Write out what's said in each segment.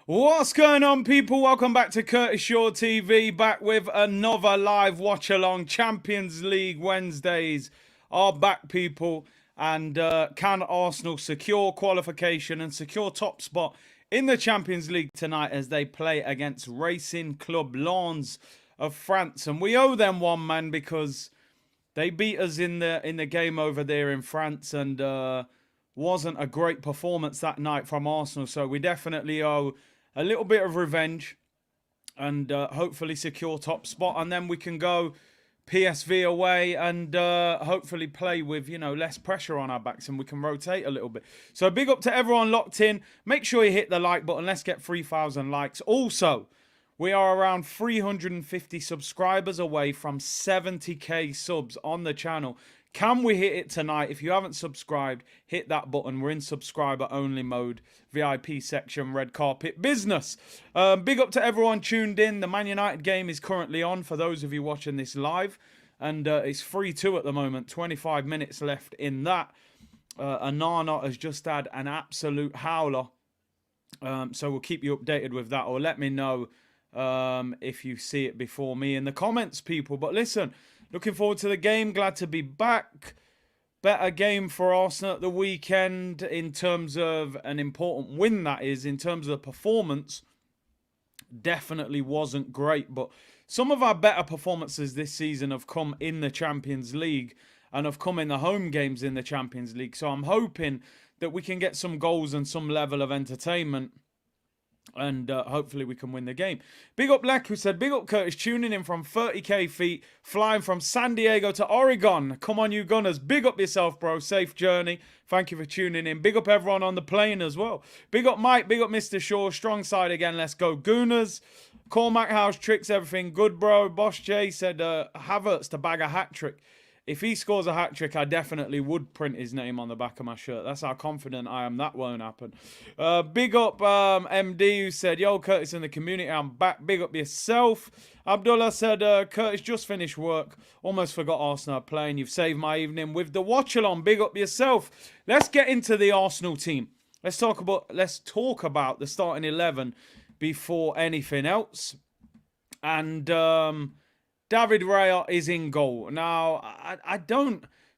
What's going on, people? Welcome back to Curtis Shaw TV, back with another live watch-along. Champions League Wednesdays are back, people. And can Arsenal secure qualification and secure top spot in the Champions League tonight as they play against Racing Club Lens of France? And we owe them one, man, because they beat us in the game over there in France, and wasn't a great performance that night from Arsenal. So we definitely owe a little bit of revenge and hopefully secure top spot. And then we can go PSV away and hopefully play with, less pressure on our backs and we can rotate a little bit. So big up to everyone locked in. Make sure you hit the like button. Let's get 3,000 likes. Also, we are around 350 subscribers away from 70k subs on the channel. Can we hit it tonight? If you haven't subscribed, hit that button. We're in subscriber only mode, VIP section, red carpet business. Big up to everyone tuned in. The Man United game is currently on for those of you watching this live. And it's 3-2 at the moment, 25 minutes left in that. Anana has just had an absolute howler. So we'll keep you updated with that, or let me know if you see it before me in the comments, people. But listen, looking forward to the game. Glad to be back. Better game for Arsenal at the weekend in terms of an important win, that is. In terms of the performance, definitely wasn't great. But some of our better performances this season have come in the Champions League and have come in the home games in the Champions League. So I'm hoping that we can get some goals and some level of entertainment. And hopefully we can win the game. Big up Lek, who said, big up Curtis, tuning in from 30k feet, flying from San Diego to Oregon. Come on, you Gunners. Big up yourself, bro. Safe journey. Thank you for tuning in. Big up everyone on the plane as well. Big up Mike. Big up Mr. Shaw. Strong side again. Let's go, Gooners. Cormac House tricks everything good, bro. Boss J said Havertz to bag a hat-trick. If he scores a hat-trick, I definitely would print his name on the back of my shirt. That's how confident I am that won't happen. Big up MD, who said, yo, Curtis in the community, I'm back. Big up yourself. Abdullah said, Curtis just finished work. Almost forgot Arsenal playing. You've saved my evening with the watch-along. Big up yourself. Let's get into the Arsenal team. Let's talk about the starting 11 before anything else. And David Raya is in goal. Now,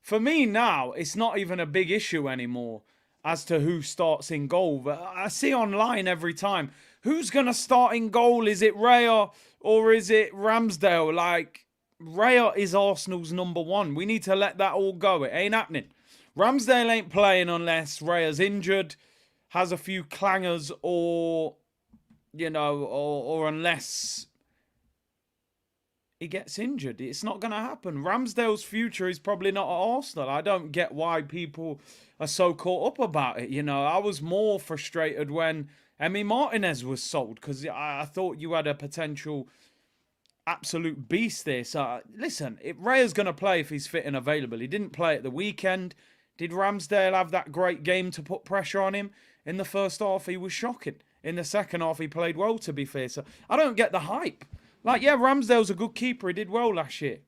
for me now, it's not even a big issue anymore as to who starts in goal. But I see online every time, who's going to start in goal? Is it Raya or is it Ramsdale? Like, Raya is Arsenal's number one. We need to let that all go. It ain't happening. Ramsdale ain't playing unless Raya's injured, has a few clangers, or unless he gets injured. It's not going to happen. Ramsdale's future is probably not at Arsenal. I don't get why people are so caught up about it. I was more frustrated when Emi Martinez was sold because I thought you had a potential absolute beast there. So, listen, Raya's going to play if he's fit and available. He didn't play at the weekend. Did Ramsdale have that great game to put pressure on him? In the first half, he was shocking. In the second half, he played well, to be fair. So, I don't get the hype. Like, yeah, Ramsdale's a good keeper. He did well last year.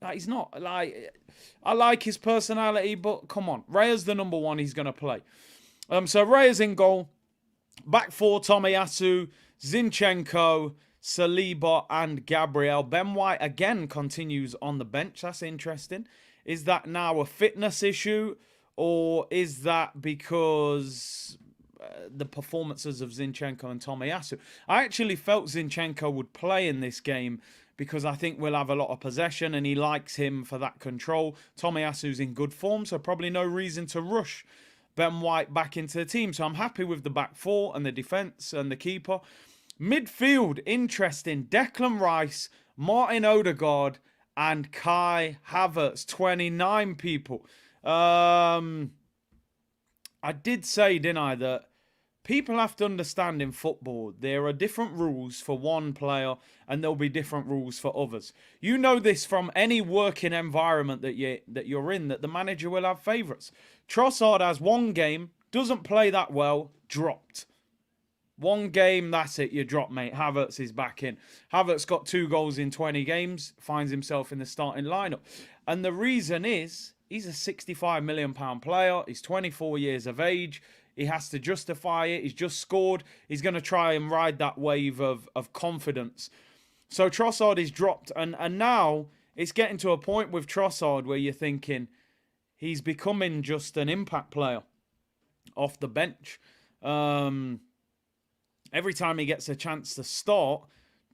Like, he's not. Like, I like his personality, but come on. Raya's the number one. He's going to play. So, Raya's in goal. Back four, Tomiyasu, Zinchenko, Saliba, and Gabriel. Ben White, again, continues on the bench. That's interesting. Is that now a fitness issue? Or is that because the performances of Zinchenko and Tomiyasu? I actually felt Zinchenko would play in this game because I think we'll have a lot of possession and he likes him for that control. Tomiyasu's in good form, so probably no reason to rush Ben White back into the team. So I'm happy with the back four and the defence and the keeper. Midfield, interesting. Declan Rice, Martin Odegaard, and Kai Havertz. 29 people. I did say, didn't I, that people have to understand in football, there are different rules for one player and there'll be different rules for others. You know this from any working environment that you're in, that the manager will have favourites. Trossard has one game, doesn't play that well, dropped. One game, that's it, you drop, mate. Havertz is back in. Havertz got 2 goals in 20 games, finds himself in the starting lineup. And the reason is, he's a £65 million player. He's 24 years of age. He has to justify it. He's just scored. He's going to try and ride that wave of confidence. So Trossard is dropped. And now it's getting to a point with Trossard where you're thinking he's becoming just an impact player off the bench. Every time he gets a chance to start,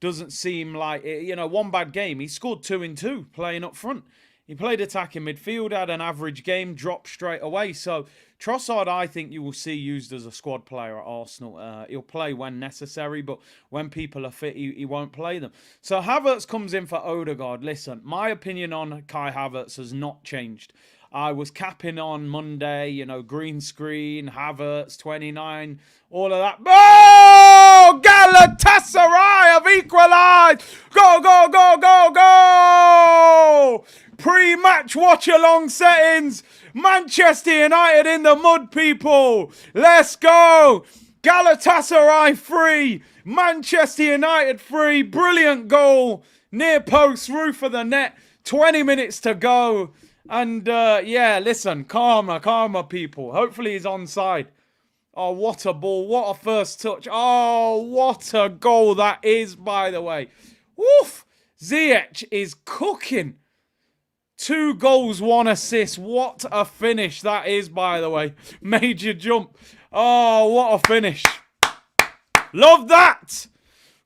doesn't seem like, one bad game. He scored 2 in 2 playing up front. He played attacking midfield, had an average game, dropped straight away. So Trossard, I think you will see used as a squad player at Arsenal. He'll play when necessary, but when people are fit, he won't play them. So Havertz comes in for Odegaard. Listen, my opinion on Kai Havertz has not changed. I was capping on Monday, green screen, Havertz, 29, all of that. Oh! Galatasaray have equalised! Go, go, go, go, go! Pre-match watch-along settings. Manchester United in the mud, people. Let's go! Galatasaray 3. Manchester United 3. Brilliant goal. Near post, roof of the net. 20 minutes to go. And, listen, calmer, people. Hopefully he's onside. Oh, what a ball. What a first touch. Oh, what a goal that is, by the way. Woof. Ziyech is cooking. 2 goals, 1 assist. What a finish that is, by the way. Major jump. Oh, what a finish. Love that.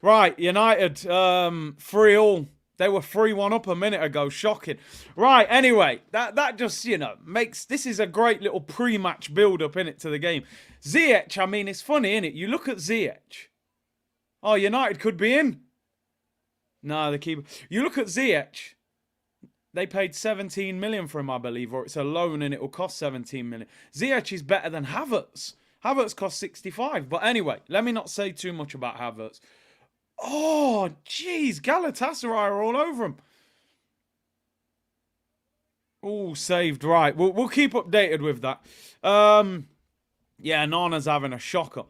Right, United, 3-3. They were 3-1 up a minute ago. Shocking. Right, anyway, that just, makes... This is a great little pre-match build-up, innit, to the game. Ziyech, I mean, it's funny, innit? You look at Ziyech. Oh, United could be in. No, the keeper... You look at Ziyech. They paid 17 million for him, I believe, or it's a loan and it will cost 17 million. Ziyech is better than Havertz. Havertz cost 65. But anyway, let me not say too much about Havertz. Oh, jeez. Galatasaray are all over him. Oh, saved. Right. We'll keep updated with that. Yeah, Nana's having a shocker.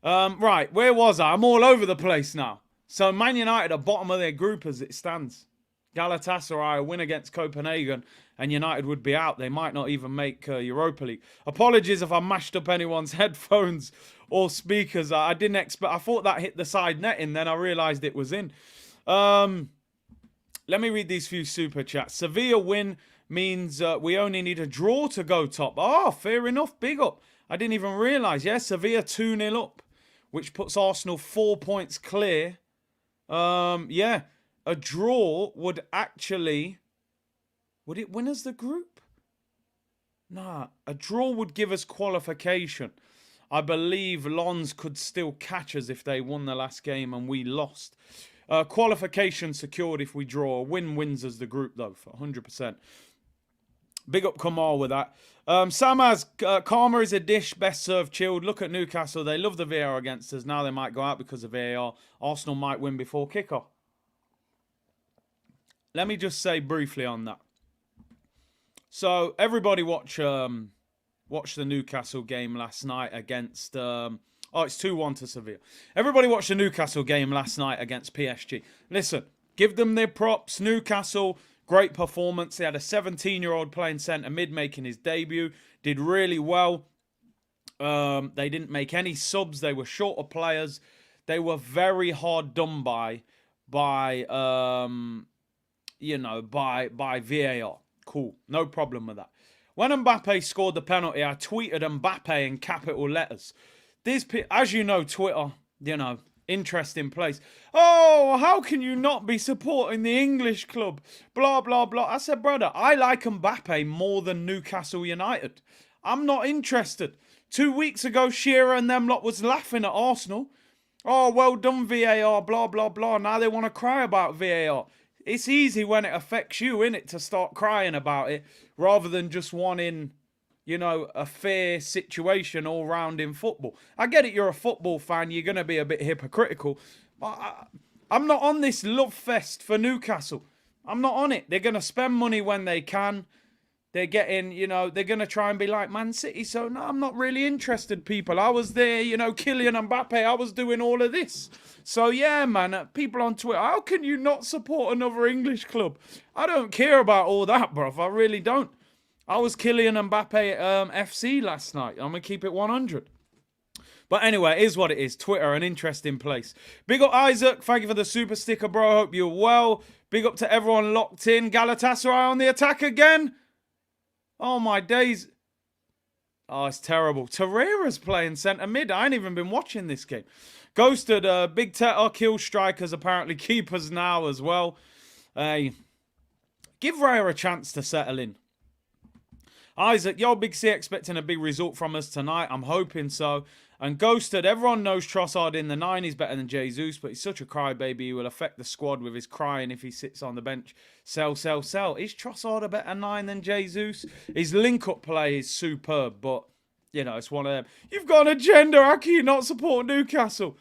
Right. Where was I? I'm all over the place now. So Man United are bottom of their group as it stands. Galatasaray win against Copenhagen and United would be out. They might not even make Europa League. Apologies if I mashed up anyone's headphones or speakers. I didn't expect... I thought that hit the side netting, then I realised it was in. Let me read these few super chats. Sevilla win means we only need a draw to go top. Oh, fair enough. Big up. I didn't even realise. Yeah, Sevilla 2-0 up, which puts Arsenal 4 points clear. Yeah. A draw would actually... Would it win us the group? Nah, a draw would give us qualification. I believe Lons could still catch us if they won the last game and we lost. Qualification secured if we draw. A win wins us the group, though, for 100%. Big up Kamal with that. Samaz, karma is a dish, best served chilled. Look at Newcastle. They love the VAR against us. Now they might go out because of VAR. Arsenal might win before kickoff. Let me just say briefly on that. So everybody watch the Newcastle game last night against... it's 2-1 to Sevilla. Everybody watched the Newcastle game last night against PSG. Listen, give them their props. Newcastle, great performance. They had a 17-year-old playing centre mid making his debut. Did really well. They didn't make any subs. They were short of players. They were very hard done by VAR. Cool. No problem with that. When Mbappe scored the penalty, I tweeted Mbappe in capital letters. As you know, Twitter, interesting place. Oh, how can you not be supporting the English club? Blah, blah, blah. I said, brother, I like Mbappe more than Newcastle United. I'm not interested. 2 weeks ago, Shearer and them lot was laughing at Arsenal. Oh, well done, VAR, blah, blah, blah. Now they want to cry about VAR. It's easy when it affects you, innit, to start crying about it rather than just wanting, a fair situation all round in football. I get it, you're a football fan, you're going to be a bit hypocritical, but I'm not on this love fest for Newcastle. I'm not on it. They're going to spend money when they can. They're getting, they're going to try and be like Man City. So, no, I'm not really interested, people. I was there, Kylian Mbappe. I was doing all of this. So, yeah, man, people on Twitter, how can you not support another English club? I don't care about all that, bruv. I really don't. I was Kylian Mbappe FC last night. I'm going to keep it 100. But anyway, it is what it is. Twitter, an interesting place. Big up Isaac. Thank you for the super sticker, bro. Hope you're well. Big up to everyone locked in. Galatasaray on the attack again. Oh, my days. Oh, it's terrible. Torreira's playing centre mid. I ain't even been watching this game. Ghosted. Big Teta kill strikers, apparently keepers now as well. Give Raya a chance to settle in. Isaac, yo, Big C expecting a big result from us tonight. I'm hoping so. And Ghosted, everyone knows Trossard in the 9 is better than Jesus, but he's such a crybaby. He will affect the squad with his crying if he sits on the bench. Sell, sell, sell. Is Trossard a better 9 than Jesus? His link-up play is superb, but, you know, it's one of them. You've got an agenda. How can you not support Newcastle?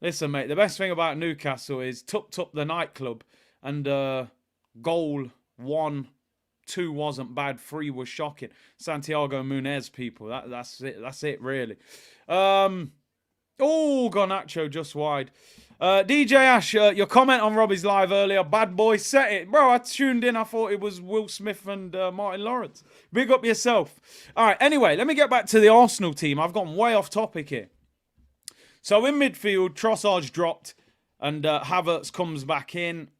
Listen, mate, the best thing about Newcastle is Tup Tup the nightclub and goal 1, 2 wasn't bad, 3 was shocking. Santiago Munez, people. That's it. That's it, really. Oh, Garnacho just wide. DJ Ash, your comment on Robbie's live earlier. Bad boy set it. Bro, I tuned in. I thought it was Will Smith and Martin Lawrence. Big up yourself. All right, anyway, let me get back to the Arsenal team. I've gone way off topic here. So in midfield, Trossard's dropped and Havertz comes back in.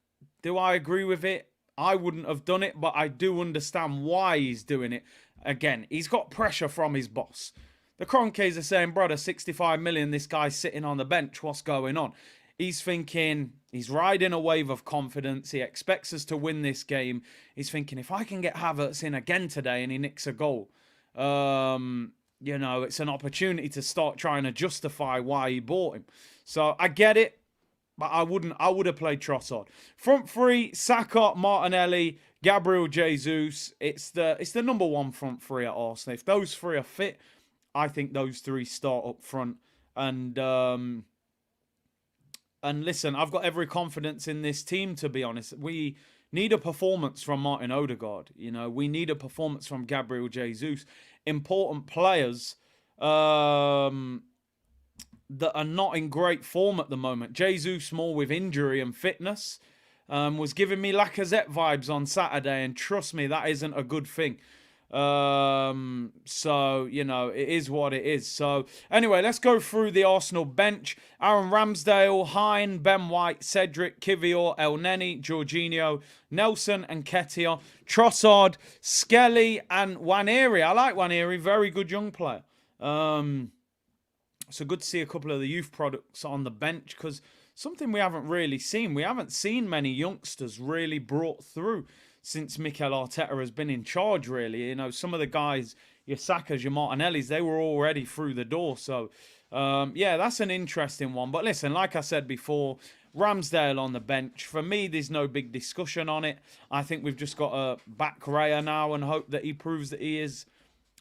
Do I agree with it? I wouldn't have done it, but I do understand why he's doing it. Again, he's got pressure from his boss. The Kroenkes are saying, brother, 65 million, this guy's sitting on the bench. What's going on? He's thinking, he's riding a wave of confidence. He expects us to win this game. He's thinking, if I can get Havertz in again today and he nicks a goal, you know, it's an opportunity to start trying to justify why he bought him. So I get it. But I would have played Trossard. Front three, Saka, Martinelli, Gabriel Jesus. It's the number 1 front three at Arsenal. If those 3 are fit, I think those 3 start up front. And listen, I've got every confidence in this team, to be honest. We need a performance from Martin Odegaard. You know, we need a performance from Gabriel Jesus. Important players that are not in great form at the moment. Jesus, more with injury and fitness, was giving me Lacazette vibes on Saturday, and trust me, that isn't a good thing. So, you know, it is what it is. So, anyway, let's go through the Arsenal bench. Aaron Ramsdale, Hine, Ben White, Cedric, Kivior, El Neni, Jorginho, Nelson and Ketia, Trossard, Skelly and Nwaneri. I like Nwaneri, very good young player. So good to see a couple of the youth products on the bench, because something we haven't really seen. We haven't seen many youngsters really brought through since Mikel Arteta has been in charge, really. You know, some of the guys, your Sakas, your Martinellis, they were already through the door. So, yeah, that's an interesting one. But listen, like I said before, Ramsdale on the bench. For me, there's no big discussion on it. I think we've just got to back Raya now and hope that he proves that he is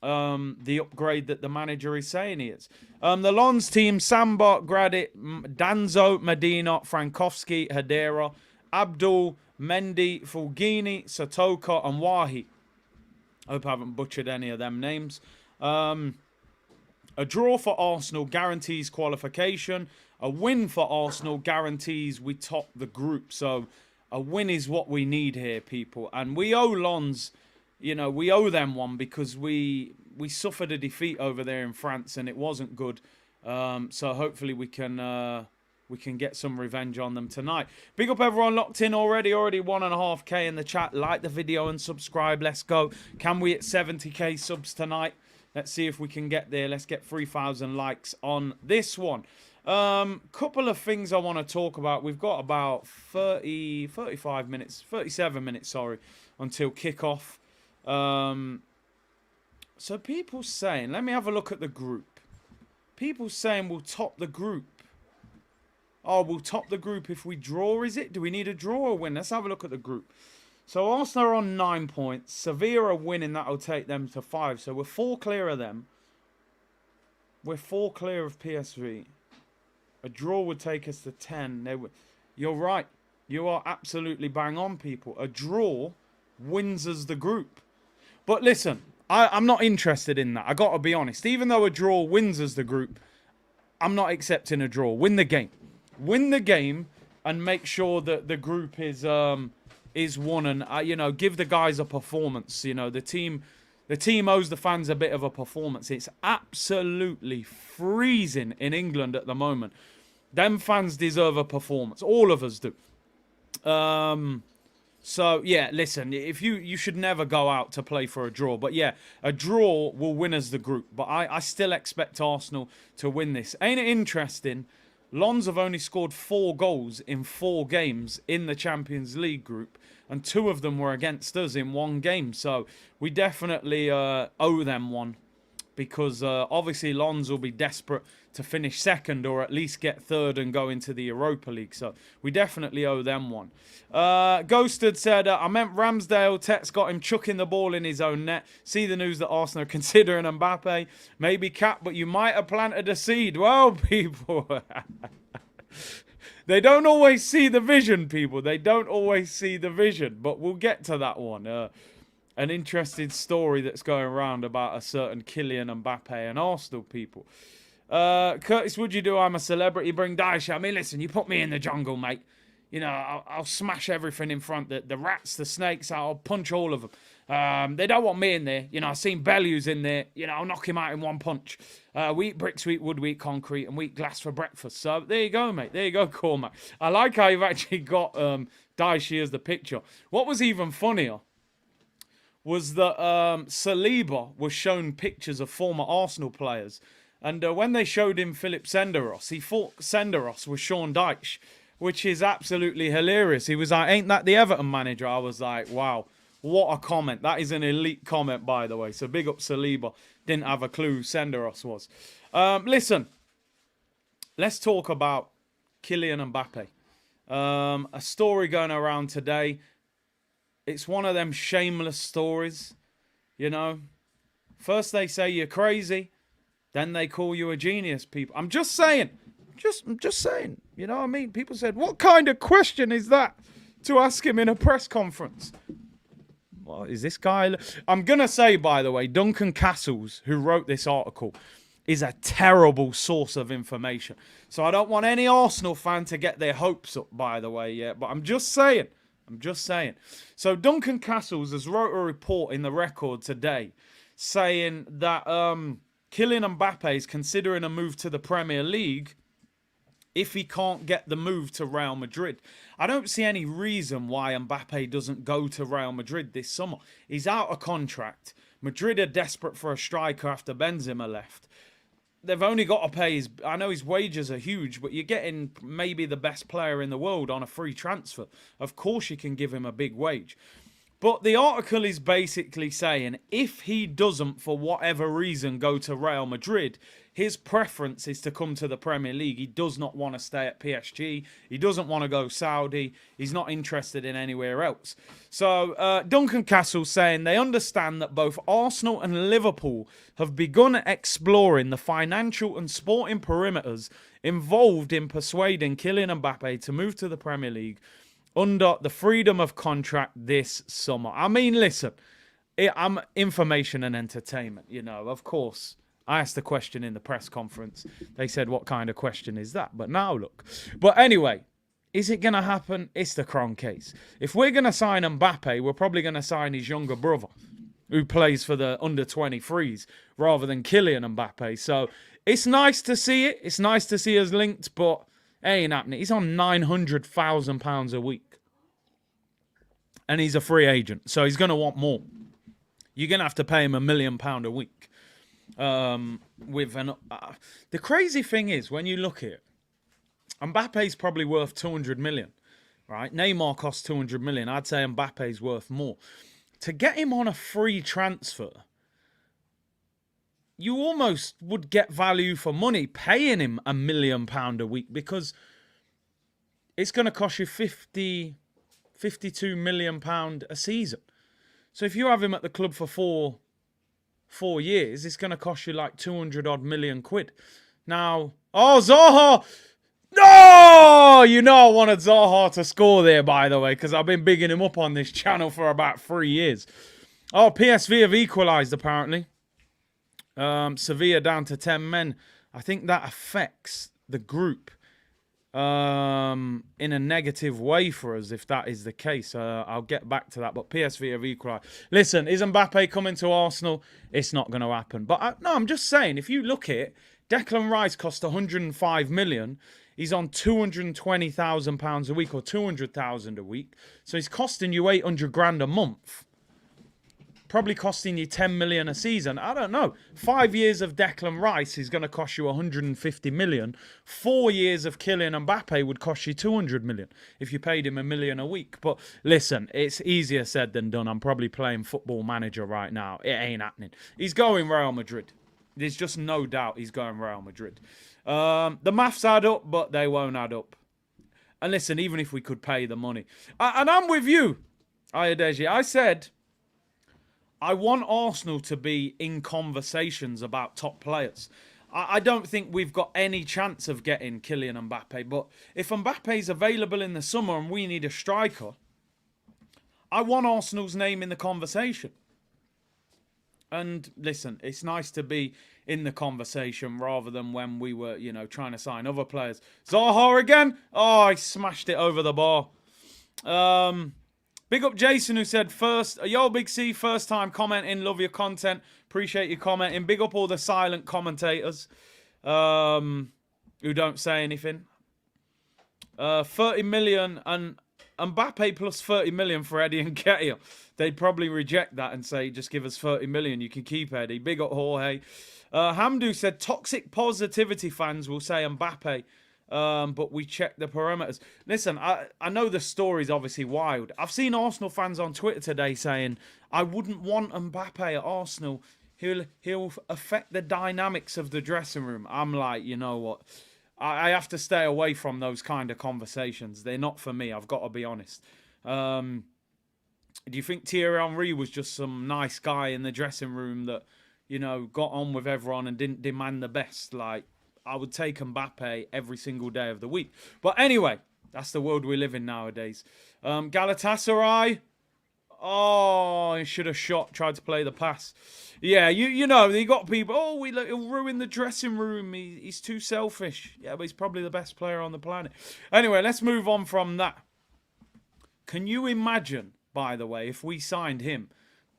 the upgrade that the manager is saying he is. The Lons team, Samba, Gradit, Danzo, Medina, Frankowski, Hedera, Abdul, Mendy, Fulgini, Satoka and Wahi. I hope I haven't butchered any of them names. A draw for Arsenal guarantees qualification. A win for Arsenal guarantees we top the group. So a win is what we need here, people. And we owe Lons... You know, we owe them one because we suffered a defeat over there in France and it wasn't good. So hopefully we can get some revenge on them tonight. Big up everyone locked in already 1.5K in the chat. Like the video and subscribe. Let's go. Can we hit 70K subs tonight? Let's see if we can get there. Let's get 3,000 likes on this one. Couple of things I want to talk about. We've got about 37 minutes, sorry, until kickoff. So people saying, let me have a look at the group. People saying we'll top the group. Oh, we'll top the group if we draw, is it? Do we need a draw or win? Let's have a look at the group. So Arsenal are on 9 points. Sevilla are winning. That'll take them to 5. So we're 4 clear of them. We're 4 clear of PSV. A draw would take us to 10. You're right. You are absolutely bang on, people. A draw wins us the group. But listen, I'm not interested in that. I got to be honest. Even though a draw wins us the group, I'm not accepting a draw. Win the game. Win the game and make sure that the group is won. And, you know, give the guys a performance. You know, the team The team owes the fans a bit of a performance. It's absolutely freezing in England at the moment. Them fans deserve a performance. All of us do. So, yeah, listen, if you should never go out to play for a draw. But, yeah, a draw will win us the group. But I still expect Arsenal to win this. Ain't it interesting? Lons have only scored 4 goals in 4 games in the Champions League group. And 2 of them were against us in 1 game. So, we definitely owe them one. Because obviously Lons will be desperate to finish second or at least get third and go into the Europa League. So we definitely owe them one. Ghosted said, I meant Ramsdale. Tet's got him chucking the ball in his own net. See the news that Arsenal are considering Mbappe. Maybe Cap, but you might have planted a seed. Well, people... They don't always see the vision, people. They don't always see the vision. But we'll get to that one. An interesting story that's going around about a certain Kylian Mbappe and Arsenal people. Curtis, would you do I'm a celebrity? Bring Daesh. I mean, listen, you put me in the jungle, mate. You know, I'll smash everything in front. The rats, the snakes, I'll punch all of them. They don't want me in there. You know, I've seen Bellews in there. You know, I'll knock him out in one punch. We eat bricks, we eat wood, we eat concrete, and we eat glass for breakfast. So there you go, mate. There you go, Cormac. I like how you've actually got Daesh as the picture. What was even funnier was that Saliba was shown pictures of former Arsenal players. And when they showed him Philip Senderos, he thought Senderos was Sean Dyche, which is absolutely hilarious. He was like, ain't that the Everton manager? I was like, wow, what a comment. That is an elite comment, by the way. So big up Saliba. Didn't have a clue who Senderos was. Listen, let's talk about Kylian Mbappe. A story going around today. It's one of them shameless stories, you know. First they say you're crazy, then they call you a genius, people. I'm just saying. I'm just saying. You know what I mean? People said, what kind of question is that to ask him in a press conference? What is this guy? I'm going to say, by the way, Duncan Castles, who wrote this article, is a terrible source of information. So I don't want any Arsenal fan to get their hopes up, by the way, yet. But I'm just saying. So Duncan Castles has wrote a report in the Record today saying that Kylian Mbappe is considering a move to the Premier League if he can't get the move to Real Madrid. I don't see any reason why Mbappe doesn't go to Real Madrid this summer. He's out of contract. Madrid are desperate for a striker after Benzema left. They've only got to pay his... I know his wages are huge, but you're getting maybe the best player in the world on a free transfer. Of course you can give him a big wage. But the article is basically saying if he doesn't, for whatever reason, go to Real Madrid, his preference is to come to the Premier League. He does not want to stay at PSG. He doesn't want to go Saudi. He's not interested in anywhere else. So Duncan Castle's saying they understand that both Arsenal and Liverpool have begun exploring the financial and sporting perimeters involved in persuading Kylian Mbappe to move to the Premier League under the freedom of contract this summer. I mean, listen, I'm information and entertainment, you know, of course. I asked the question in the press conference. They said, what kind of question is that? But now look. But anyway, is it going to happen? It's the Kron case. If we're going to sign Mbappe, we're probably going to sign his younger brother, who plays for the under-23s, rather than Kylian Mbappe. So it's nice to see it. It's nice to see us linked, but it ain't happening. He's on £900,000 a week. And he's a free agent, so he's going to want more. You're going to have to pay him £1 million a week. The crazy thing is, when you look at it, Mbappe's probably worth 200 million, right? Neymar costs 200 million. I'd say Mbappe's worth more. To get him on a free transfer, you almost would get value for money paying him £1 million a week, because it's going to cost you £52 million a season. So if you have him at the club for four years, it's going to cost you like 200 odd million quid. Now, oh, Zaha! No! You know I wanted Zaha to score there, by the way, because I've been bigging him up on this channel for about 3 years. Oh, PSV have equalised, apparently. Sevilla down to 10 men. I think that affects the group. in a negative way for us if that is the case. I'll get back to that. But PSV have equalised. Listen, is Mbappe coming to Arsenal? It's not going to happen. But I'm just saying, if you look at it, Declan Rice cost 105 million. He's on £220,000 a week or 200,000 a week. So he's costing you 800 grand a month. Probably costing you 10 million a season. I don't know. 5 years of Declan Rice is going to cost you 150 million. 4 years of Kylian Mbappe would cost you 200 million if you paid him $1 million a week. But listen, it's easier said than done. I'm probably playing Football Manager right now. It ain't happening. He's going Real Madrid. There's just no doubt he's going Real Madrid. The maths add up, but they won't add up. And listen, even if we could pay the money. And I'm with you, Ayadeji. I said I want Arsenal to be in conversations about top players. I don't think we've got any chance of getting Kylian Mbappe. But if Mbappe's available in the summer and we need a striker, I want Arsenal's name in the conversation. And listen, it's nice to be in the conversation rather than when we were, trying to sign other players. Zaha again? Oh, he smashed it over the bar. Big up Jason who said, yo, Big C, first time commenting. Love your content. Appreciate you commenting. Big up all the silent commentators who don't say anything. 30 million and Mbappe plus 30 million for Eddie and Nketiah. They'd probably reject that and say, just give us 30 million. You can keep Eddie. Big up Jorge. Hamdu said, toxic positivity fans will say Mbappe, but we check the parameters. Listen, I know the story's obviously wild. I've seen Arsenal fans on Twitter today saying, I wouldn't want Mbappe at Arsenal. He'll affect the dynamics of the dressing room. I'm like, you know what? I have to stay away from those kind of conversations. They're not for me. I've got to be honest. Do you think Thierry Henry was just some nice guy in the dressing room that, got on with everyone and didn't demand the best? Like, I would take Mbappe every single day of the week. But anyway, that's the world we live in nowadays. Galatasaray. Oh, he should have tried to play the pass. Yeah, you know, you got people, he'll ruin the dressing room. He's too selfish. Yeah, but he's probably the best player on the planet. Anyway, let's move on from that. Can you imagine, by the way, if we signed him,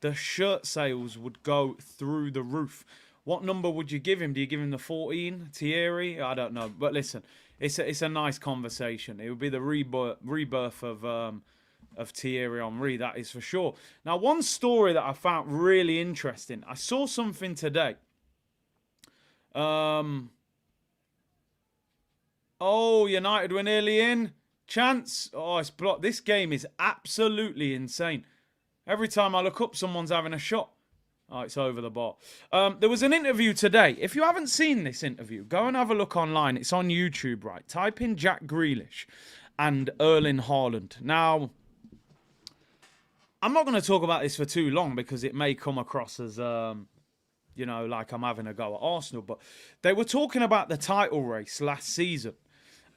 the shirt sales would go through the roof. What number would you give him? Do you give him the 14, Thierry? I don't know. But listen, it's a nice conversation. It would be the rebirth of Thierry Henry, that is for sure. Now, one story that I found really interesting. I saw something today. United were nearly in. Chance. Oh, it's blocked. This game is absolutely insane. Every time I look up, someone's having a shot. Oh, it's over the bar. There was an interview today. If you haven't seen this interview, go and have a look online. It's on YouTube, right? Type in Jack Grealish and Erling Haaland. Now, I'm not going to talk about this for too long because it may come across as, like I'm having a go at Arsenal. But they were talking about the title race last season.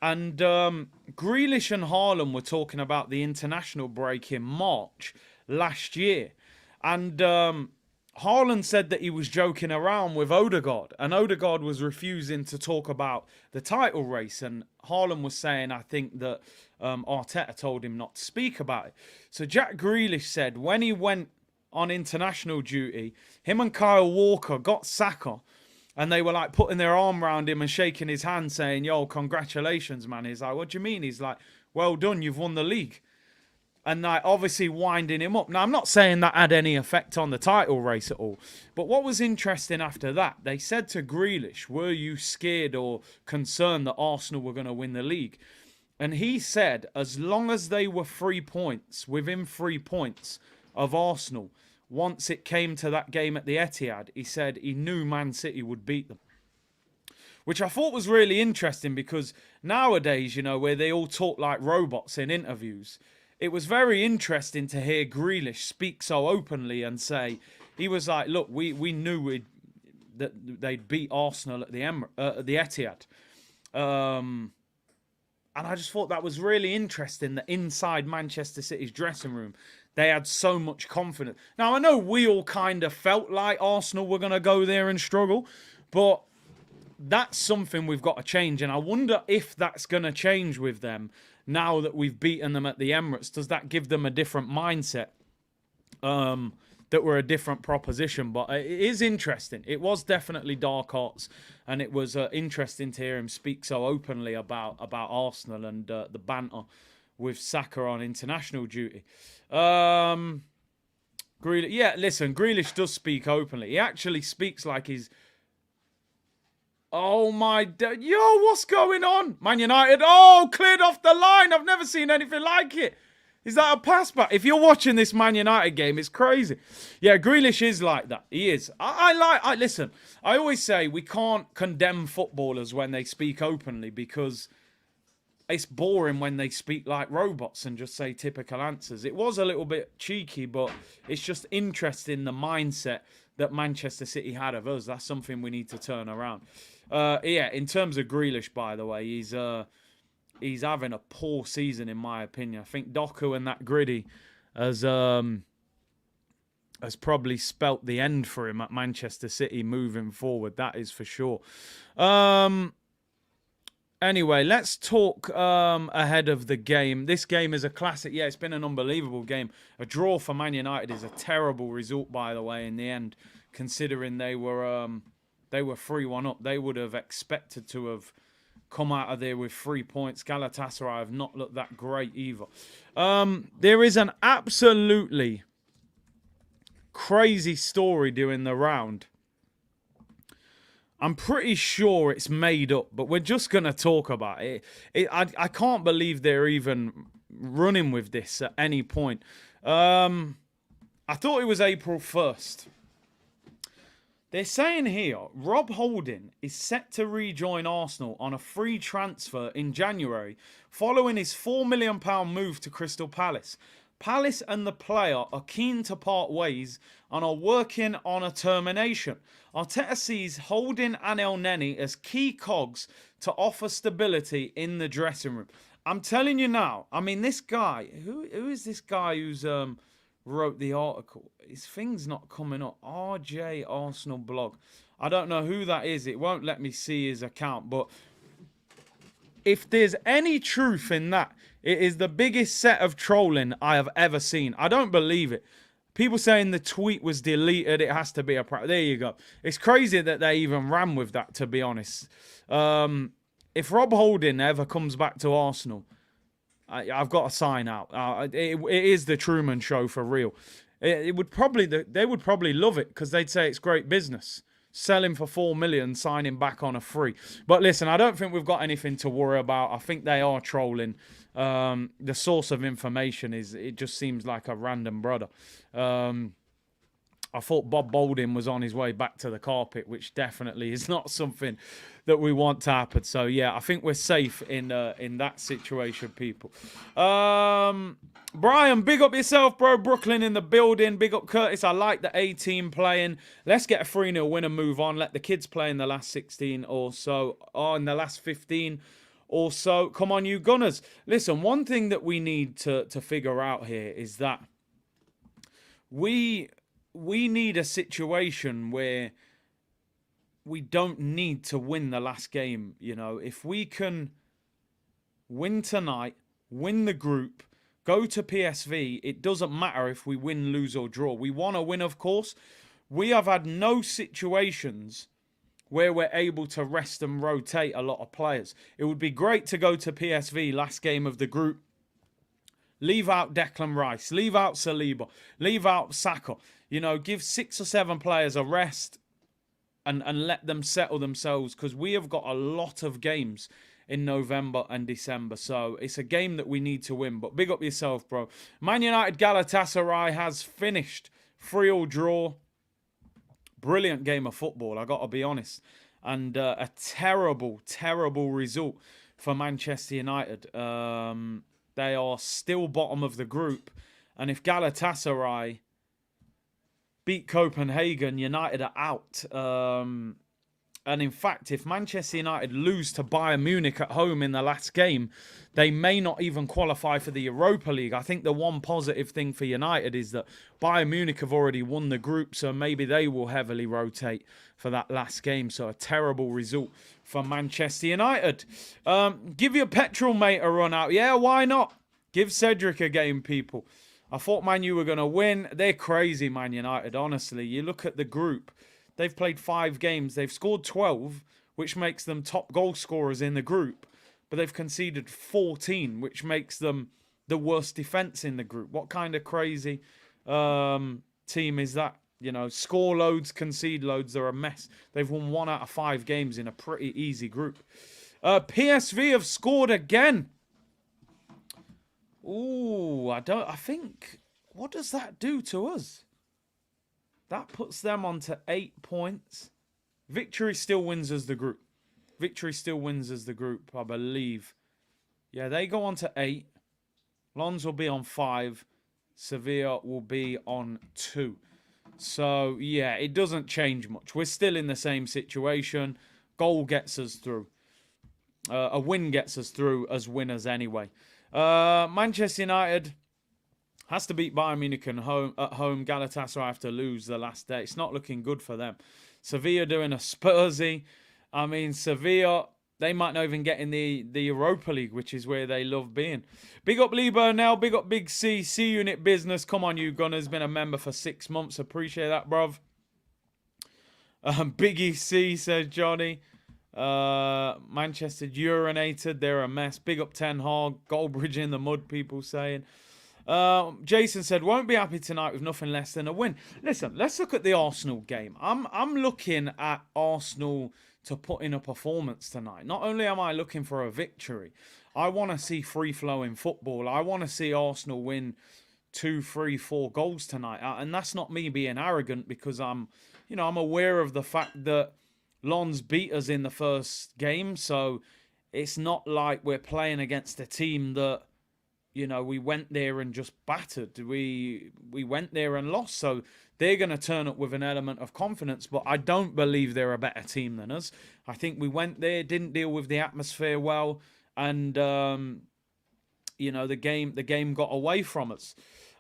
And Grealish and Haaland were talking about the international break in March last year. And Haaland said that he was joking around with Odegaard. And Odegaard was refusing to talk about the title race. And Haaland was saying, I think, that Arteta told him not to speak about it. So Jack Grealish said when he went on international duty, him and Kyle Walker got Saka. And they were like putting their arm around him and shaking his hand saying, yo, congratulations, man. He's like, what do you mean? He's like, well done, you've won the league. And like obviously winding him up. Now, I'm not saying that had any effect on the title race at all. But what was interesting after that, they said to Grealish, were you scared or concerned that Arsenal were going to win the league? And he said, as long as they were 3 points, within 3 points of Arsenal, once it came to that game at the Etihad, he said he knew Man City would beat them. Which I thought was really interesting because nowadays, where they all talk like robots in interviews, it was very interesting to hear Grealish speak so openly and say, he was like, look, we knew that they'd beat Arsenal at the Etihad. And I just thought that was really interesting that inside Manchester City's dressing room, they had so much confidence. Now, I know we all kind of felt like Arsenal were going to go there and struggle, but that's something we've got to change. And I wonder if that's going to change with them now that we've beaten them at the Emirates. Does that give them a different mindset? That we're a different proposition. But it is interesting. It was definitely dark arts. And it was interesting to hear him speak so openly about Arsenal and the banter with Saka on international duty. Grealish, yeah, listen, Grealish does speak openly. He actually speaks like he's... Oh my... Yo, what's going on? Man United, oh, cleared off the line. I've never seen anything like it. Is that a pass back? If you're watching this Man United game, it's crazy. Yeah, Grealish is like that. He is. Listen, I always say we can't condemn footballers when they speak openly because it's boring when they speak like robots and just say typical answers. It was a little bit cheeky, but it's just interesting the mindset that Manchester City had of us. That's something we need to turn around. Yeah, in terms of Grealish, by the way, he's having a poor season in my opinion. I think Doku and that Gritty has probably spelt the end for him at Manchester City moving forward. That is for sure. Anyway, let's talk ahead of the game. This game is a classic. Yeah, it's been an unbelievable game. A draw for Man United is a terrible result, by the way, in the end, considering they were 3-1 up. They would have expected to have come out of there with 3 points. Galatasaray have not looked that great either. There is an absolutely crazy story doing the round. I'm pretty sure it's made up, but we're just going to talk about it. I can't believe they're even running with this at any point. I thought it was April 1st. They're saying here, Rob Holding is set to rejoin Arsenal on a free transfer in January following his £4 million move to Crystal Palace. Palace and the player are keen to part ways and are working on a termination. Arteta sees Holding and El Neni as key cogs to offer stability in the dressing room. I'm telling you now, I mean, this guy, who is this guy who's wrote the article? His thing's not coming up. RJ Arsenal blog. I don't know who that is. It won't let me see his account, but if there's any truth in that, it is the biggest set of trolling I have ever seen. I don't believe it. People saying the tweet was deleted. It has to be a... There you go. It's crazy that they even ran with that, to be honest. If Rob Holding ever comes back to Arsenal, I've got to sign out. It is the Truman Show for real. They would probably love it because they'd say it's great business. Sell him for 4 million, sign him back on a free. But listen, I don't think we've got anything to worry about. I think they are trolling. The source of information it just seems like a random brother. I thought Bob Balding was on his way back to the carpet, which definitely is not something that we want to happen. So, yeah, I think we're safe in that situation, people. Brian, big up yourself, bro. Brooklyn in the building. Big up Curtis. I like the A-team playing. Let's get a 3-0 win and move on. Let the kids play in the last 16 or so, or in the last 15 or so. Come on, you Gunners. Listen, one thing that we need to figure out here is that we need a situation where we don't need to win the last game. You know, if we can win tonight, win the group, go to PSV, it doesn't matter if we win, lose or draw. We want to win, of course. We have had no situations where we're able to rest and rotate a lot of players. It would be great to go to PSV, last game of the group, leave out Declan Rice, leave out Saliba, leave out Saka. You know, give 6 or 7 players a rest and let them settle themselves, because we have got a lot of games in November and December. So it's a game that we need to win. But big up yourself, bro. Man United Galatasaray has finished 3-3 draw. Brilliant game of football, I got to be honest. And a terrible, terrible result for Manchester United. They are still bottom of the group. And if Galatasaray beat Copenhagen, United are out. And in fact, if Manchester United lose to Bayern Munich at home in the last game, they may not even qualify for the Europa League. I think the one positive thing for United is that Bayern Munich have already won the group, so maybe they will heavily rotate for that last game. So a terrible result for Manchester United. Give your petrol mate a run out. Yeah, why not? Give Cedric a game, people. I thought Man U were going to win. They're crazy, Man United, honestly. You look at the group. They've played 5 games. They've scored 12, which makes them top goal scorers in the group. But they've conceded 14, which makes them the worst defence in the group. What kind of crazy team is that? You know, score loads, concede loads. They're a mess. They've won 1 out of 5 games in a pretty easy group. PSV have scored again. Ooh, I think, what does that do to us? That puts them on to 8 points. Victory still wins us the group. Victory still wins us the group, I believe. Yeah, they go on to 8. Lens will be on 5. Sevilla will be on 2. So, yeah, it doesn't change much. We're still in the same situation. Goal gets us through. A win gets us through as winners anyway. Manchester United has to beat Bayern Munich at home. Galatasaray have to lose the last day. It's not looking good for them. Sevilla doing a Spursy. I mean, Sevilla, they might not even get in the Europa League, which is where they love being. Big up Lee Burnell. Big up Big C. C-Unit Business. Come on, you Gunners. Been a member for 6 months. Appreciate that, bruv. Biggie C, says Johnny. Manchester urinated. They're a mess. Big up Ten Hag. Goldbridge in the mud, people saying. Jason said, won't be happy tonight with nothing less than a win. Listen, let's look at the Arsenal game. I'm looking at Arsenal to put in a performance tonight. Not only am I looking for a victory, I want to see free-flowing football. I want to see Arsenal win 2, 3, 4 goals tonight. And that's not me being arrogant, because I'm aware of the fact that Lens beat us in the first game. So it's not like we're playing against a team that, you know, we went there and just battered. We went there and lost. So they're going to turn up with an element of confidence. But I don't believe they're a better team than us. I think we went there, didn't deal with the atmosphere well. And, you know, the game got away from us.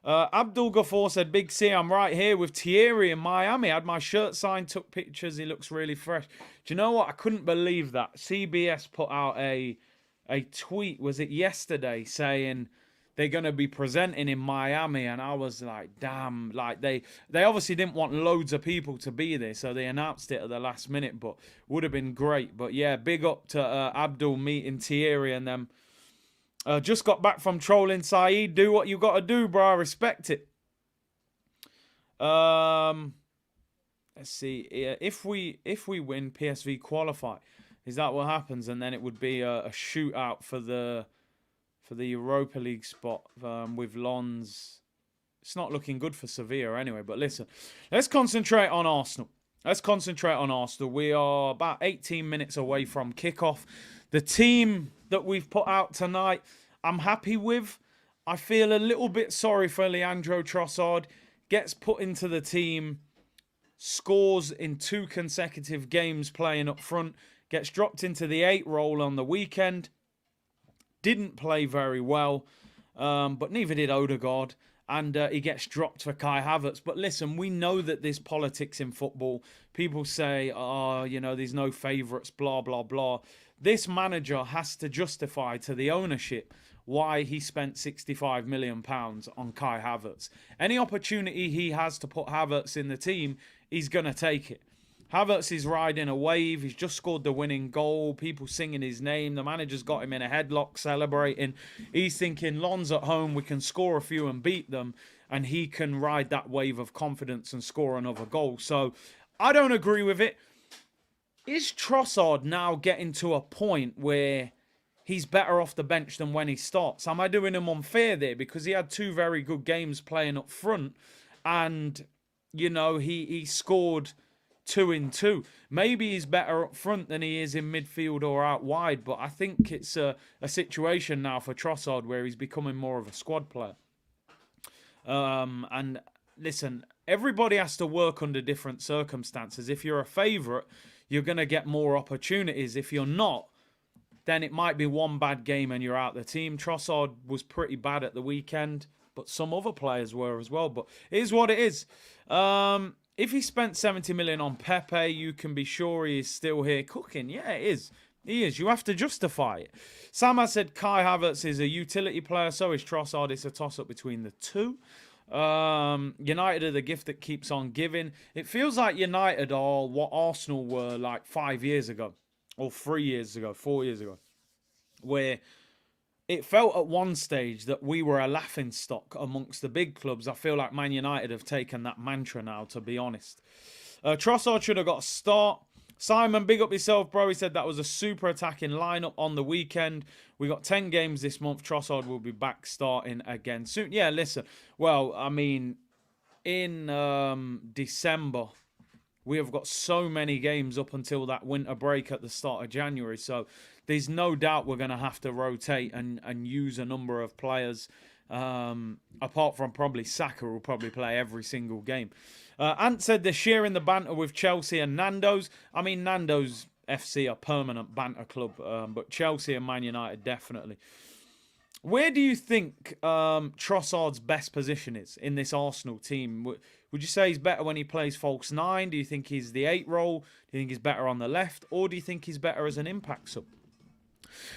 Abdul Ghaffar said, Big C, I'm right here with Thierry in Miami. Had my shirt signed, took pictures. He looks really fresh. Do you know what? I couldn't believe that. CBS put out a tweet, was it yesterday, saying they're going to be presenting in Miami, and I was like, damn, like they obviously didn't want loads of people to be there, so they announced it at the last minute, but would have been great. But yeah, big up to Abdul meeting Thierry and them. Just got back from trolling Saeed. Do what you got to do, bro. I respect it. Let's see. If we win, PSV qualify. Is that what happens? And then it would be a shootout for the Europa League spot with Lens. It's not looking good for Sevilla anyway. But listen, let's concentrate on Arsenal. We are about 18 minutes away from kickoff. The team that we've put out tonight, I'm happy with. I feel a little bit sorry for Leandro Trossard. Gets put into the team, scores in 2 consecutive games playing up front, gets dropped into the 8 role on the weekend. Didn't play very well, but neither did Odegaard. And he gets dropped for Kai Havertz. But listen, we know that there's politics in football. People say, oh, you know, there's no favourites, blah, blah, blah. This manager has to justify to the ownership why he spent £65 million on Kai Havertz. Any opportunity he has to put Havertz in the team, he's going to take it. Havertz is riding a wave. He's just scored the winning goal. People singing his name. The manager's got him in a headlock celebrating. He's thinking, Lens at home, we can score a few and beat them. And he can ride that wave of confidence and score another goal. So I don't agree with it. Is Trossard now getting to a point where he's better off the bench than when he starts? Am I doing him unfair there? Because he had 2 very good games playing up front. And, you know, he scored 2 in 2. Maybe he's better up front than he is in midfield or out wide, but I think it's a situation now for Trossard where he's becoming more of a squad player. And listen, everybody has to work under different circumstances. If you're a favourite, you're going to get more opportunities. If you're not, then it might be one bad game and you're out the team. Trossard was pretty bad at the weekend, but some other players were as well. But it is what it is. If he spent 70 million on Pepe, you can be sure he is still here cooking. Yeah, it is. He is. You have to justify it. Sam has said Kai Havertz is a utility player. So is Trossard. It's a toss-up between the two. United are the gift that keeps on giving. It feels like United are what Arsenal were like 5 years ago. Or 3 years ago, 4 years ago. Where it felt at one stage that we were a laughingstock amongst the big clubs. I feel like Man United have taken that mantra now, to be honest. Trossard should have got a start. Simon, big up yourself, bro. He said that was a super attacking lineup on the weekend. We got 10 games this month. Trossard will be back starting again soon. Yeah, listen. Well, I mean, in December, we have got so many games up until that winter break at the start of January. So there's no doubt we're going to have to rotate and use a number of players. Apart from probably Saka, who will probably play every single game. Ant said they're sharing the banter with Chelsea and Nando's. I mean, Nando's FC are permanent banter club, but Chelsea and Man United definitely. Where do you think Trossard's best position is in this Arsenal team? Would you say he's better when he plays false nine? Do you think he's the 8 role? Do you think he's better on the left? Or do you think he's better as an impact sub?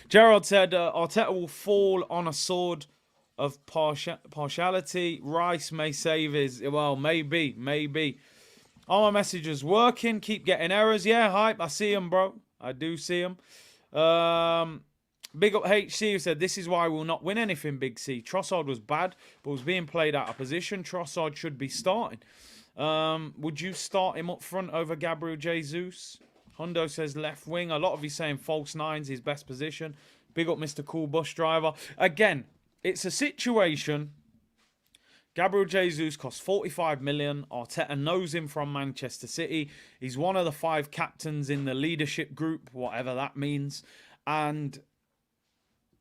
Gerard said Arteta will fall on a sword of partiality. Rice may save his... Well, maybe. Are my messages working? Keep getting errors. Yeah, hype. I see them, bro. I do see them. Big up HC who said, this is why we'll not win anything, Big C. Trossard was bad, but was being played out of position. Trossard should be starting. Would you start him up front over Gabriel Jesus? Hondo says left wing. A lot of you saying false nine's his best position. Big up Mr. Cool Bus Driver. Again, it's a situation. Gabriel Jesus costs 45 million. Arteta knows him from Manchester City. He's one of the 5 captains in the leadership group, whatever that means. And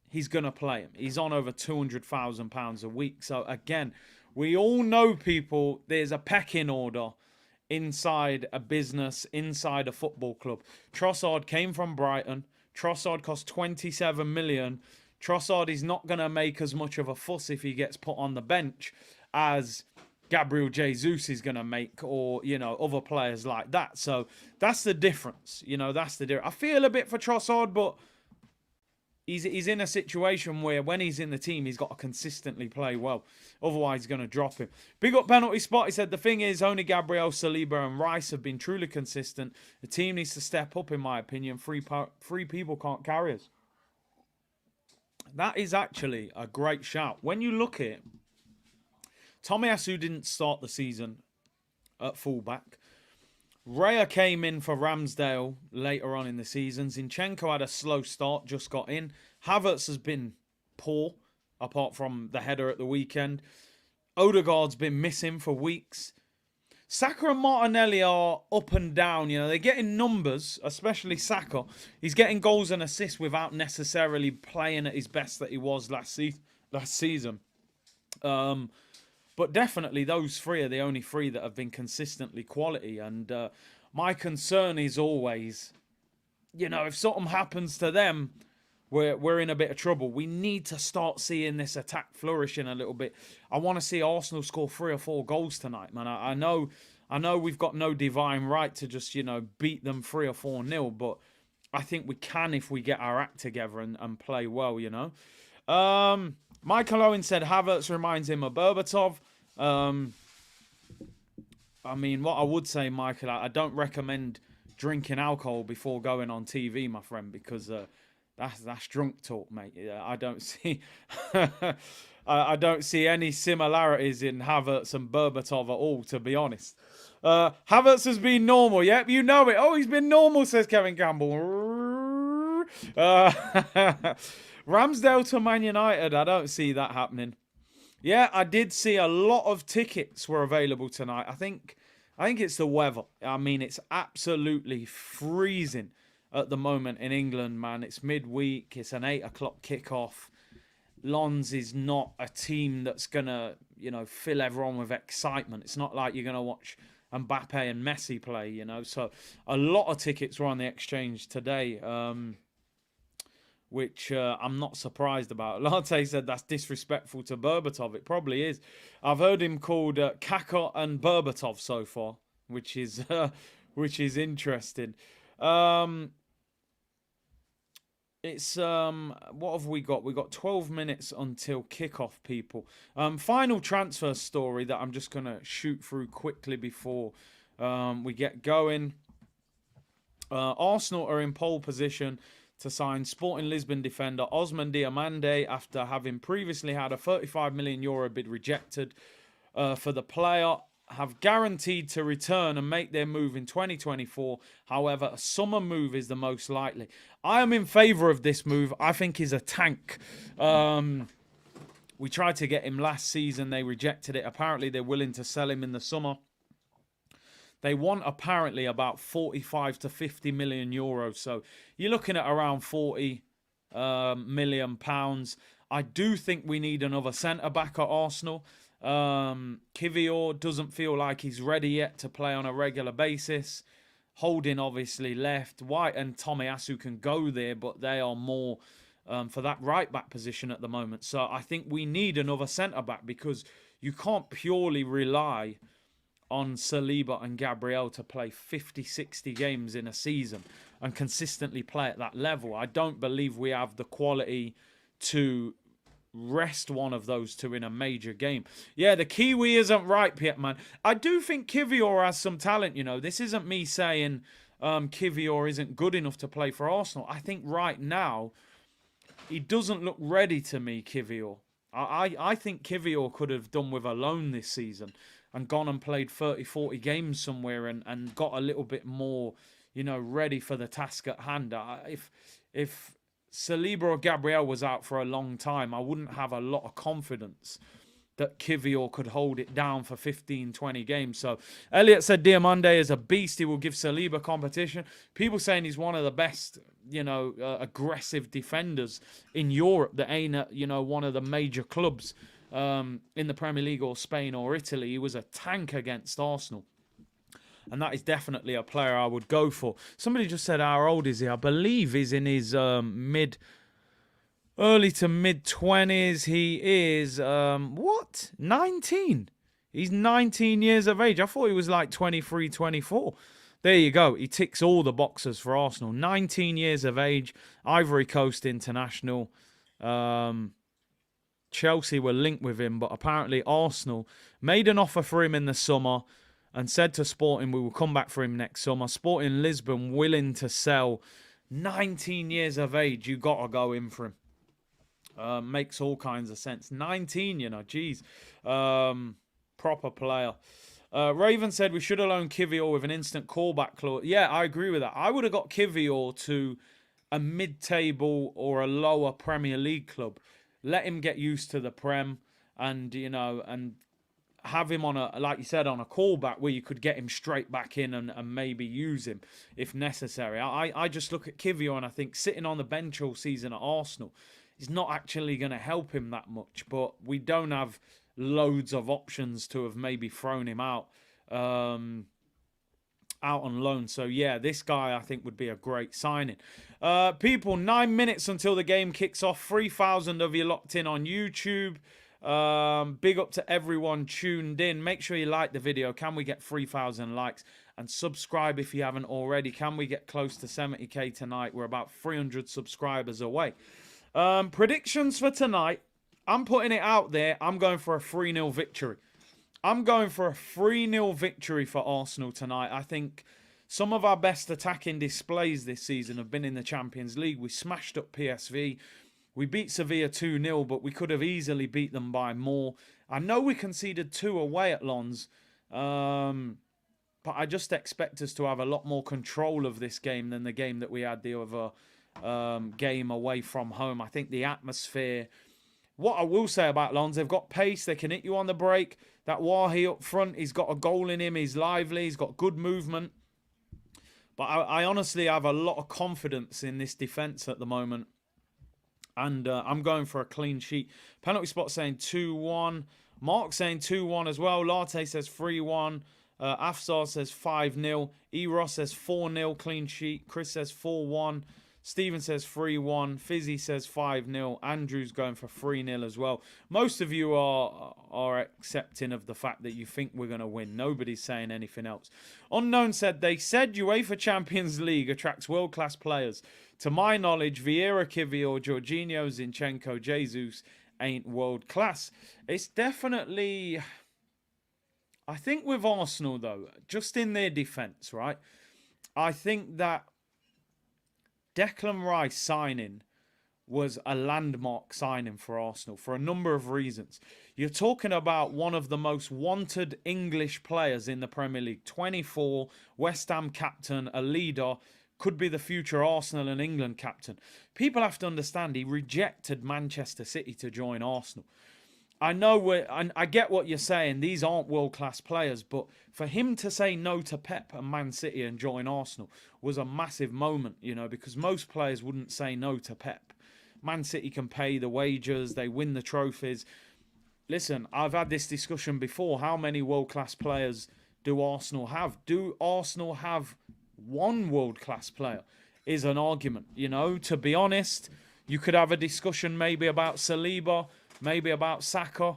he's going to play him. He's on over £200,000 a week. So again, we all know, people, there's a pecking order inside a business, inside a football club. Trossard came from Brighton. Trossard cost 27 million. Trossard is not going to make as much of a fuss if he gets put on the bench as Gabriel Jesus is going to make, or, you know, other players like that. So that's the difference. You know, that's the difference. I feel a bit for Trossard, but he's in a situation where when he's in the team, he's got to consistently play well. Otherwise, he's going to drop him. Big up penalty spot. He said, the thing is, only Gabriel, Saliba and Rice have been truly consistent. The team needs to step up, in my opinion. Three people can't carry us. That is actually a great shout. When you look at it, Tomiyasu didn't start the season at fullback. Raya came in for Ramsdale later on in the season. Zinchenko had a slow start, just got in. Havertz has been poor, apart from the header at the weekend. Odegaard's been missing for weeks. Saka and Martinelli are up and down. You know, they're getting numbers, especially Saka. He's getting goals and assists without necessarily playing at his best that he was last season. But definitely those 3 are the only 3 that have been consistently quality. And my concern is always, you know, if something happens to them, we're in a bit of trouble. We need to start seeing this attack flourishing a little bit. I want to see Arsenal score 3 or 4 goals tonight, man. I know we've got no divine right to just, you know, beat them 3 or 4-0, but I think we can if we get our act together and play well, you know. Michael Owen said Havertz reminds him of Berbatov. I mean, what I would say, Michael, I don't recommend drinking alcohol before going on TV, my friend, because that's drunk talk, mate. I don't see I don't see any similarities in Havertz and Berbatov at all, to be honest. Havertz has been normal. Yep, you know it. Oh, he's been normal, says Kevin Campbell. Ramsdale to Man United. I don't see that happening. Yeah, I did see a lot of tickets were available tonight. I think it's the weather. I mean, it's absolutely freezing at the moment in England, man. It's midweek. It's an 8 o'clock kickoff. Lons is not a team that's going to, you know, fill everyone with excitement. It's not like you're going to watch Mbappe and Messi play, you know. So a lot of tickets were on the exchange today, which I'm not surprised about. Latte said that's disrespectful to Berbatov. It probably is. I've heard him called Kaka and Berbatov so far, which is interesting. It's what have we got? We got 12 minutes until kickoff, people. Final transfer story that I'm just gonna shoot through quickly before we get going. Arsenal are in pole position to sign Sporting Lisbon defender Osman Diomande after having previously had a €35 million bid rejected for the player. Have guaranteed to return and make their move in 2024. However, a summer move is the most likely. I am in favour of this move. I think he's a tank. We tried to get him last season. They rejected it. Apparently, they're willing to sell him in the summer. They want apparently about 45 to 50 million euros. So you're looking at around 40 million pounds. I do think we need another centre-back at Arsenal. Kivior doesn't feel like he's ready yet to play on a regular basis. Holding obviously left. White and Tomiyasu can go there, but they are more for that right-back position at the moment. So I think we need another centre-back because you can't purely rely on Saliba and Gabriel to play 50, 60 games in a season and consistently play at that level. I don't believe we have the quality to rest one of those two in a major game. Yeah, the Kiwi isn't ripe yet, man. I do think Kivior has some talent, you know. This isn't me saying Kivior isn't good enough to play for Arsenal. I think right now, he doesn't look ready to me, Kivior. I think Kivior could have done with a loan this season and gone and played 30, 40 games somewhere and got a little bit more, you know, ready for the task at hand. If Saliba or Gabriel was out for a long time, I wouldn't have a lot of confidence that Kivior could hold it down for 15, 20 games. So Elliot said Diomande is a beast. He will give Saliba competition. People saying he's one of the best, you know, aggressive defenders in Europe that ain't at, you know, one of the major clubs in the Premier League or Spain or Italy. He was a tank against Arsenal. And that is definitely a player I would go for. Somebody just said, how old is he? I believe he's in his early to mid-20s. He is, 19? He's 19 years of age. I thought he was like 23, 24. There you go. He ticks all the boxes for Arsenal. 19 years of age, Ivory Coast international. Chelsea were linked with him, but apparently Arsenal made an offer for him in the summer and said to Sporting, we will come back for him next summer. Sporting Lisbon willing to sell. 19 years of age, you got to go in for him. Makes all kinds of sense. 19, you know, geez. Proper player. Raven said we should have loaned Kivior with an instant callback clause. Yeah, I agree with that. I would have got Kivior to a mid-table or a lower Premier League club. Let him get used to the Prem and, you know, and have him on a, like you said, on a callback where you could get him straight back in and maybe use him if necessary. I just look at Kivior and I think sitting on the bench all season at Arsenal is not actually going to help him that much. But we don't have loads of options to have maybe thrown him out on loan. So, yeah, this guy I think would be a great signing. People, 9 minutes until the game kicks off. 3,000 of you locked in on YouTube. Big up to everyone tuned in. Make sure you like the video. Can we get 3,000 likes? And subscribe if you haven't already. Can we get close to 70k tonight? We're about 300 subscribers away. Predictions for tonight. I'm putting it out there. I'm going for a 3-0 victory. I'm going for a 3-0 victory for Arsenal tonight. I think some of our best attacking displays this season have been in the Champions League. We smashed up PSV. We beat Sevilla 2-0, but we could have easily beat them by more. I know we conceded 2 away at Lens, but I just expect us to have a lot more control of this game than the game that we had the other game away from home. I think the atmosphere... What I will say about Lens, they've got pace. They can hit you on the break. That Wahi up front, he's got a goal in him. He's lively. He's got good movement. But I honestly have a lot of confidence in this defence at the moment. And I'm going for a clean sheet. Penalty spot saying 2-1. Mark saying 2-1 as well. Latte says 3-1. Afsar says 5-0. Eros says 4-0 clean sheet. Chris says 4-1. Stephen says 3-1. Fizzy says 5-0. Andrew's going for 3-0 as well. Most of you are accepting of the fact that you think we're going to win. Nobody's saying anything else. Unknown said, they said UEFA Champions League attracts world-class players. To my knowledge, Vieira, Kivior, Jorginho, Zinchenko, Jesus ain't world-class. It's definitely... I think with Arsenal, though, just in their defence, right? I think that Declan Rice signing was a landmark signing for Arsenal for a number of reasons. You're talking about one of the most wanted English players in the Premier League. 24, West Ham captain, a leader, could be the future Arsenal and England captain. People have to understand he rejected Manchester City to join Arsenal. I know, I get what you're saying. These aren't world-class players, but for him to say no to Pep and Man City and join Arsenal was a massive moment, you know, because most players wouldn't say no to Pep. Man City can pay the wages, they win the trophies. Listen, I've had this discussion before. How many world-class players do Arsenal have? Do Arsenal have one world-class player? Is an argument, you know. To be honest, you could have a discussion maybe about Saliba, maybe about Saka.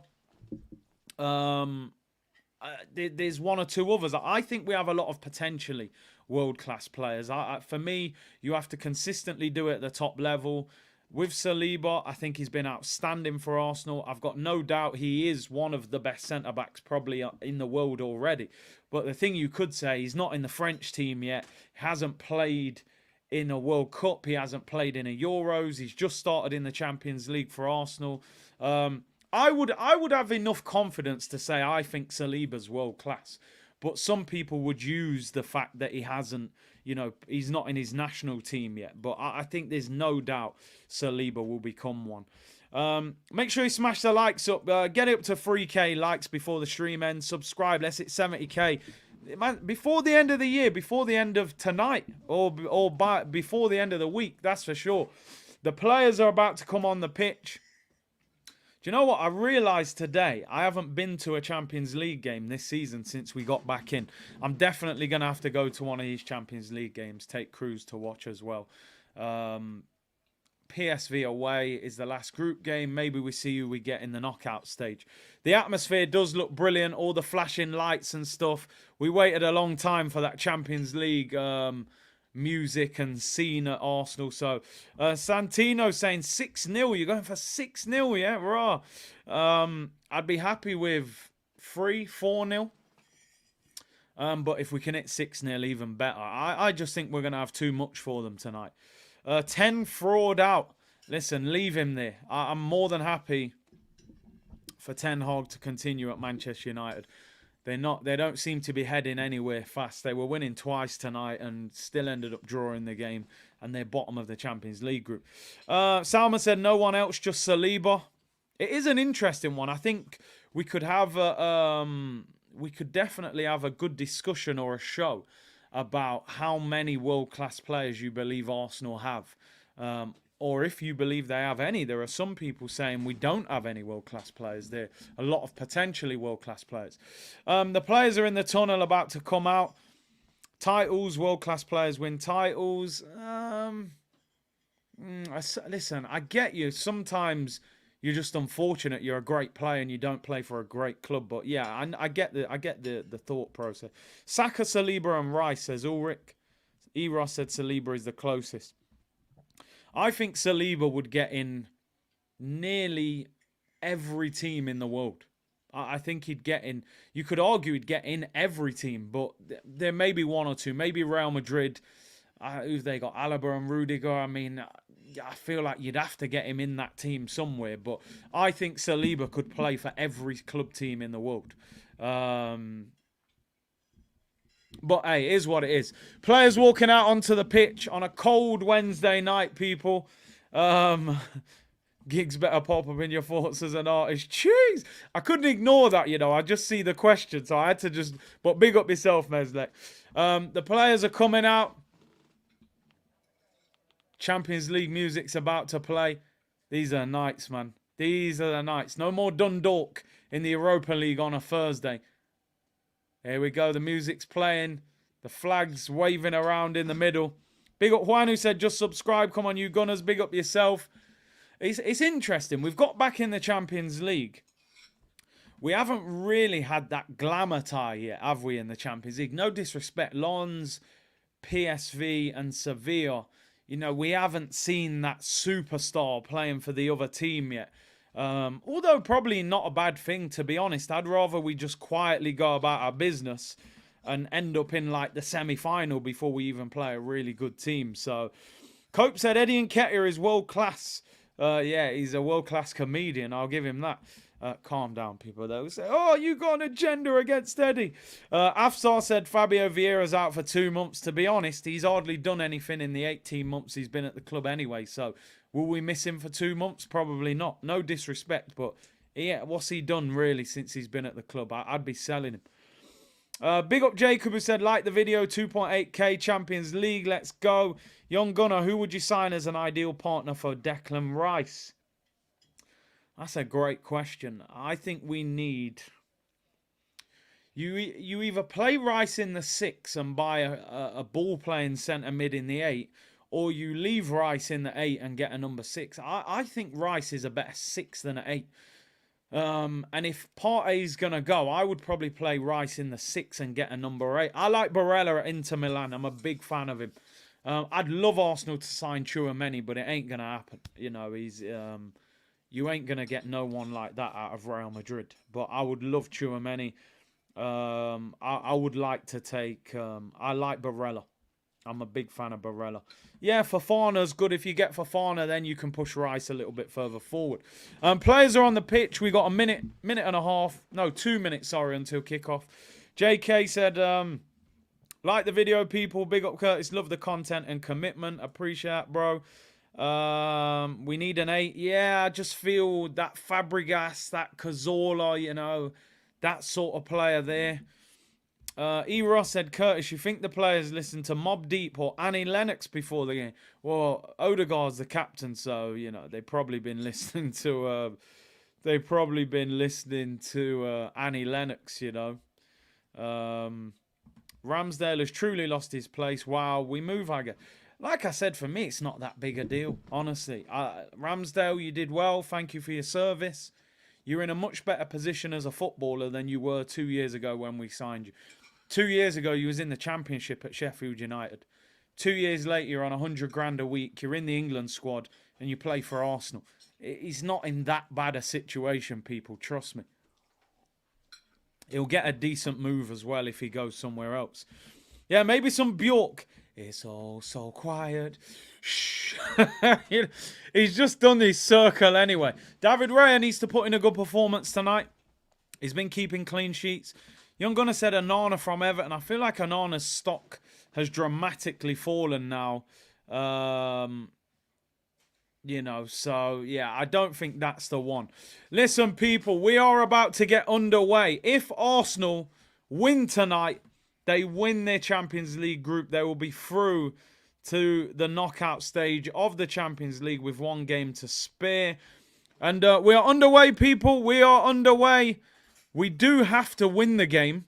There's one or two others. I think we have a lot of potentially world-class players. For me, you have to consistently do it at the top level. With Saliba, I think he's been outstanding for Arsenal. I've got no doubt he is one of the best centre-backs probably in the world already. But the thing you could say, he's not in the French team yet. He hasn't played in a World Cup. He hasn't played in a Euros. He's just started in the Champions League for Arsenal. I would have enough confidence to say I think Saliba's world class, but some people would use the fact that he hasn't, you know, he's not in his national team yet. But I think there's no doubt Saliba will become one. Make sure you smash the likes up. Get it up to 3K likes before the stream ends. Subscribe. Let's hit 70K. Man, before the end of the year, before the end of tonight, or before the end of the week, that's for sure. The players are about to come on the pitch. Do you know what? I realised today I haven't been to a Champions League game this season since we got back in. I'm definitely going to have to go to one of these Champions League games, take Cruz to watch as well. PSV away is the last group game. Maybe we see who we get in the knockout stage. The atmosphere does look brilliant, all the flashing lights and stuff. We waited a long time for that Champions League music and scene at Arsenal. So Santino saying 6-0. You're going for 6-0, yeah? Rah. I'd be happy with 4-0. But if we can hit 6-0, even better. I just think we're going to have too much for them tonight. 10 fraud out. Listen, leave him there. I'm more than happy for Ten Hag to continue at Manchester United. They don't seem to be heading anywhere fast. They were winning twice tonight and still ended up drawing the game, and they're bottom of the Champions League group. Salma said no one else, just Saliba. It is an interesting one. I think we could have we could definitely have a good discussion or a show about how many world-class players you believe Arsenal have. Or if you believe they have any. There are some people saying we don't have any world-class players. There are a lot of potentially world-class players. The players are in the tunnel about to come out. Titles, world-class players win titles. Listen, I get you. Sometimes you're just unfortunate. You're a great player and you don't play for a great club. But yeah, I get the thought process. Saka, Saliba and Rice, says Ulrich. Eros said Saliba is the closest. I think Saliba would get in nearly every team in the world. I think he'd get in. You could argue he'd get in every team, but there may be one or two. Maybe Real Madrid. Who've they got? Alaba and Rudiger. I mean, I feel like you'd have to get him in that team somewhere. But I think Saliba could play for every club team in the world. But hey, it is what it is. Players walking out onto the pitch on a cold Wednesday night, people. Gigs better pop up in your thoughts as an artist. Jeez, I couldn't ignore that, you know. I just see the question, so I had to just... But big up yourself, Meslek. The players are coming out. Champions League music's about to play. These are the nights, man. These are the nights. No more Dundalk in the Europa League on a Thursday. Here we go. The music's playing. The flag's waving around in the middle. Big up Juan, who said, just subscribe. Come on, you Gunners. Big up yourself. It's interesting. We've got back in the Champions League. We haven't really had that glamour tie yet, have we, in the Champions League? No disrespect. Lens, PSV and Sevilla, you know, we haven't seen that superstar playing for the other team yet. Although probably not a bad thing, to be honest. I'd rather we just quietly go about our business and end up in like the semi-final before we even play a really good team. So Cope said Eddie Nketiah is world class. Yeah, he's a world class comedian. I'll give him that. Calm down, people. They'll say, oh, you got an agenda against Eddie. Afsar said Fabio Vieira's out for 2 months. To be honest, he's hardly done anything in the 18 months he's been at the club anyway. So will we miss him for 2 months? Probably not. No disrespect, but yeah, what's he done really since he's been at the club? I'd be selling him. Big up Jacob, who said, like the video, 2.8k Champions League, let's go. Young Gunner, who would you sign as an ideal partner for Declan Rice? That's a great question. I think we need... You either play Rice in the 6 and buy a ball-playing centre mid in the 8, or you leave Rice in the 8 and get a number 6. I think Rice is a better 6 than an 8. And if Partey's going to go, I would probably play Rice in the 6 and get a number 8. I like Barella at Inter Milan. I'm a big fan of him. I'd love Arsenal to sign Tchouaméni, but it ain't going to happen. You know, he's... you ain't going to get no one like that out of Real Madrid. But I would love Tchouaméni. I would like to take... I like Barella. I'm a big fan of Barella. Yeah, Fofana's good. If you get Fofana, then you can push Rice a little bit further forward. Players are on the pitch. We got a minute and a half. No, 2 minutes, sorry, until kickoff. JK said, like the video, people. Big up Curtis. Love the content and commitment. Appreciate it, bro. We need an 8. Yeah, I just feel that Fabregas, that Cazorla, you know, that sort of player there. Ross said, Curtis, you think the players listen to Mobb Deep or Annie Lennox before the game? Well, Odegaard's the captain, so, you know, they've probably been listening to Annie Lennox, you know. Ramsdale has truly lost his place. Wow, we move, I guess. Like I said, for me, it's not that big a deal, honestly. Ramsdale, you did well. Thank you for your service. You're in a much better position as a footballer than you were 2 years ago when we signed you. 2 years ago, you was in the Championship at Sheffield United. 2 years later, you're on 100 grand a week. You're in the England squad and you play for Arsenal. He's not in that bad a situation, people. Trust me. He'll get a decent move as well if he goes somewhere else. Yeah, maybe some Bjork. It's all so quiet. Shh. He's just done this circle anyway. David Raya needs to put in a good performance tonight. He's been keeping clean sheets. Young Gunner said Onana from Everton. I feel like Onana's stock has dramatically fallen now. You know, so yeah, I don't think that's the one. Listen, people, we are about to get underway. If Arsenal win tonight, they win their Champions League group, they will be through to the knockout stage of the Champions League with 1 game to spare. And we are underway, people. We are underway. We do have to win the game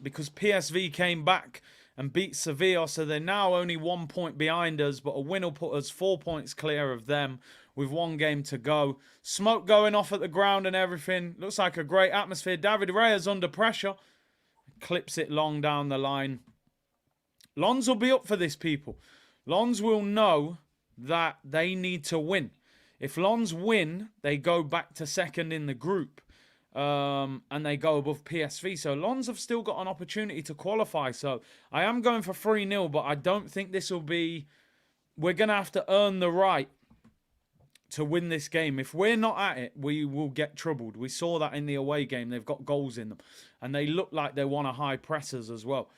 because PSV came back and beat Sevilla, so they're now only 1 point behind us, but a win will put us 4 points clear of them with 1 game to go. Smoke going off at the ground and everything. Looks like a great atmosphere. David Raya's under pressure. Clips it long down the line. Lons will be up for this, people. Lons will know that they need to win. If Lons win, they go back to second in the group. And they go above PSV. So Lons have still got an opportunity to qualify. So I am going for 3-0, but I don't think this will be... We're going to have to earn the right to win this game. If we're not at it, we will get troubled. We saw that in the away game. They've got goals in them. And they look like they want to high pressers as well.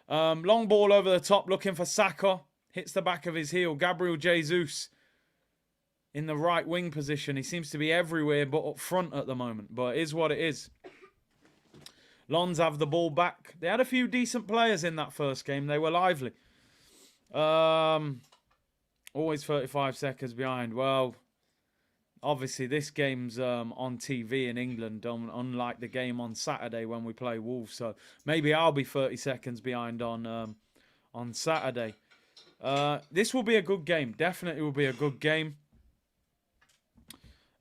Long ball over the top, looking for Saka. Hits the back of his heel. Gabriel Jesus in the right wing position. He seems to be everywhere but up front at the moment. But it is what it is. Lons have the ball back. They had a few decent players in that first game. They were lively. Always 35 seconds behind. Well, obviously this game's on TV in England, unlike the game on Saturday when we play Wolves. So maybe I'll be 30 seconds behind on Saturday. This will be a good game. Definitely will be a good game.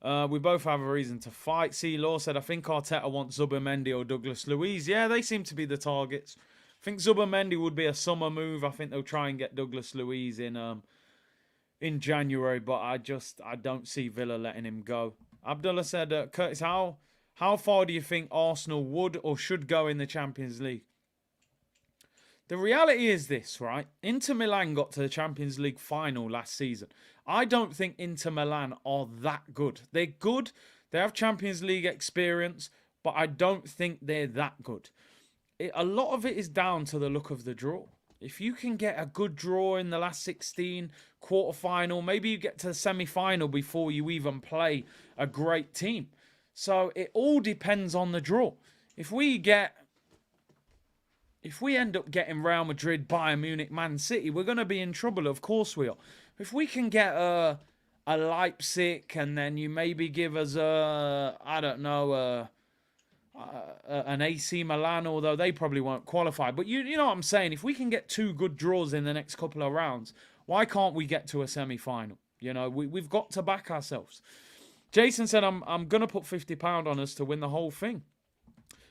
We both have a reason to fight. C. Law said, I think Arteta wants Zubimendi or Douglas Luiz. Yeah, they seem to be the targets. I think Zubimendi would be a summer move. I think they'll try and get Douglas Luiz in January, but I don't see Villa letting him go. Abdullah said, Curtis, how far do you think Arsenal would or should go in the Champions League? The reality is this, right? Inter Milan got to the Champions League final last season. I don't think Inter Milan are that good. They're good. They have Champions League experience, but I don't think they're that good. A lot of it is down to the look of the draw. If you can get a good draw in the last 16, quarter-final, maybe you get to the semi-final before you even play a great team. So it all depends on the draw. If we end up getting Real Madrid, Bayern Munich, Man City, we're going to be in trouble. Of course we are. If we can get a Leipzig and then you maybe give us an AC Milan, although they probably won't qualify. But you know what I'm saying? If we can get 2 good draws in the next couple of rounds, why can't we get to a semi-final? You know, we've got to back ourselves. Jason said, I'm going to put £50 on us to win the whole thing.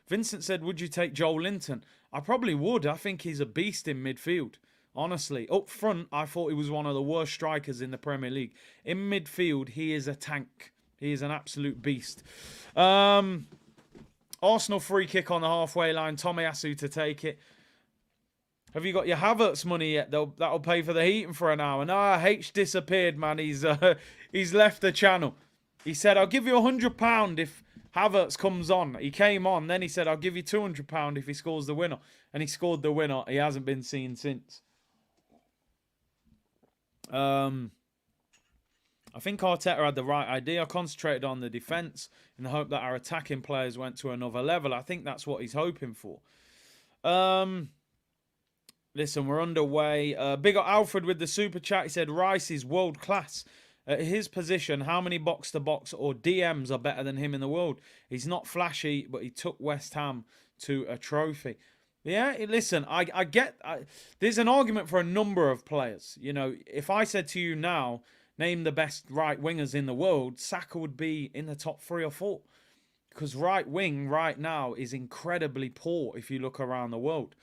Vincent said, would you take Joel Linton? I probably would. I think he's a beast in midfield. Honestly, up front, I thought he was one of the worst strikers in the Premier League. In midfield, he is a tank. He is an absolute beast. Arsenal free kick on the halfway line. Tomiyasu to take it. Have you got your Havertz money yet? That'll pay for the heating for an hour. No, H disappeared, man. He's left the channel. He said, I'll give you £100 if Havertz comes on. He came on. Then he said, I'll give you £200 if he scores the winner. And he scored the winner. He hasn't been seen since. I think Arteta had the right idea. Concentrated on the defence in the hope that our attacking players went to another level. I think that's what he's hoping for. Listen, we're underway. Big up Alfred with the super chat. He said, Rice is world class. At his position, how many box-to-box or DMs are better than him in the world? He's not flashy, but he took West Ham to a trophy. Yeah, listen, I get... there's an argument for a number of players. You know, if I said to you now, name the best right wingers in the world, Saka would be in the top 3 or 4. Because right wing right now is incredibly poor if you look around the world.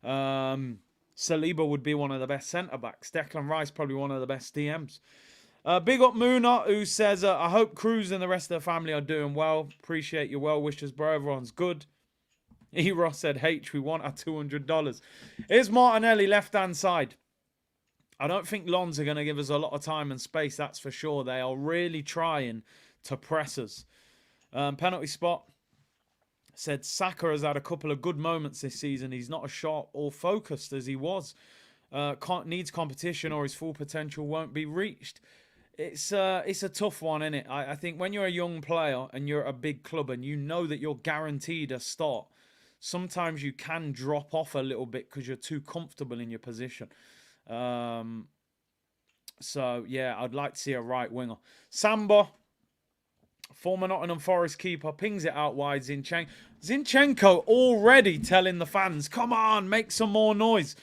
Saliba would be one of the best centre-backs. Declan Rice probably one of the best DMs. Big up Moona, who says, I hope Cruz and the rest of the family are doing well. Appreciate your well wishes, bro. Everyone's good. Eros said, H, we want our $200. Here's Martinelli, left-hand side. I don't think Lons are going to give us a lot of time and space, that's for sure. They are really trying to press us. Penalty spot. Said, Saka has had a couple of good moments this season. He's not as sharp or focused as he was. Needs competition or his full potential won't be reached. It's a tough one, isn't it? I think when you're a young player and you're at a big club and you know that you're guaranteed a start, sometimes you can drop off a little bit because you're too comfortable in your position. So, yeah, I'd like to see a right winger. Samba, former Nottingham Forest keeper, pings it out wide. Zinchenko already telling the fans, come on, make some more noise.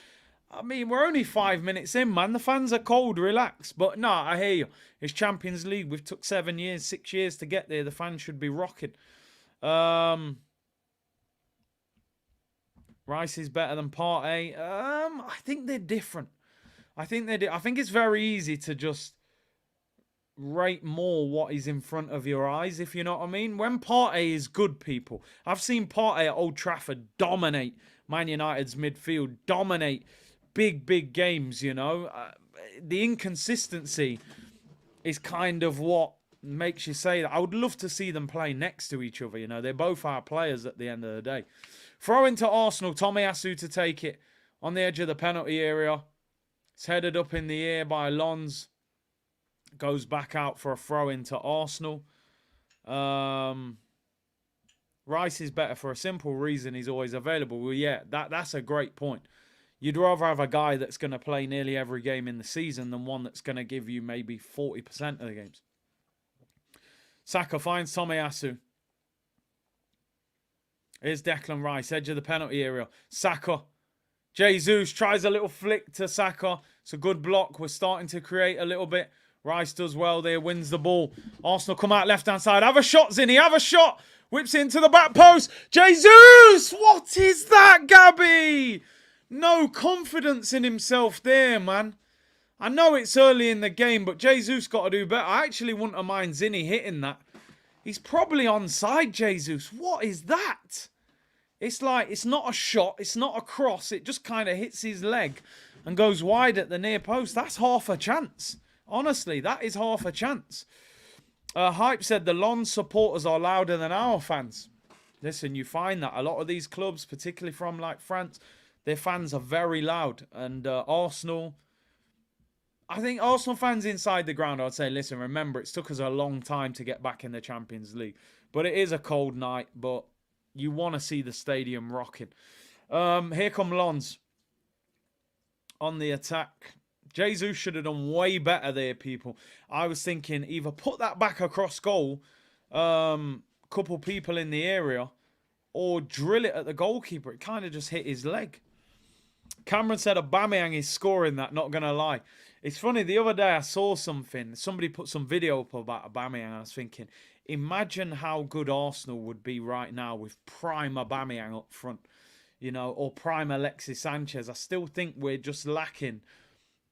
I mean, we're only 5 minutes in, man. The fans are cold, relax. But no, I hear you. It's Champions League. We've took 6 years to get there. The fans should be rocking. Rice is better than Partey. I think they're different. I think it's very easy to just rate more what is in front of your eyes, if you know what I mean. When Partey is good, people. I've seen Partey at Old Trafford dominate Man United's midfield, dominate big games, you know. The inconsistency is kind of what makes you say that. I would love to see them play next to each other, you know. They're both our players at the end of the day. Throw into Arsenal, Tomiyasu to take it on the edge of the penalty area. It's headed up in the air by Lons. Goes back out for a throw into Arsenal. Rice is better for a simple reason. He's always available. Well, yeah, that's a great point. You'd rather have a guy that's going to play nearly every game in the season than one that's going to give you maybe 40% of the games. Saka finds Tomiyasu. Here's Declan Rice, edge of the penalty area. Saka. Jesus tries a little flick to Saka. It's a good block. We're starting to create a little bit. Rice does well there, wins the ball. Arsenal come out left-hand side. Have a shot, Zinni. Have a shot. Whips into the back post. Jesus! What is that, Gabby? No confidence in himself there, man. I know it's early in the game, but Jesus got to do better. I actually wouldn't have mind Zinni hitting that. He's probably onside, Jesus. What is that? It's like, it's not a shot. It's not a cross. It just kind of hits his leg and goes wide at the near post. That's half a chance. Honestly, that is half a chance. Hype said the Lens supporters are louder than our fans. Listen, you find that a lot of these clubs, particularly from like France, their fans are very loud. And Arsenal, I think Arsenal fans inside the ground, I'd say, listen, remember, it took us a long time to get back in the Champions League. But it is a cold night, but you want to see the stadium rocking. Here come Lens on the attack. Jesus should have done way better there, people. I was thinking either put that back across goal, couple people in the area, or drill it at the goalkeeper. It kind of just hit his leg. Cameron said Aubameyang is scoring that, not going to lie. It's funny, the other day I saw something. Somebody put some video up about Aubameyang, and I was thinking, imagine how good Arsenal would be right now with prime Aubameyang up front, you know, or prime Alexis Sanchez. I still think we're just lacking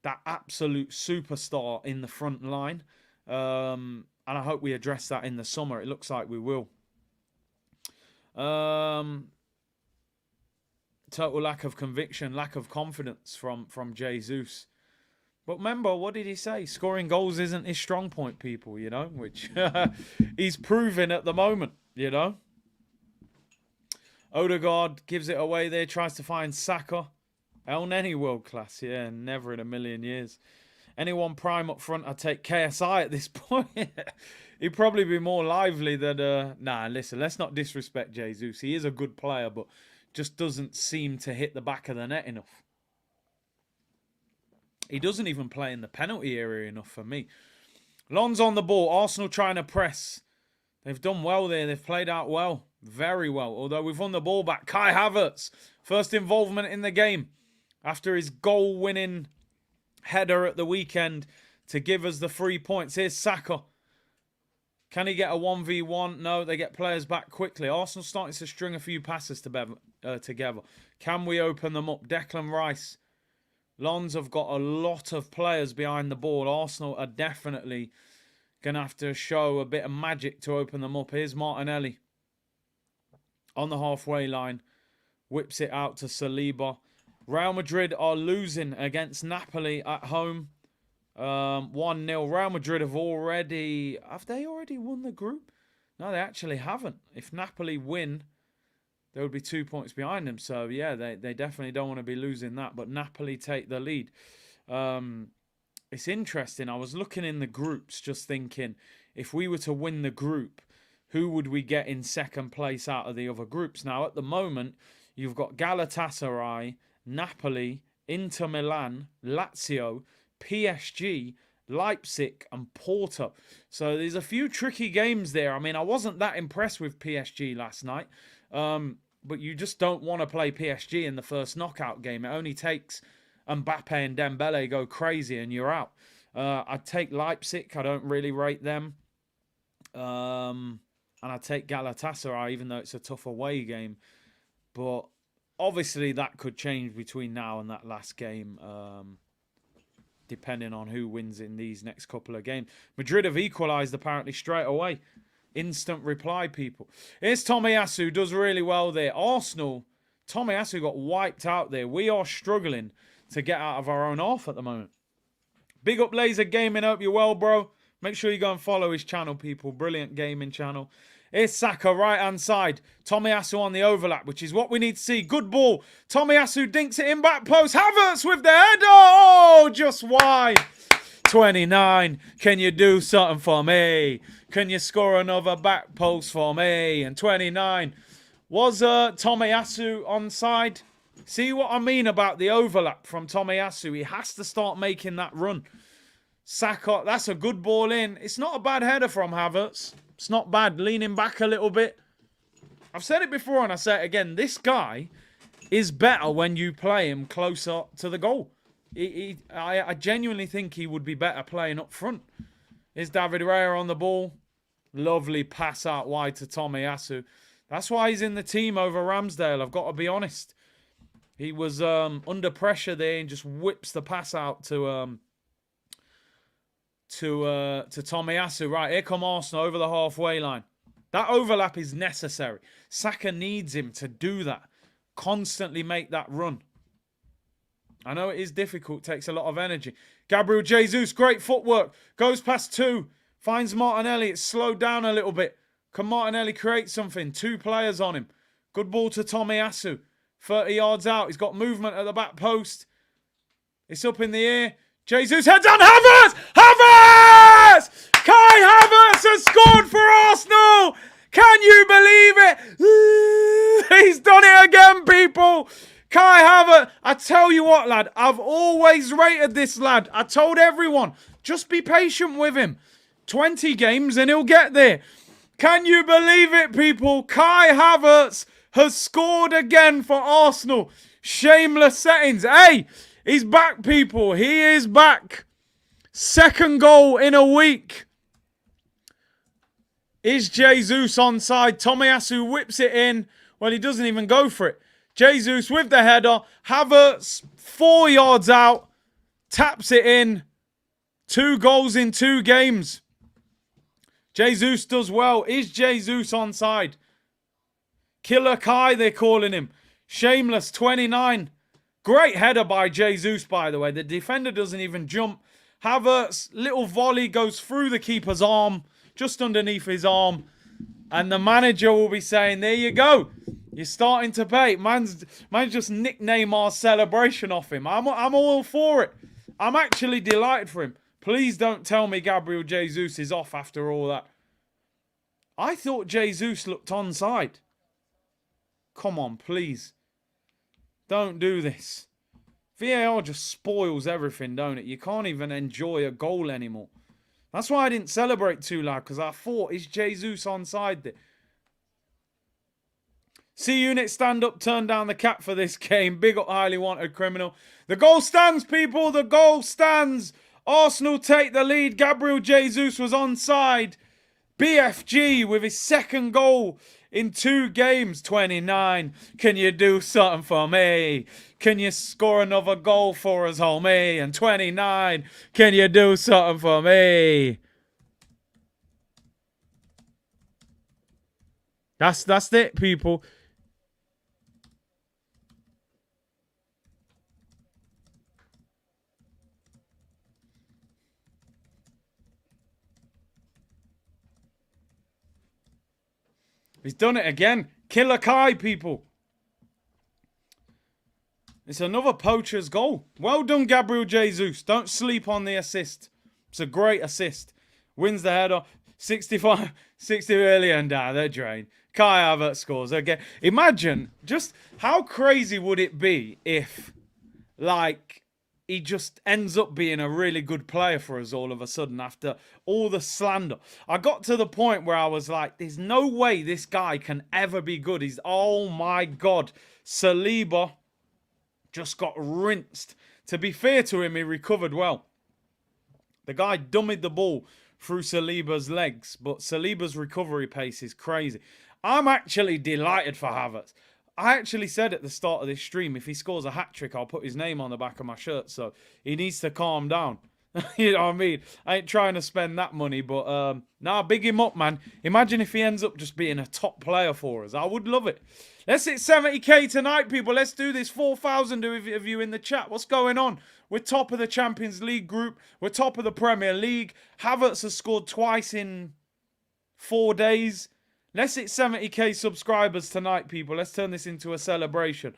that absolute superstar in the front line. And I hope we address that in the summer. It looks like we will. Total lack of conviction, lack of confidence from Jesus. But remember, what did he say? Scoring goals isn't his strong point, people, you know, which he's proving at the moment, you know. Odegaard gives it away there, tries to find Saka. El Neni world class, yeah, never in a million years. Anyone prime up front, I'd take KSI at this point. He'd probably be more lively than... Nah, listen, let's not disrespect Jesus. He is a good player, but just doesn't seem to hit the back of the net enough. He doesn't even play in the penalty area enough for me. Lens on the ball. Arsenal trying to press. They've done well there. They've played out well. Very well. Although we've won the ball back. Kai Havertz. First involvement in the game. After his goal-winning header at the weekend to give us the 3 points. Here's Saka. Can he get a 1v1? No, they get players back quickly. Arsenal starting to string a few passes together. Can we open them up? Declan Rice. Lens have got a lot of players behind the ball. Arsenal are definitely going to have to show a bit of magic to open them up. Here's Martinelli on the halfway line. Whips it out to Saliba. Real Madrid are losing against Napoli at home. 1-0. Real Madrid have they already won the group? No, they actually haven't. If Napoli win, there would be 2 points behind them. So, yeah, they definitely don't want to be losing that. But Napoli take the lead. It's interesting. I was looking in the groups just thinking, if we were to win the group, who would we get in second place out of the other groups? Now, at the moment, you've got Galatasaray, Napoli, Inter Milan, Lazio, PSG, Leipzig and Porto. So there's a few tricky games there. I mean, I wasn't that impressed with PSG last night. But you just don't want to play PSG in the first knockout game. It only takes Mbappe and Dembele go crazy and you're out. I'd take Leipzig. I don't really rate them. And I'd take Galatasaray, even though it's a tough away game. But obviously that could change between now and that last game, depending on who wins in these next couple of games. Madrid have equalised apparently straight away. Instant reply, people. Here's Tomiyasu, does really well there. Arsenal, Tomiyasu got wiped out there. We are struggling to get out of our own half at the moment. Big up Laser Gaming, hope you're well, bro. Make sure you go and follow his channel, people. Brilliant gaming channel. Here's Saka, right-hand side. Tomiyasu on the overlap, which is what we need to see. Good ball. Tomiyasu dinks it in back post. Havertz with the header. Oh, just wide. 29. Can you do something for me? Can you score another back post for me? And 29. Was Tomiyasu onside? See what I mean about the overlap from Tomiyasu? He has to start making that run. Saka, that's a good ball in. It's not a bad header from Havertz. It's not bad. Leaning back a little bit. I've said it before and I say it again. This guy is better when you play him closer to the goal. I genuinely think he would be better playing up front. Is David Raya on the ball? Lovely pass out wide to Tomiyasu. That's why he's in the team over Ramsdale. I've got to be honest. He was under pressure there and just whips the pass out to Tomiyasu. Right, here come Arsenal over the halfway line. That overlap is necessary. Saka needs him to do that. Constantly make that run. I know it is difficult. Takes a lot of energy. Gabriel Jesus, great footwork. Goes past two. Finds Martinelli. It's slowed down a little bit. Can Martinelli create something? 2 players on him. Good ball to Tomiyasu. 30 yards out. He's got movement at the back post. It's up in the air. Jesus heads on. Havertz! Havertz! Kai Havertz has scored for Arsenal! Can you believe it? He's done it again, people. Kai Havertz. I tell you what, lad. I've always rated this lad. I told everyone, just be patient with him. 20 games and he'll get there. Can you believe it, people? Kai Havertz has scored again for Arsenal. Shameless settings. Hey, he's back, people. He is back. Second goal in a week. Is Jesus onside? Tomiyasu whips it in. Well, he doesn't even go for it. Jesus with the header. Havertz 4 yards out. Taps it in. 2 goals in 2 games. Jesus does well. Is Jesus onside? Killer Kai, they're calling him. Shameless, 29. Great header by Jesus, by the way. The defender doesn't even jump. Havertz, little volley goes through the keeper's arm, just underneath his arm. And the manager will be saying, there you go. You're starting to pay. Man's just nickname our celebration off him. I'm all for it. I'm actually delighted for him. Please don't tell me Gabriel Jesus is off after all that. I thought Jesus looked onside. Come on, please. Don't do this. VAR just spoils everything, don't it? You can't even enjoy a goal anymore. That's why I didn't celebrate too loud, because I thought, is Jesus onside there? C-Unit, stand up, turn down the cap for this game. Big up, highly wanted criminal. The goal stands, people. The goal stands. Arsenal take the lead. Gabriel Jesus was onside. BFG with his second goal in 2 games. 29. Can you do something for me? Can you score another goal for us, homie? And 29. Can you do something for me? That's it, people. He's done it again. Killer Kai, people. It's another poacher's goal. Well done, Gabriel Jesus. Don't sleep on the assist. It's a great assist. Wins the header. 65, 60 early and they're drained. Kai Havertz scores again. Imagine just how crazy would it be if, like, he just ends up being a really good player for us all of a sudden after all the slander. I got to the point where I was like, there's no way this guy can ever be good. He's, oh my God. Saliba just got rinsed. To be fair to him, he recovered well. The guy dummied the ball through Saliba's legs, but Saliba's recovery pace is crazy. I'm actually delighted for Havertz. I actually said at the start of this stream, if he scores a hat-trick, I'll put his name on the back of my shirt. So he needs to calm down. You know what I mean? I ain't trying to spend that money, but nah, big him up, man. Imagine if he ends up just being a top player for us. I would love it. Let's hit 70k tonight, people. Let's do this. 4,000 of you in the chat. What's going on? We're top of the Champions League group. We're top of the Premier League. Havertz has scored twice in 4 days. Let's hit 70k subscribers tonight, people. Let's turn this into a celebration.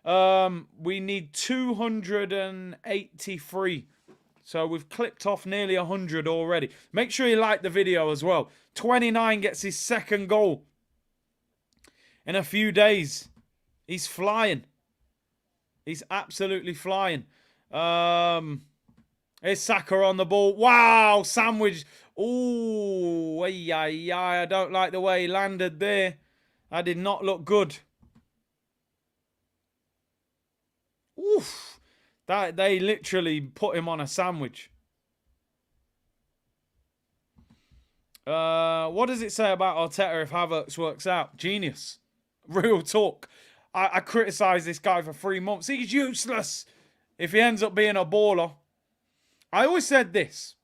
We need 283. So we've clipped off nearly 100 already. Make sure you like the video as well. 29 gets his second goal in a few days. He's flying. He's absolutely flying. Here's Saka on the ball. Wow, sandwich. Ooh, I don't like the way he landed there. That did not look good. Oof. That they literally put him on a sandwich. What does it say about Arteta if Havertz works out? Genius. Real talk. I criticised this guy for 3 months. He's useless. If he ends up being a baller. I always said this.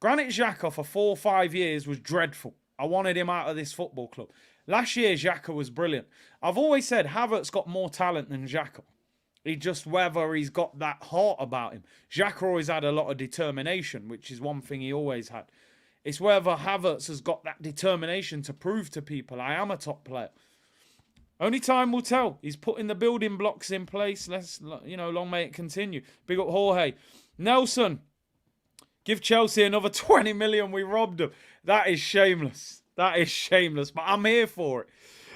Granit Xhaka for 4 or 5 years was dreadful. I wanted him out of this football club. Last year, Xhaka was brilliant. I've always said Havertz got more talent than Xhaka. He just whether he's got that heart about him. Xhaka always had a lot of determination, which is one thing he always had. It's whether Havertz has got that determination to prove to people, I am a top player. Only time will tell. He's putting the building blocks in place. Long may it continue. Big up Jorge. Nelson, give Chelsea another 20 million. We robbed them. That is shameless. That is shameless, but I'm here for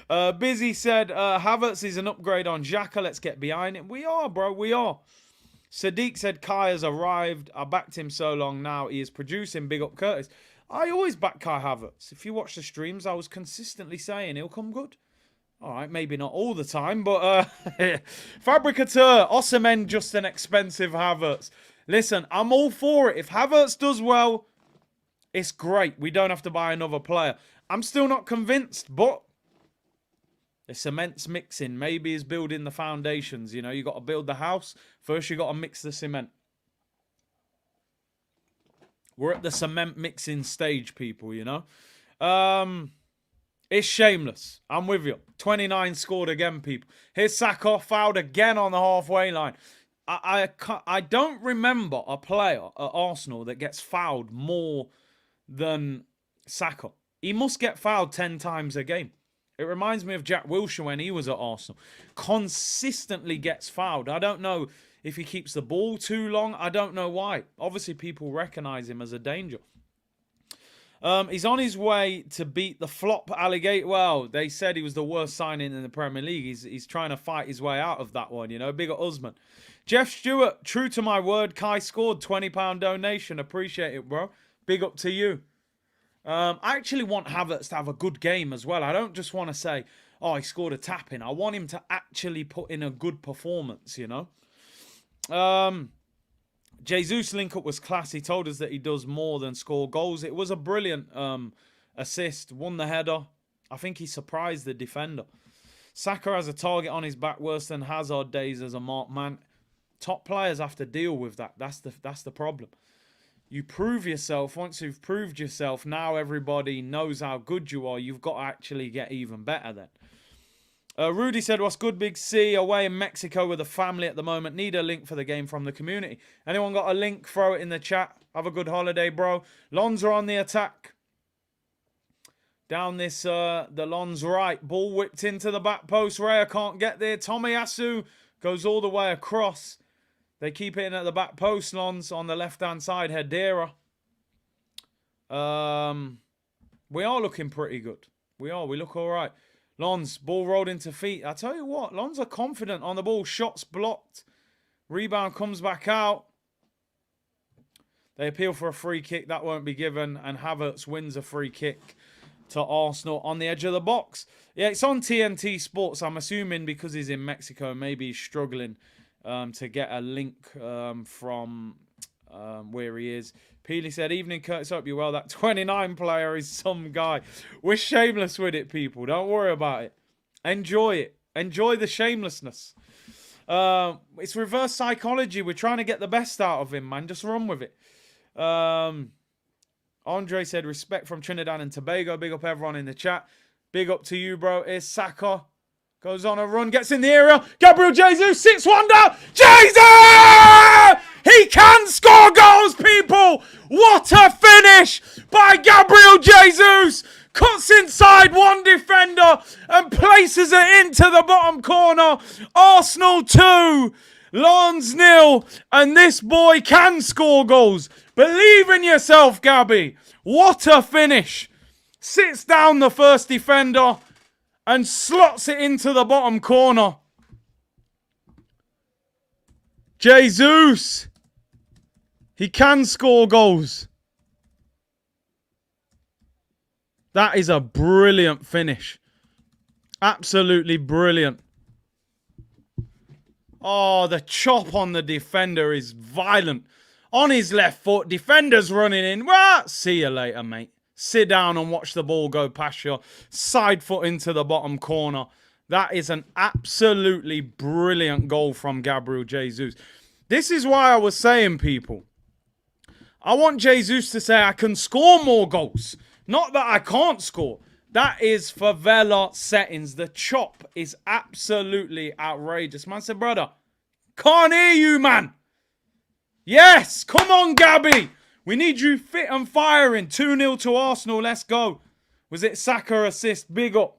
it. Busy said, Havertz is an upgrade on Xhaka. Let's get behind it. We are, bro. We are. Sadiq said, Kai has arrived. I backed him so long now. He is producing. Big up Curtis. I always back Kai Havertz. If you watch the streams, I was consistently saying he'll come good. All right, maybe not all the time, but Fabricateur, Osimhen, just an expensive Havertz. Listen, I'm all for it. If Havertz does well, it's great. We don't have to buy another player. I'm still not convinced, but the cement's mixing. Maybe he's building the foundations. You know, you got to build the house. First, you got to mix the cement. We're at the cement mixing stage, people, you know. It's shameless. I'm with you. 29 scored again, people. Here's Saka, fouled again on the halfway line. I don't remember a player at Arsenal that gets fouled more than Saka. He must get fouled 10 times a game. It reminds me of Jack Wilshere when he was at Arsenal. Consistently gets fouled. I don't know if he keeps the ball too long. I don't know why. Obviously, people recognise him as a danger. He's on his way to beat the flop alligator. Well, they said he was the worst signing in the Premier League. He's trying to fight his way out of that one, you know. Big up Usman. Jeff Stewart, true to my word, Kai scored. £20 donation. Appreciate it, bro. Big up to you. I actually want Havertz to have a good game as well. I don't just want to say, oh, he scored a tap-in. I want him to actually put in a good performance, you know. Jesus link-up was class. He told us that he does more than score goals. It was a brilliant assist. Won the header. I think he surprised the defender. Saka has a target on his back worse than Hazard days as a marked man. Top players have to deal with that. That's the problem. You prove yourself. Once you've proved yourself, now everybody knows how good you are. You've got to actually get even better then. Rudy said, what's good, Big C? Away in Mexico with a family at the moment. Need a link for the game from the community. Anyone got a link? Throw it in the chat. Have a good holiday, bro. Lons are on the attack. Down this, the Lons right. Ball whipped into the back post. Raya can't get there. Tomiyasu goes all the way across. They keep it in at the back post, Lons. On the left-hand side, Hedera. We are looking pretty good. We are. We look all right. Lons, ball rolled into feet. I tell you what, Lons are confident on the ball. Shots blocked. Rebound comes back out. They appeal for a free kick. That won't be given. And Havertz wins a free kick to Arsenal on the edge of the box. Yeah, it's on TNT Sports. I'm assuming because he's in Mexico, maybe he's struggling to get a link from where he is. Peely said, evening, Curtis, hope you're well. That 29 player is some guy. We're shameless with it, people. Don't worry about it. Enjoy it. Enjoy the shamelessness. It's reverse psychology. We're trying to get the best out of him, man. Just run with it. Andre said, respect from Trinidad and Tobago. Big up everyone in the chat. Big up to you, bro. Here's Saka. Goes on a run, gets in the area. Gabriel Jesus, 6-1 down. Jesus! He can score goals, people! What a finish by Gabriel Jesus! Cuts inside one defender and places it into the bottom corner. Arsenal 2, Lons 0, and this boy can score goals. Believe in yourself, Gabby. What a finish. Sits down the first defender and slots it into the bottom corner. Jesus. He can score goals. That is a brilliant finish. Absolutely brilliant. Oh, the chop on the defender is violent. On his left foot, defender's running in. Well, see you later, mate. Sit down and watch the ball go past your side foot into the bottom corner. That is an absolutely brilliant goal from Gabriel Jesus. This is why I was saying, people, I want Jesus to say I can score more goals. Not that I can't score. That is favela settings. The chop is absolutely outrageous. Man said, brother, can't hear you, man. Yes, come on, Gabby. We need you fit and firing. 2-0 to Arsenal. Let's go. Was it Saka assist? Big up.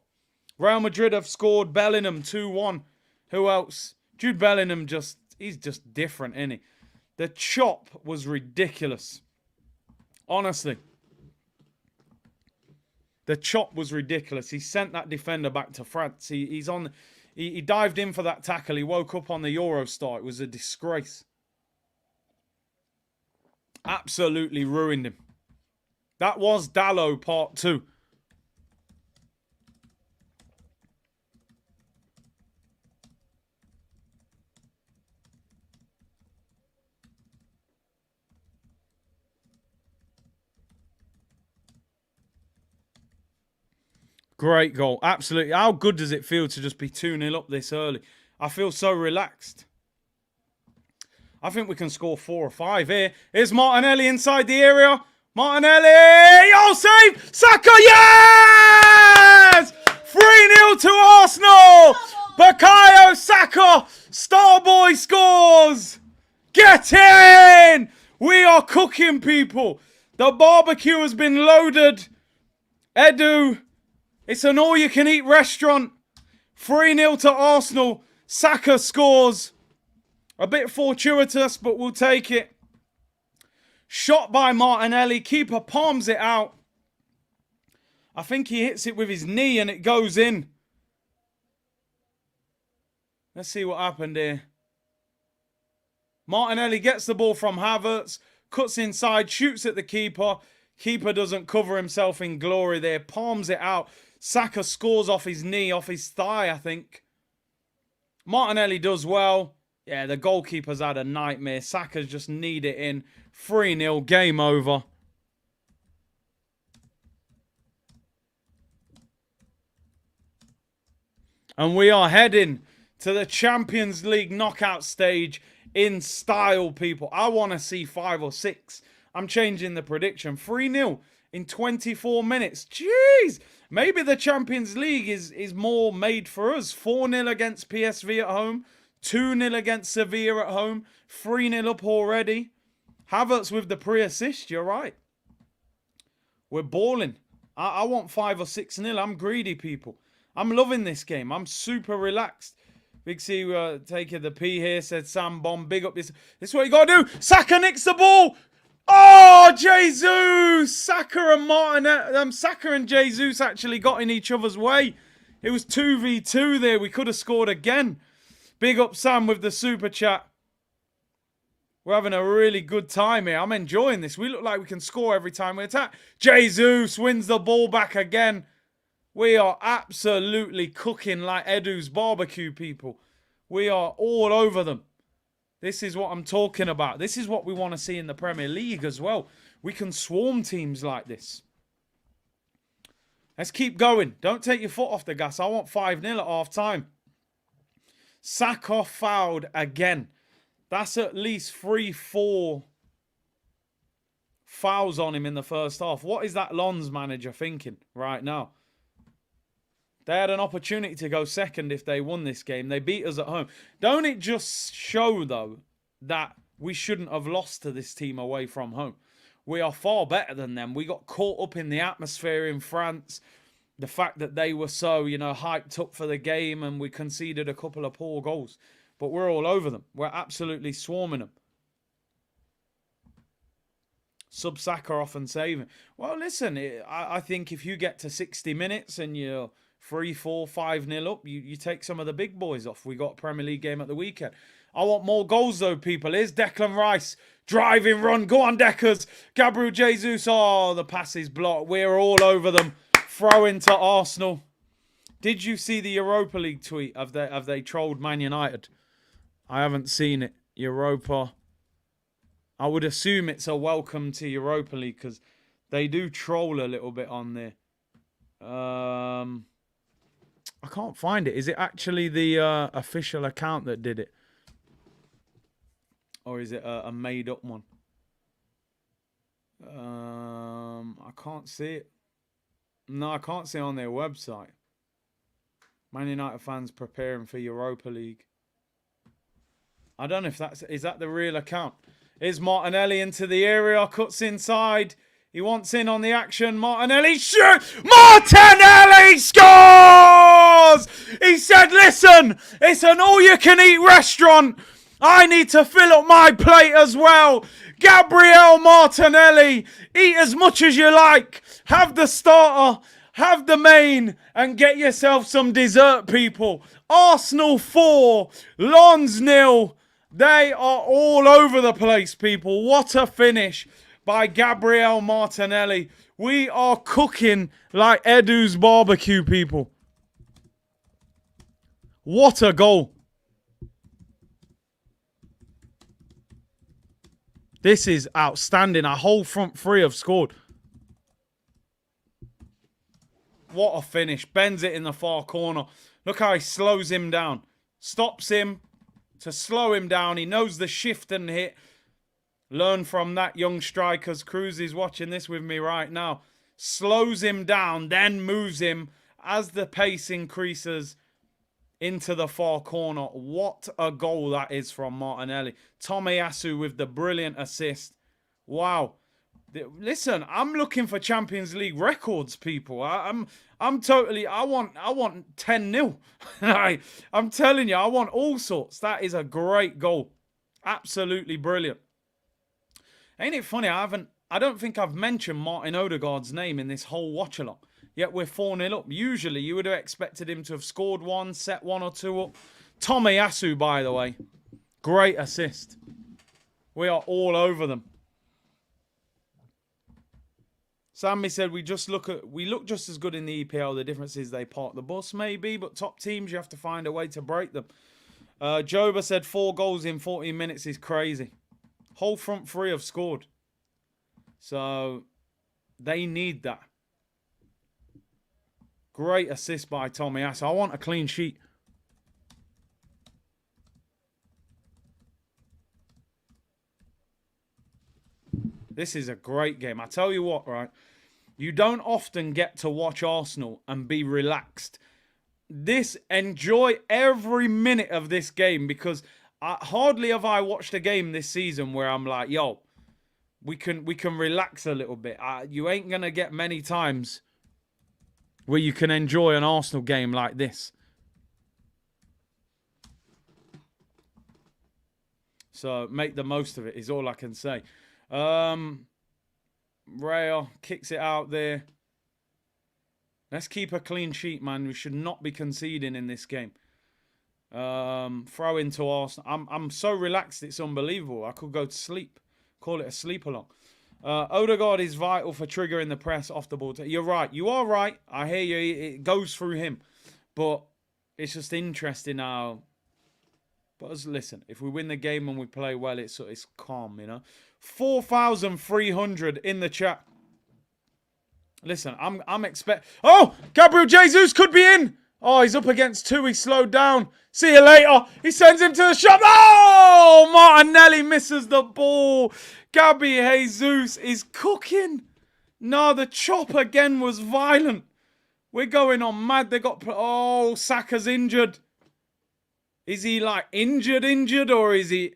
Real Madrid have scored. Bellingham 2-1. Who else? Jude Bellingham he's just different, isn't he? The chop was ridiculous. Honestly. The chop was ridiculous. He sent that defender back to France. He dived in for that tackle. He woke up on the Eurostar. It was a disgrace. Absolutely ruined him. That was Dallo part 2. Great goal. Absolutely. How good does it feel to just be 2-0 up this early? I feel so relaxed. I think we can score 4 or 5 here. Here's Martinelli inside the area. Martinelli! Oh, save! Saka, yes! 3-0 to Arsenal! Bukayo Saka, Starboy scores! Get in! We are cooking, people. The barbecue has been loaded. Edu, it's an all-you-can-eat restaurant. 3-0 to Arsenal. Saka scores. A bit fortuitous, but we'll take it. Shot by Martinelli. Keeper palms it out. I think he hits it with his knee and it goes in. Let's see what happened here. Martinelli gets the ball from Havertz. Cuts inside. Shoots at the keeper. Keeper doesn't cover himself in glory there. Palms it out. Saka scores off his knee, off his thigh, I think. Martinelli does well. Yeah, the goalkeeper's had a nightmare. Saka's just kneed it in. 3-0, game over. And we are heading to the Champions League knockout stage in style, people. I want to see 5 or 6. I'm changing the prediction. 3-0 in 24 minutes. Jeez! Maybe the Champions League is more made for us. 4-0 against PSV at home. 2-0 against Sevilla at home. 3-0 up already. Havertz with the pre-assist. You're right. We're balling. I want 5 or 6-0. I'm greedy, people. I'm loving this game. I'm super relaxed. Big C taking the P here. Said Sam Bomb. Big up this. This is what you got to do. Saka nicks the ball. Oh, Jesus! Saka and Jesus actually got in each other's way. It was 2v2 there. We could have scored again. Big up Sam with the super chat. We're having a really good time here. I'm enjoying this. We look like we can score every time we attack. Jesus wins the ball back again. We are absolutely cooking like Edu's barbecue, people. We are all over them. This is what I'm talking about. This is what we want to see in the Premier League as well. We can swarm teams like this. Let's keep going. Don't take your foot off the gas. I want 5-0 at half time. Saka fouled again. That's at least 3-4 fouls on him in the first half. What is that Lens manager thinking right now? They had an opportunity to go second if they won this game. They beat us at home. Don't it just show, though, that we shouldn't have lost to this team away from home? We are far better than them. We got caught up in the atmosphere in France. The fact that they were so, hyped up for the game and we conceded a couple of poor goals. But we're all over them. We're absolutely swarming them. Sub Saka off and saving. Well, listen, I think if you get to 60 minutes and you're 3-4, 5-0 up, you take some of the big boys off. We got a Premier League game at the weekend. I want more goals, though, people. Here's Declan Rice Driving run. Go on, Deckers. Gabriel Jesus. Oh, the pass is blocked. We're all over them. Throw into Arsenal. Did you see the Europa League tweet? Have they trolled Man United? I haven't seen it. Europa. I would assume it's a welcome to Europa League because they do troll a little bit on there. I can't find it. Is it actually the official account that did it? Or is it a made-up one? I can't see it. No, I can't see it on their website. Man United fans preparing for Europa League. I don't know if is that the real account. Here's Martinelli into the area, cuts inside. He wants in on the action. Martinelli shoots. Martinelli scores! He said, listen, it's an all-you-can-eat restaurant. I need to fill up my plate as well. Gabriel Martinelli, eat as much as you like. Have the starter, have the main, and get yourself some dessert, people. Arsenal 4, Lens 0. They are all over the place, people. What a finish by Gabriel Martinelli. We are cooking like Edu's barbecue, people. What a goal. This is outstanding. Our whole front three have scored. What a finish. Bends it in the far corner. Look how he slows him down. Stops him to slow him down. He knows the shift and hit. Learn from that, young strikers. Cruz is watching this with me right now. Slows him down, then moves him as the pace increases into the far corner. What a goal that is from Martinelli. Tomiyasu with the brilliant assist. Wow. Listen, I'm looking for Champions League records, people. I'm totally. I want 10-0. I'm telling you, I want all sorts. That is a great goal. Absolutely brilliant. Ain't it funny? I don't think I've mentioned Martin Odegaard's name in this whole watch-along. Yet we're 4-0 up. Usually, you would have expected him to have scored one, set one or two up. Tomiyasu, by the way. Great assist. We are all over them. Sammy said we look just as good in the EPL. The difference is they park the bus, maybe, but top teams, you have to find a way to break them. Joba said 4 goals in 14 minutes is crazy. Whole front three have scored. So they need that. Great assist by Tomiyasu. I want a clean sheet. This is a great game. I tell you what, right? You don't often get to watch Arsenal and be relaxed. Enjoy every minute of this game because hardly have I watched a game this season where I'm like, yo, we can relax a little bit. You ain't going to get many times where you can enjoy an Arsenal game like this. So make the most of it is all I can say. Raya kicks it out there. Let's keep a clean sheet, man. We should not be conceding in this game. Throw into Arsenal. I'm so relaxed, it's unbelievable. I could go to sleep. Call it a sleep along. Odegaard is vital for triggering the press off the ball. You're right. You are right. I hear you. It goes through him. But it's just interesting now. But listen, if we win the game and we play well, it's calm, you know. 4,300 in the chat. Listen, I'm expect. Oh, Gabriel Jesus could be in. Oh, he's up against 2. He slowed down. See you later. He sends him to the shop. Oh, Martinelli misses the ball. Gabby Jesus is cooking. No, the chop again was violent. We're going on mad. They got... Oh, Saka's injured. Is he like injured or is he...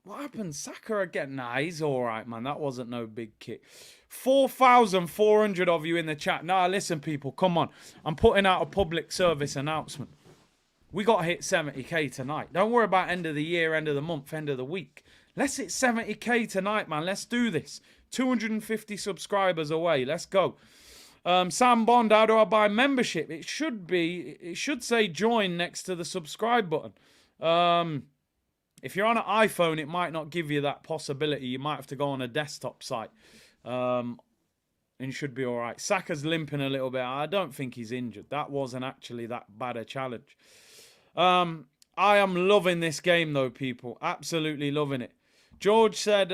What happened? Saka again? Nah, he's all right, man. That wasn't no big kick. 4,400 of you in the chat. Nah, listen, people. Come on. I'm putting out a public service announcement. We got to hit 70k tonight. Don't worry about end of the year, end of the month, end of the week. Let's hit 70k tonight, man. Let's do this. 250 subscribers away. Let's go. Sam Bond, how do I buy membership? It should say join next to the subscribe button. If you're on an iPhone, it might not give you that possibility. You might have to go on a desktop site. And you should be all right. Saka's limping a little bit. I don't think he's injured. That wasn't actually that bad a challenge. I am loving this game, though, people. Absolutely loving it. George said,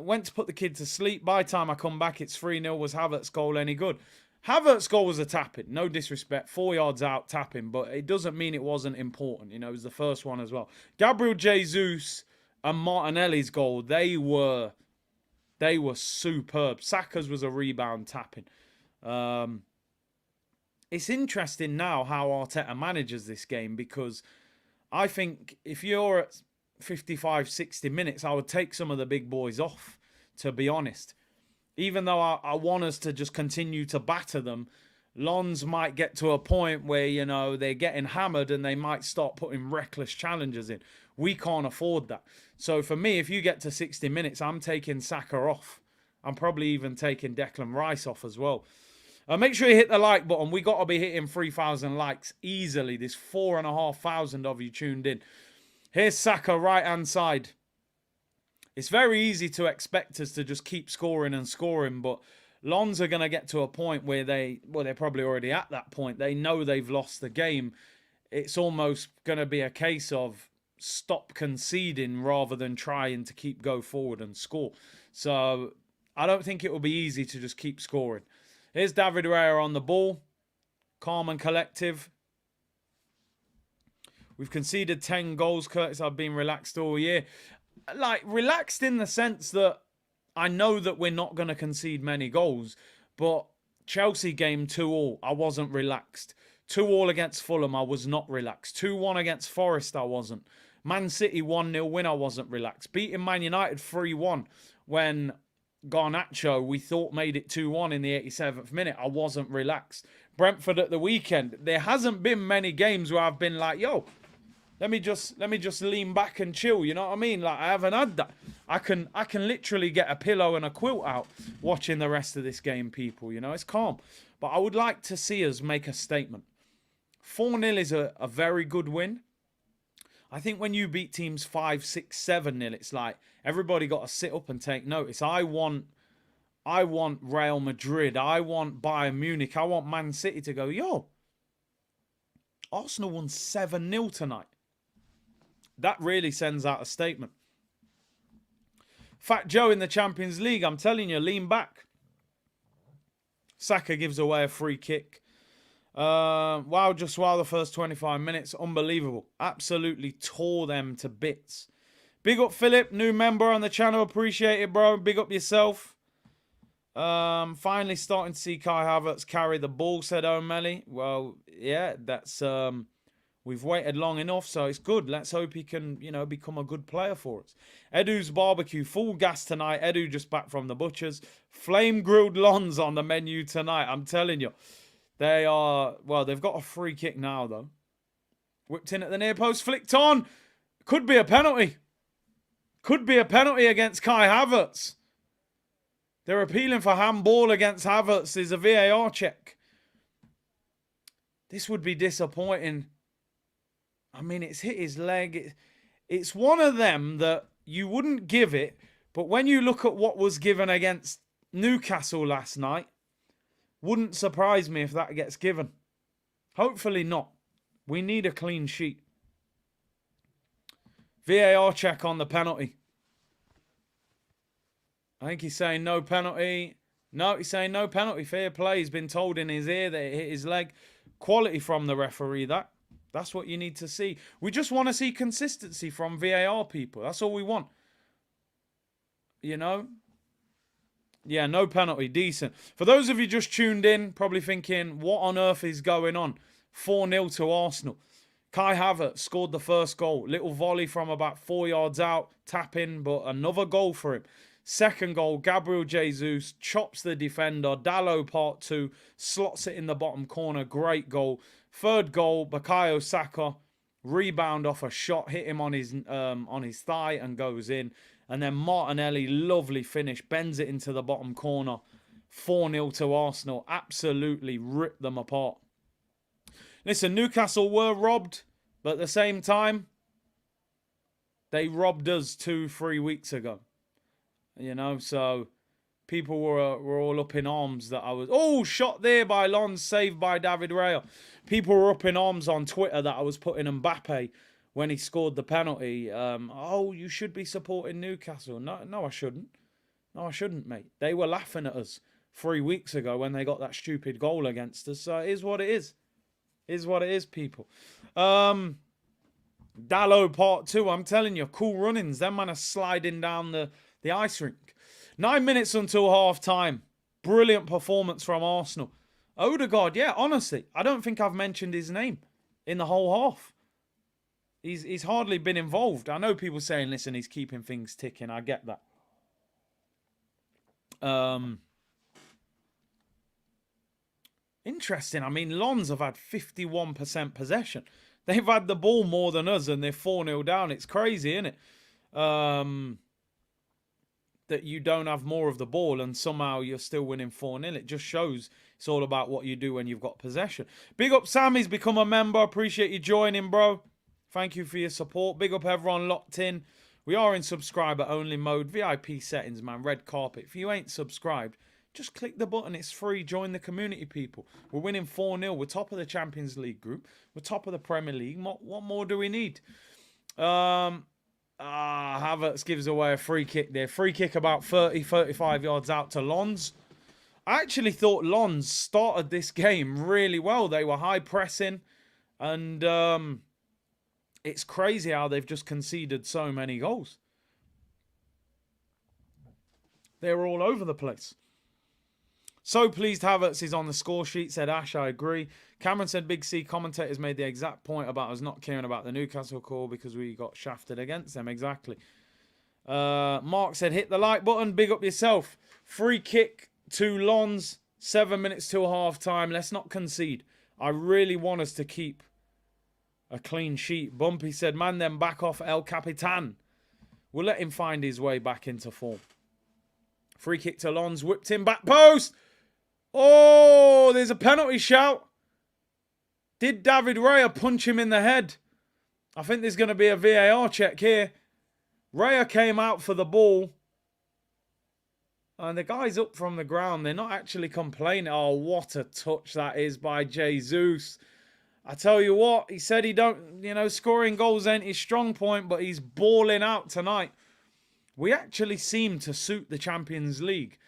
went to put the kid to sleep. By the time I come back, it's 3-0. Was Havertz's goal any good? Havertz's goal was a tapping. No disrespect. 4 yards out, tapping. But it doesn't mean it wasn't important. You know, it was the first one as well. Gabriel Jesus and Martinelli's goal, they were superb. Saka's was a rebound tapping. It's interesting now how Arteta manages this game, because I think if you're at 55, 60 minutes, I would take some of the big boys off, to be honest. Even though I want us to just continue to batter them, Lons might get to a point where, you know, they're getting hammered and they might start putting reckless challenges in. We can't afford that. So for me, if you get to 60 minutes, I'm taking Saka off. I'm probably even taking Declan Rice off as well. Make sure you hit the like button. We got to be hitting 3,000 likes easily. There's 4,500 of you tuned in. Here's Saka, right-hand side. It's very easy to expect us to just keep scoring and scoring, but Lons are going to get to a point where they're probably already at that point. They know they've lost the game. It's almost going to be a case of stop conceding rather than trying to go forward and score. So I don't think it will be easy to just keep scoring. Here's David Raya on the ball. Calm and collective. We've conceded 10 goals, Curtis. I've been relaxed all year. Like, relaxed in the sense that I know that we're not going to concede many goals, but Chelsea game 2-2, I wasn't relaxed. 2-2 against Fulham, I was not relaxed. 2-1 against Forest, I wasn't. Man City 1-0 win, I wasn't relaxed. Beating Man United 3-1 when Garnacho, we thought, made it 2-1 in the 87th minute. I wasn't relaxed. Brentford at the weekend. There hasn't been many games where I've been like, yo, let me just lean back and chill. You know what I mean? Like, I haven't had that. I can literally get a pillow and a quilt out watching the rest of this game, people. You know, it's calm. But I would like to see us make a statement. 4-0 is a very good win. I think when you beat teams 5, 6, 7-0, it's like everybody got to sit up and take notice. I want Real Madrid. I want Bayern Munich. I want Man City to go, yo, Arsenal won 7-0 tonight. That really sends out a statement. Fat Joe in the Champions League, I'm telling you, lean back. Saka gives away a free kick. Wow, the first 25 minutes. Unbelievable. Absolutely tore them to bits. Big up Philip, new member on the channel. Appreciate it, bro. Big up yourself. Finally starting to see Kai Havertz carry the ball, said O'Malley. Well, yeah, that's we've waited long enough, so it's good. Let's hope he can, you know, become a good player for us. Edu's barbecue, full gas tonight. Edu just back from the butchers. Flame grilled lons on the menu tonight. I'm telling you. They are, well, they've got a free kick now, though. Whipped in at the near post, flicked on. Could be a penalty. Could be a penalty against Kai Havertz. They're appealing for handball against Havertz. There's a VAR check. This would be disappointing. I mean, it's hit his leg. It's one of them that you wouldn't give it, but when you look at what was given against Newcastle last night, wouldn't surprise me if that gets given. Hopefully not. We need a clean sheet. VAR check on the penalty. I think he's saying no penalty. No, he's saying no penalty. Fair play. He's been told in his ear that it hit his leg. Quality from the referee, That's what you need to see. We just want to see consistency from VAR people. That's all we want. You know? Yeah, no penalty. Decent. For those of you just tuned in, probably thinking, what on earth is going on? 4-0 to Arsenal. Kai Havertz scored the first goal. Little volley from about 4 yards out. Tap in, but another goal for him. Second goal, Gabriel Jesus chops the defender. Dallo part 2. Slots it in the bottom corner. Great goal. Third goal, Bukayo Saka. Rebound off a shot. Hit him on his thigh and goes in. And then Martinelli, lovely finish, bends it into the bottom corner. 4-0 to Arsenal. Absolutely ripped them apart. Listen, Newcastle were robbed, but at the same time, They robbed us 2-3 weeks ago. You know, so people were all up in arms that I was... Oh, shot there by Lons, saved by David Raya. People were up in arms on Twitter that I was putting Mbappe when he scored the penalty. Oh, you should be supporting Newcastle. No, I shouldn't. No, I shouldn't, mate. They were laughing at us 3 weeks ago when they got that stupid goal against us. So it is what it is. It is what it is, people. Dallo part 2. I'm telling you, cool runnings. Them man are sliding down the ice rink. 9 minutes until half time. Brilliant performance from Arsenal. Odegaard, yeah, honestly, I don't think I've mentioned his name in the whole half. He's hardly been involved. I know people saying, listen, he's keeping things ticking. I get that. Interesting. I mean, Lons have had 51% possession. They've had the ball more than us and they're 4-0 down. It's crazy, isn't it? That you don't have more of the ball and somehow you're still winning 4-0. It just shows it's all about what you do when you've got possession. Big up Sam, he's become a member. Appreciate you joining, bro. Thank you for your support. Big up everyone locked in. We are in subscriber-only mode. VIP settings, man. Red carpet. If you ain't subscribed, just click the button. It's free. Join the community, people. We're winning 4-0. We're top of the Champions League group. We're top of the Premier League. What more do we need? Havertz gives away a free kick there. Free kick about 30-35 yards out to Lons. I actually thought Lons started this game really well. They were high pressing. And it's crazy how they've just conceded so many goals. They're all over the place. So pleased Havertz is on the score sheet, said Ash. I agree. Cameron said Big C commentators made the exact point about us not caring about the Newcastle call because we got shafted against them. Exactly. Mark said hit the like button. Big up yourself. Free kick to Lons. 7 minutes till half time. Let's not concede. I really want us to keep a clean sheet. Bumpy said man then back off El Capitan. We'll let him find his way back into form. Free kick to Lons. Whipped him back post. Oh, there's a penalty shout. Did David Raya punch him in the head? I think there's going to be a VAR check here. Raya came out for the ball. And the guy's up from the ground. They're not actually complaining. Oh, what a touch that is by Jesus. I tell you what, he said he don't, scoring goals ain't his strong point, but he's balling out tonight. We actually seem to suit the Champions League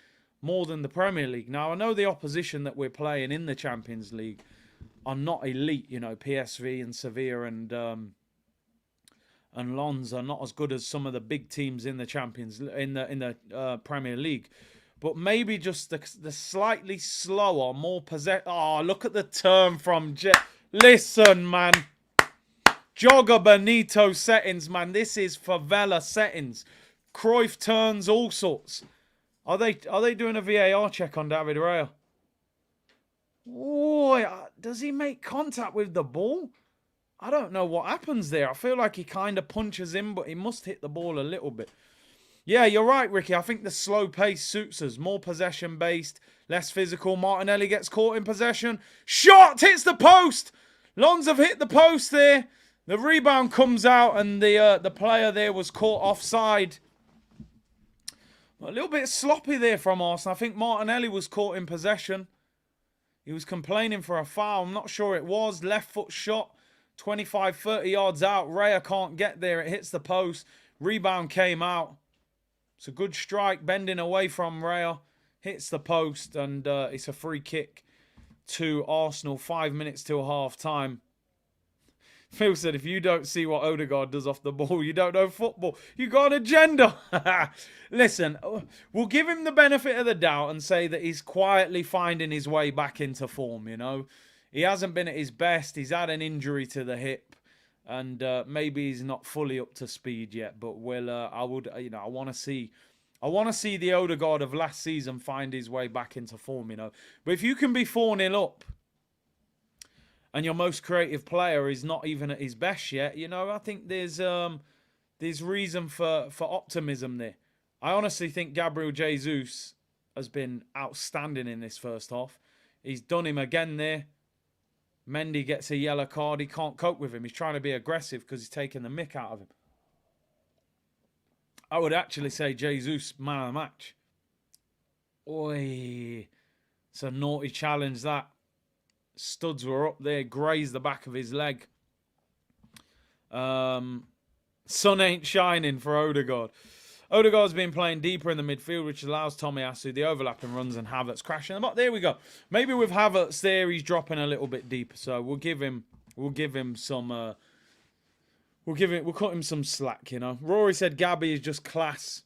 more than the Premier League. Now, I know the opposition that we're playing in the Champions League are not elite. PSV and Sevilla and Lons are not as good as some of the big teams in the Premier League. But maybe just the slightly slower, more possess. Oh, look at the turn from Listen, man. Jogger Benito settings, man. This is favela settings. Cruyff turns, all sorts. Are they doing a VAR check on David Raya? Oh, does he make contact with the ball? I don't know what happens there. I feel like he kind of punches him, but he must hit the ball a little bit. Yeah, you're right, Ricky. I think the slow pace suits us. More possession-based, less physical. Martinelli gets caught in possession. Shot! Hits the post! Lons have hit the post there. The rebound comes out, and the player there was caught offside. A little bit sloppy there from Arsenal. I think Martinelli was caught in possession. He was complaining for a foul. I'm not sure it was. Left foot shot. 25-30 yards out. Raya can't get there. It hits the post. Rebound came out. It's a good strike. Bending away from Raya. Hits the post. And it's a free kick to Arsenal. 5 minutes till half time. Phil said, if you don't see what Odegaard does off the ball, you don't know football. You got an agenda. Listen, we'll give him the benefit of the doubt and say that he's quietly finding his way back into form, He hasn't been at his best. He's had an injury to the hip. And maybe he's not fully up to speed yet. But I want to see the Odegaard of last season find his way back into form, But if you can be 4-0 up, and your most creative player is not even at his best yet, I think there's reason for optimism there. I honestly think Gabriel Jesus has been outstanding in this first half. He's done him again there. Mendy gets a yellow card. He can't cope with him. He's trying to be aggressive because he's taking the mick out of him. I would actually say Jesus, man of the match. Oi. It's a naughty challenge, that. Studs were up there, grazed the back of his leg. Sun ain't shining for Odegaard. Odegaard's been playing deeper in the midfield, which allows Tomiyasu the overlapping runs and Havertz crashing them up. There we go. Maybe with Havertz there, he's dropping a little bit deeper. So we'll cut him some slack, you know. Rory said Gabby is just class.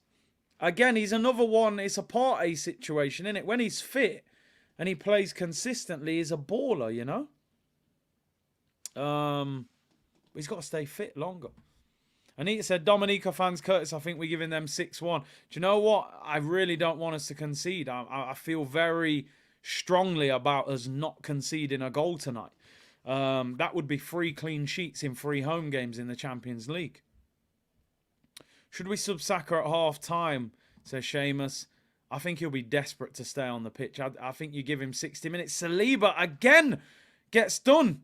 Again, he's another one. It's a Partey situation, isn't it? When he's fit and he plays consistently, he's a baller, you know. He's got to stay fit longer. Anita said, Dominica fans, Curtis, I think we're giving them 6-1. Do you know what? I really don't want us to concede. I feel very strongly about us not conceding a goal tonight. That would be 3 clean sheets in 3 home games in the Champions League. Should we sub Saka at half-time, says Seamus. I think he'll be desperate to stay on the pitch. I think you give him 60 minutes. Saliba, again, gets done.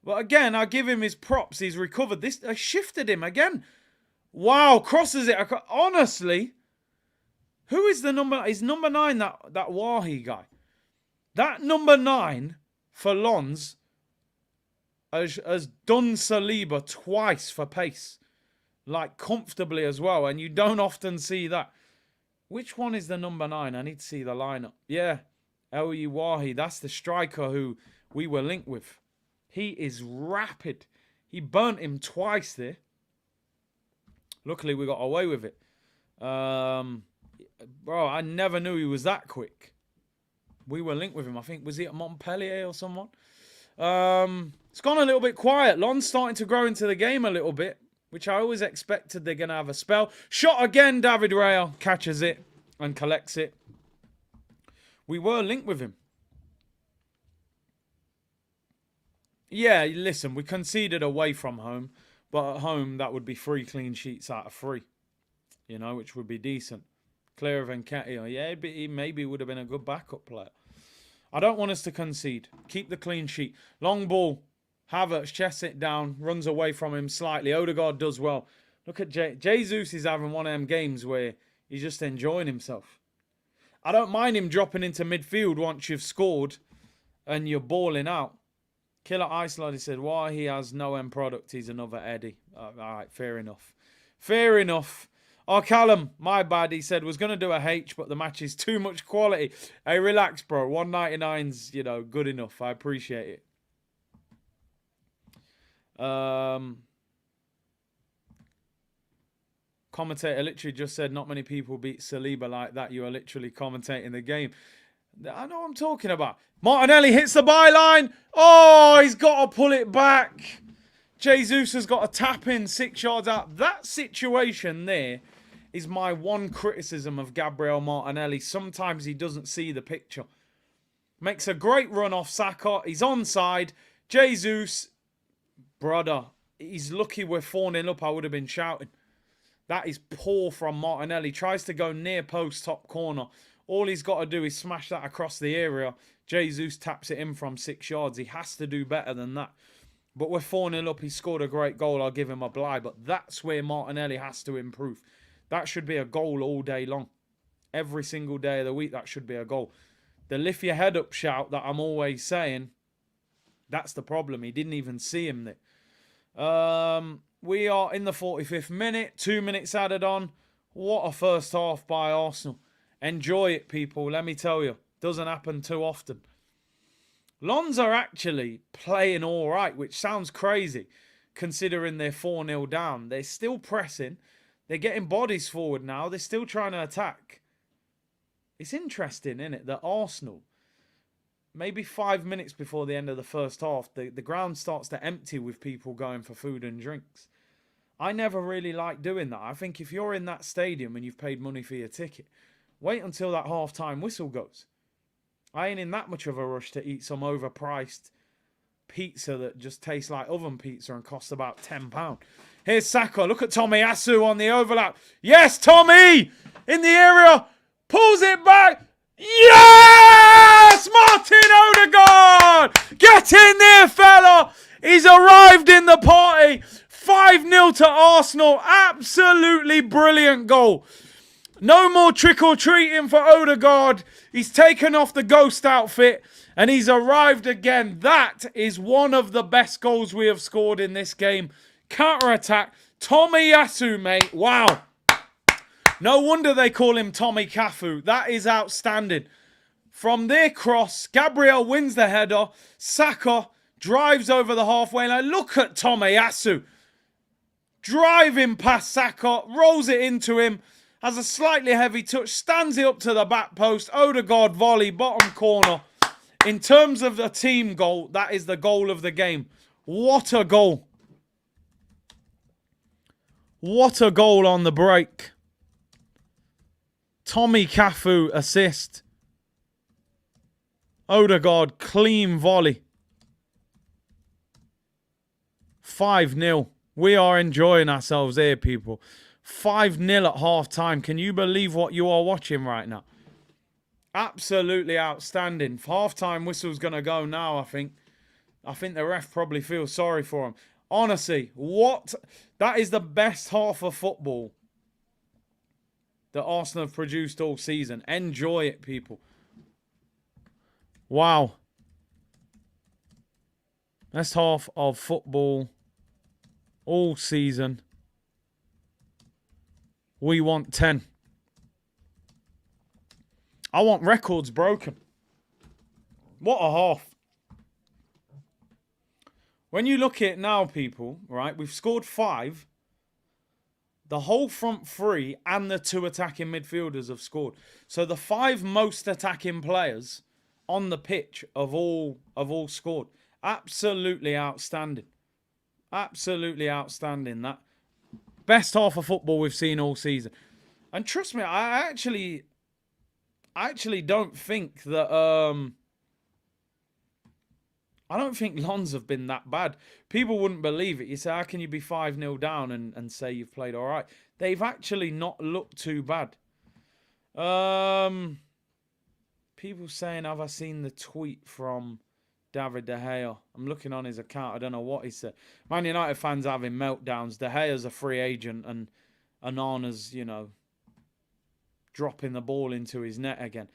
But again, I give him his props. He's recovered. I shifted him again. Wow, crosses it. Honestly, who is the number? Is number 9 that Wahi guy? That number 9 for Lons has done Saliba twice for pace. Like, comfortably as well. And you don't often see that. Which one is the number 9? I need to see the lineup. Yeah, El Wahi. That's the striker who we were linked with. He is rapid. He burnt him twice there. Luckily, we got away with it. Bro, I never knew he was that quick. We were linked with him. I think, was he at Montpellier or someone? It's gone a little bit quiet. Lon's starting to grow into the game a little bit, which I always expected they're going to have a spell. Shot again, David Raya catches it and collects it. We were linked with him. Yeah, listen, we conceded away from home, but at home that would be 3 clean sheets out of 3, you know, which would be decent. Clear of Nketiah, yeah, he maybe would have been a good backup player. I don't want us to concede. Keep the clean sheet. Long ball, Havertz chests it down, runs away from him slightly. Odegaard does well. Look at Jesus is having one of them games where he's just enjoying himself. I don't mind him dropping into midfield once you've scored and you're balling out. Killer Iceland, he said, why he has no end product, he's another Eddie. All right, fair enough. Fair enough. Oh, Callum, my bad, he said, was going to do a H, but the match is too much quality. Hey, relax, bro. 199's, you know, good enough. I appreciate it. Commentator literally just said, not many people beat Saliba like that. You are literally commentating the game. I know what I'm talking about. Martinelli hits the byline. Oh, he's got to pull it back. Jesus has got to tap in 6 yards out. That situation there is my one criticism of Gabriel Martinelli. Sometimes he doesn't see the picture. Makes a great run off Saka. He's onside. Jesus, brother, he's lucky we're 4-0 up. I would have been shouting. That is poor from Martinelli. Tries to go near post top corner. All he's got to do is smash that across the area. Jesus taps it in from 6 yards. He has to do better than that. But we're 4-0 up. He scored a great goal. I'll give him a bye. But that's where Martinelli has to improve. That should be a goal all day long. Every single day of the week, that should be a goal. The lift your head up shout that I'm always saying, that's the problem. He didn't even see him there. We are in the 45th minute. 2 minutes added on. What a first half by Arsenal. Enjoy it, people. Let me tell you. Doesn't happen too often. Lons are actually playing all right, which sounds crazy considering they're 4-0 down. They're still pressing. They're getting bodies forward now. They're still trying to attack. It's interesting, isn't it, that Arsenal, maybe 5 minutes before the end of the first half, the ground starts to empty with people going for food and drinks. I never really like doing that. I think if you're in that stadium and you've paid money for your ticket, wait until that half-time whistle goes. I ain't in that much of a rush to eat some overpriced pizza that just tastes like oven pizza and costs about £10. Here's Saka. Look at Tomiyasu on the overlap. Yes, Tommy! In the area. Pulls it back. Yes! Martin Odegaard! Get in there, fella! He's arrived in the party. 5-0 to Arsenal. Absolutely brilliant goal. No more trick-or-treating for Odegaard. He's taken off the ghost outfit and he's arrived again. That is one of the best goals we have scored in this game. Counter-attack. Tomiyasu, mate. Wow. No wonder they call him Tommy Cafu. That is outstanding. From their cross, Gabriel wins the header. Saka drives over the halfway line. Look at Tomiyasu. Driving past Saka, rolls it into him. Has a slightly heavy touch, stands it up to the back post. Odegaard volley, bottom corner. In terms of the team goal, that is the goal of the game. What a goal. What a goal on the break. Tommy Cafu assist. Odegaard clean volley. 5-0. We are enjoying ourselves here, people. 5-0 at half-time. Can you believe what you are watching right now? Absolutely outstanding. Half-time whistle's going to go now, I think. I think the ref probably feels sorry for him. Honestly, what? That is the best half of football that Arsenal have produced all season. Enjoy it, people. Wow. Best half of football all season. We want 10. I want records broken. What a half. When you look at it now, people, right, we've scored 5. The whole front 3 and the 2 attacking midfielders have scored. So the 5 most attacking players on the pitch have all scored. Absolutely outstanding. Absolutely outstanding. That best half of football we've seen all season. And trust me, I actually don't think that I don't think Lons have been that bad. People wouldn't believe it. You say, how can you be 5-0 down and say you've played all right? They've actually not looked too bad. People saying, have I seen the tweet from David De Gea? I'm looking on his account. I don't know what he said. Man United fans are having meltdowns. De Gea's a free agent and Onana's, you know, dropping the ball into his net again.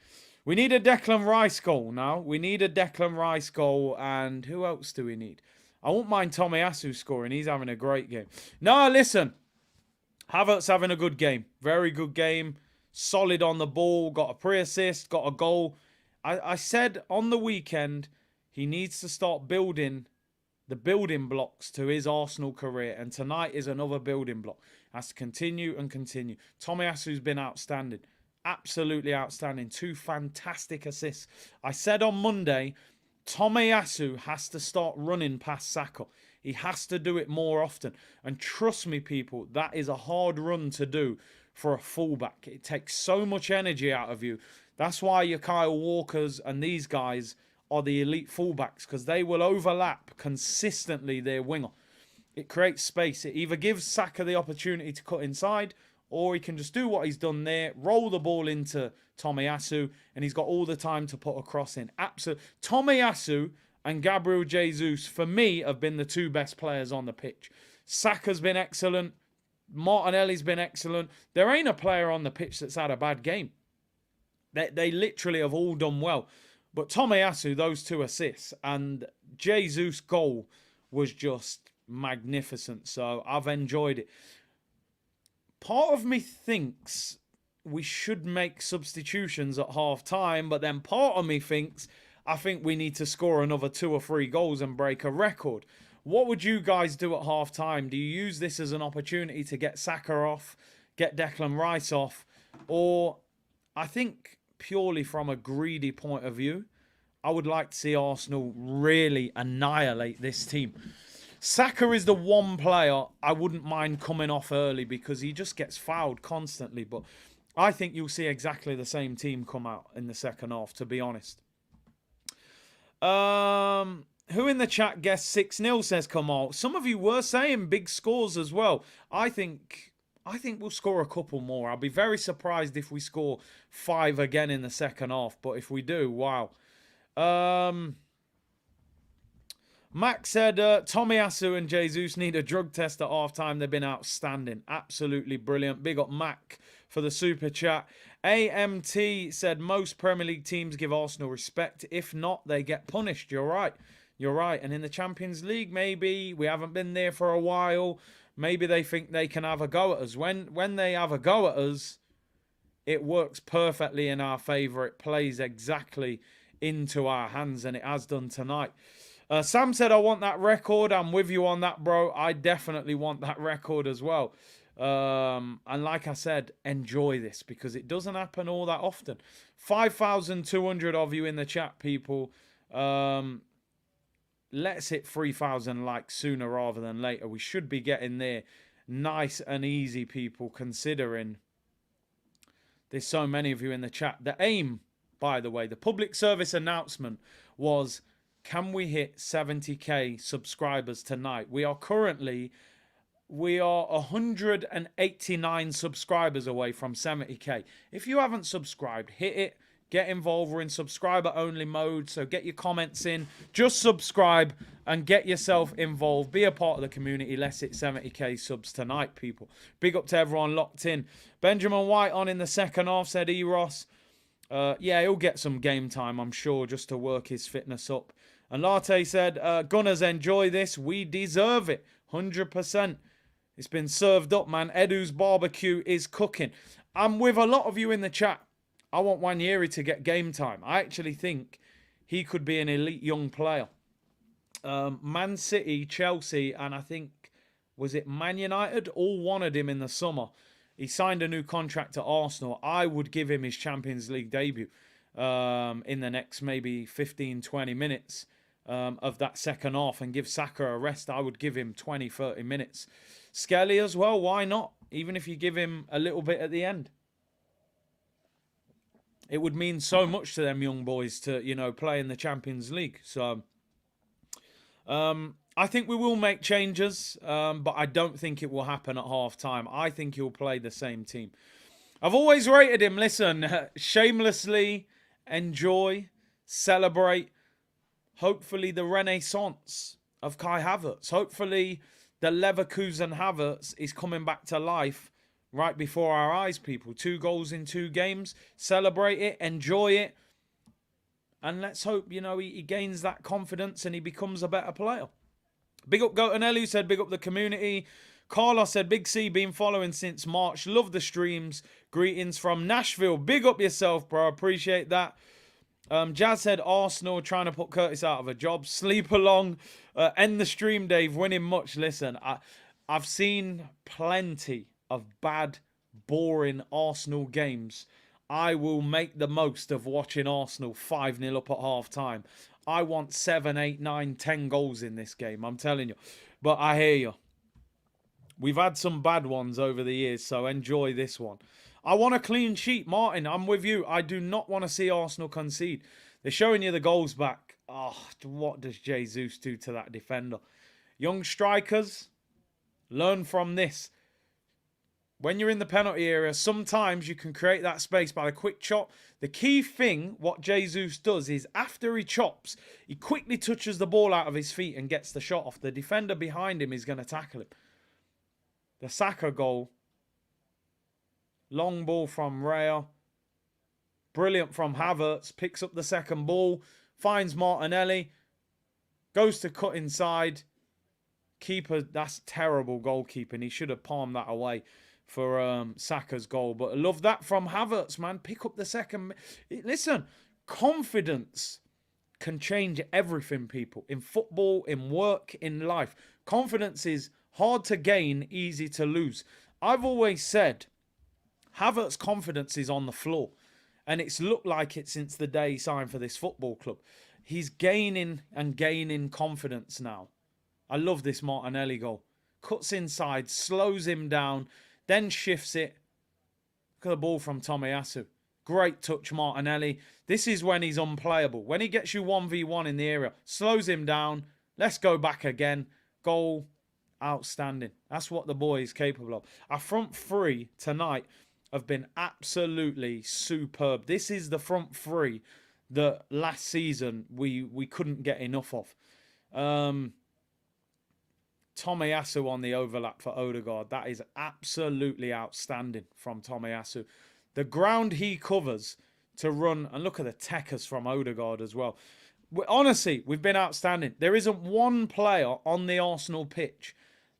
We need a Declan Rice goal now. We need a Declan Rice goal. And who else do we need? I won't mind Tomiyasu scoring. He's having a great game. No, listen. Havertz having a good game. Very good game. Solid on the ball. Got a pre-assist. Got a goal. I said on the weekend, he needs to start building the building blocks to his Arsenal career. And tonight is another building block. Has to continue and continue. Tomiyasu's been outstanding. Absolutely outstanding. 2 fantastic assists. I said on Monday, Tomiyasu has to start running past Saka. He has to do it more often. And trust me, people, that is a hard run to do for a fullback. It takes so much energy out of you. That's why your Kyle Walkers and these guys are the elite fullbacks, because they will overlap consistently their winger. It creates space. It either gives Saka the opportunity to cut inside, or he can just do what he's done there, roll the ball into Tomiyasu, and he's got all the time to put a cross in. Absolutely. Tomiyasu and Gabriel Jesus, for me, have been the 2 best players on the pitch. Saka's been excellent. Martinelli's been excellent. There ain't a player on the pitch that's had a bad game. They literally have all done well. But Tomiyasu, those 2 assists, and Jesus' goal was just magnificent. So I've enjoyed it. Part of me thinks we should make substitutions at half-time, but then part of me thinks I think we need to score another 2 or 3 goals and break a record. What would you guys do at half-time? Do you use this as an opportunity to get Saka off, get Declan Rice off? Or, I think purely from a greedy point of view, I would like to see Arsenal really annihilate this team. Saka is the one player I wouldn't mind coming off early because he just gets fouled constantly. But I think you'll see exactly the same team come out in the second half, to be honest. Who in the chat guessed 6-0, says Kamal. Some of you were saying big scores as well. I think we'll score a couple more. I'll be very surprised if we score 5 again in the second half. But if we do, wow. Max said, Tomiyasu and Jesus need a drug test at halftime. They've been outstanding. Absolutely brilliant. Big up Mac for the super chat. AMT said, most Premier League teams give Arsenal respect. If not, they get punished. You're right. You're right. And in the Champions League, maybe we haven't been there for a while. Maybe they think they can have a go at us. When they have a go at us, it works perfectly in our favour. It plays exactly into our hands, and it has done tonight. Sam said, I want that record. I'm with you on that, bro. I definitely want that record as well. And like I said, enjoy this because it doesn't happen all that often. 5,200 of you in the chat, people. Let's hit 3,000 likes sooner rather than later. We should be getting there nice and easy, people, considering there's so many of you in the chat. The aim, by the way, the public service announcement was, can we hit 70k subscribers tonight? We are 189 subscribers away from 70k. If you haven't subscribed, hit it. Get involved. We're in subscriber only mode, so get your comments in. Just subscribe and get yourself involved. Be a part of the community. Let's hit 70k subs tonight, people. Big up to everyone locked in. Benjamin White on in the second half, said Eros. Yeah, he'll get some game time, I'm sure, just to work his fitness up. And Latte said, Gunners, enjoy this. We deserve it. 100%. It's been served up, man. Edu's barbecue is cooking. I'm with a lot of you in the chat. I want Wanyeri to get game time. I actually think he could be an elite young player. Man City, Chelsea, and I think, was it Man United? All wanted him in the summer. He signed a new contract at Arsenal. I would give him his Champions League debut in the next maybe 15, 20 minutes of that second half and give Saka a rest. I would give him 20, 30 minutes. Skelly as well, why not? Even if you give him a little bit at the end. It would mean so much to them young boys to, you know, play in the Champions League. So, I think we will make changes, but I don't think it will happen at half-time. I think he'll play the same team. I've always rated him. Listen, shamelessly enjoy, celebrate, hopefully the renaissance of Kai Havertz. Hopefully the Leverkusen Havertz is coming back to life right before our eyes, people. 2 goals in 2 games. Celebrate it, enjoy it. And let's hope, you know, he gains that confidence and he becomes a better player. Big up Gotanelli said, big up the community. Carlos said, Big C, been following since March. Love the streams. Greetings from Nashville. Big up yourself, bro. Appreciate that. Jazz said, Arsenal trying to put Curtis out of a job. Sleep along. End the stream, Dave. Winning much. Listen, I've seen plenty of bad, boring Arsenal games. I will make the most of watching Arsenal 5-0 up at half-time. I want 7, 8, 9, 10 goals in this game, I'm telling you. But I hear you. We've had some bad ones over the years, so enjoy this one. I want a clean sheet, Martin. I'm with you. I do not want to see Arsenal concede. They're showing you the goals back. Oh, what does Jesus do to that defender? Young strikers, learn from this. When you're in the penalty area, sometimes you can create that space by a quick chop. The key thing, what Jesus does, is after he chops, he quickly touches the ball out of his feet and gets the shot off. The defender behind him is going to tackle him. The Saka goal. Long ball from Raya. Brilliant from Havertz. Picks up the second ball. Finds Martinelli. Goes to cut inside. Keeper, that's terrible goalkeeping. He should have palmed that away for Saka's goal. But I love that from Havertz, man. Pick up the second. Listen, confidence can change everything, people. In football, in work, in life. Confidence is hard to gain, easy to lose. I've always said Havertz's confidence is on the floor. And it's looked like it since the day he signed for this football club. He's gaining and gaining confidence now. I love this Martinelli goal. Cuts inside, slows him down, then shifts it. Look at the ball from Tomiyasu. Great touch, Martinelli. This is when he's unplayable. When he gets you 1v1 in the area, slows him down. Let's go back again. Goal. Outstanding. That's what the boy is capable of. Our front three tonight have been absolutely superb. This is the front three that last season we couldn't get enough of. Tomiyasu on the overlap for Odegaard. That is absolutely outstanding from Tomiyasu. The ground he covers to run, and look at the techers from Odegaard as well. Honestly, we've been outstanding. There isn't one player on the Arsenal pitch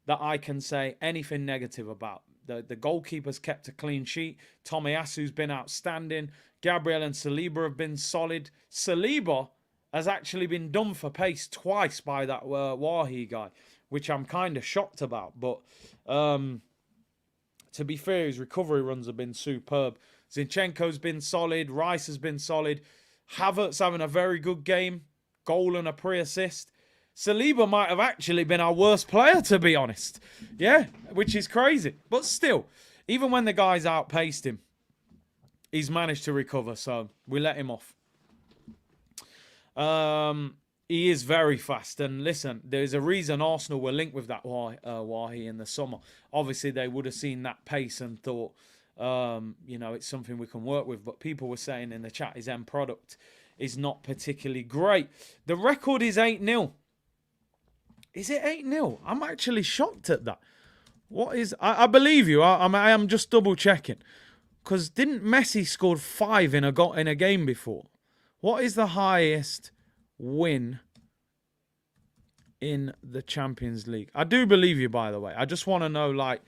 that I can say anything negative about. The goalkeeper's kept a clean sheet. Tomiyasu's been outstanding. Gabriel and Saliba have been solid. Saliba has actually been done for pace twice by that Wahi guy, which I'm kind of shocked about. But to be fair, his recovery runs have been superb. Zinchenko's been solid. Rice has been solid. Havertz having a very good game. Goal and a pre-assist. Saliba might have actually been our worst player, to be honest. Yeah, which is crazy. But still, even when the guys outpaced him, he's managed to recover. So we let him off. He is very fast. And listen, there's a reason Arsenal were linked with that Wahi in the summer. Obviously, they would have seen that pace and thought, you know, it's something we can work with. But people were saying in the chat his end product is not particularly great. The record is 8-0. Is it 8-0? I'm actually shocked at that. What is... I believe you. I am just double checking. Because didn't Messi scored 5 in a game before? What is the highest win in the Champions League? I do believe you, by the way. I just want to know, like,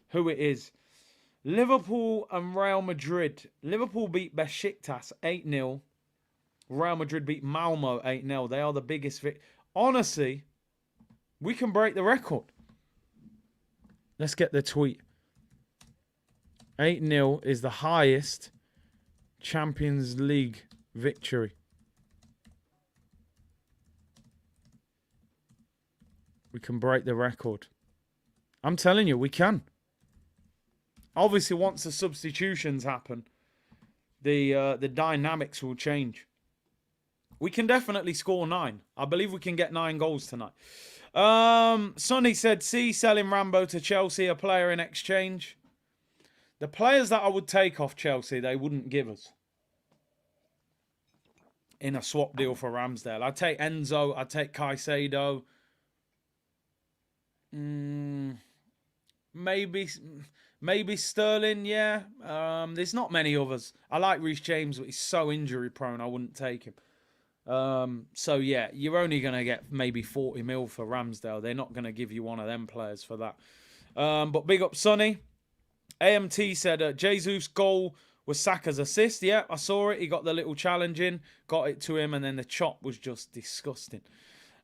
who it is. Liverpool and Real Madrid. Liverpool beat Besiktas 8-0. Real Madrid beat Malmo 8-0. They are the biggest... Honestly, we can break the record. Let's get the tweet. 8-0 is the highest Champions League victory. We can break the record. I'm telling you, we can. Obviously, once the substitutions happen, the dynamics will change. We can definitely score 9. I believe we can get 9 goals tonight. Sonny said, see, selling Rambo to Chelsea, a player in exchange. The players that I would take off Chelsea, they wouldn't give us in a swap deal for Ramsdale. I'd take Enzo. I'd take Caicedo. Maybe Sterling, yeah. There's not many others. I like Reece James, but he's so injury prone, I wouldn't take him. So yeah, you're only going to get maybe 40 mil for Ramsdale. They're not going to give you one of them players for that. But big up Sonny. AMT said Jesus' goal was Saka's assist. Yeah, I saw it. He got the little challenge in, got it to him, and then the chop was just disgusting.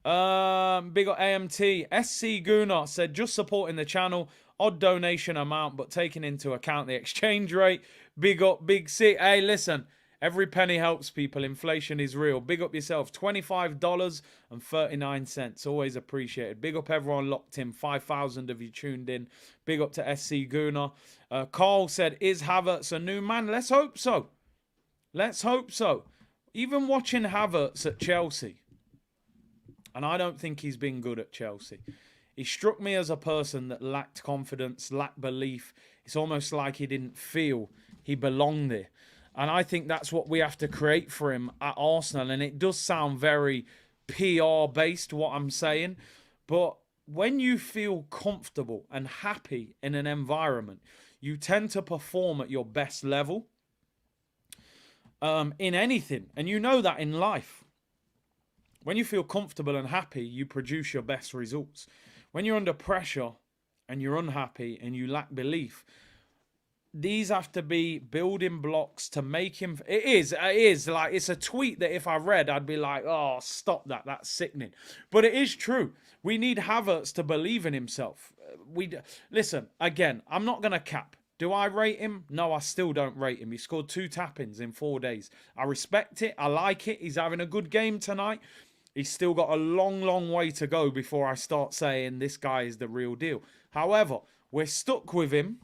Big up AMT. SC Gunnar said, just supporting the channel. Odd donation amount, but taking into account the exchange rate. Big up, Big C. Hey, listen. Every penny helps, people. Inflation is real. Big up yourself. $25.39. Always appreciated. Big up everyone locked in. 5,000 of you tuned in. Big up to SC Gunnar. Carl said, is Havertz a new man? Let's hope so. Let's hope so. Even watching Havertz at Chelsea, and I don't think he's been good at Chelsea. He struck me as a person that lacked confidence, lacked belief. It's almost like he didn't feel he belonged there. And I think that's what we have to create for him at Arsenal. And it does sound very PR-based, what I'm saying. But when you feel comfortable and happy in an environment, you tend to perform at your best level in anything. And you know that in life. When you feel comfortable and happy, you produce your best results. When you're under pressure and you're unhappy and you lack belief, these have to be building blocks to make him... It is like, it's a tweet that if I read, I'd be like, oh, stop that. That's sickening. But it is true. We need Havertz to believe in himself. Listen, again, I'm not going to cap. Do I rate him? No, I still don't rate him. He scored 2 tap-ins in 4 days. I respect it. I like it. He's having a good game tonight. He's still got a long, long way to go before I start saying this guy is the real deal. However, we're stuck with him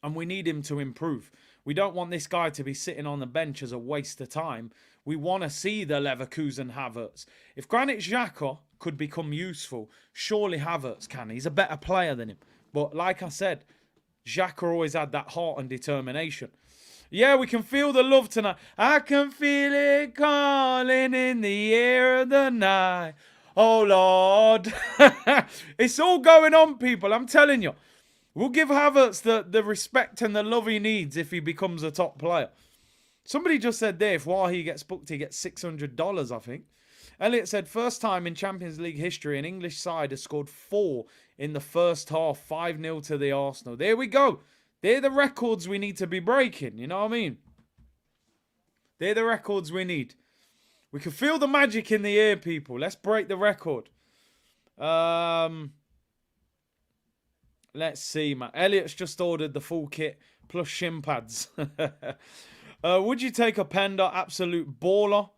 and we need him to improve. We don't want this guy to be sitting on the bench as a waste of time. We want to see the Leverkusen Havertz. If Granit Xhaka could become useful, surely Havertz can. He's a better player than him. But like I said, Xhaka always had that heart and determination. Yeah, we can feel the love tonight. I can feel it calling in the air of the night. Oh, Lord. It's all going on, people. I'm telling you. We'll give Havertz the respect and the love he needs if he becomes a top player. Somebody just said there, if while he gets booked, he gets $600, I think. Elliot said, first time in Champions League history, an English side has scored 4 in the first half, 5-0 to the Arsenal. There we go. They're the records we need to be breaking. You know what I mean? They're the records we need. We can feel the magic in the air, people. Let's break the record. Let's see, man. Elliot's just ordered the full kit plus shin pads. Would you take a Pender? Absolute baller.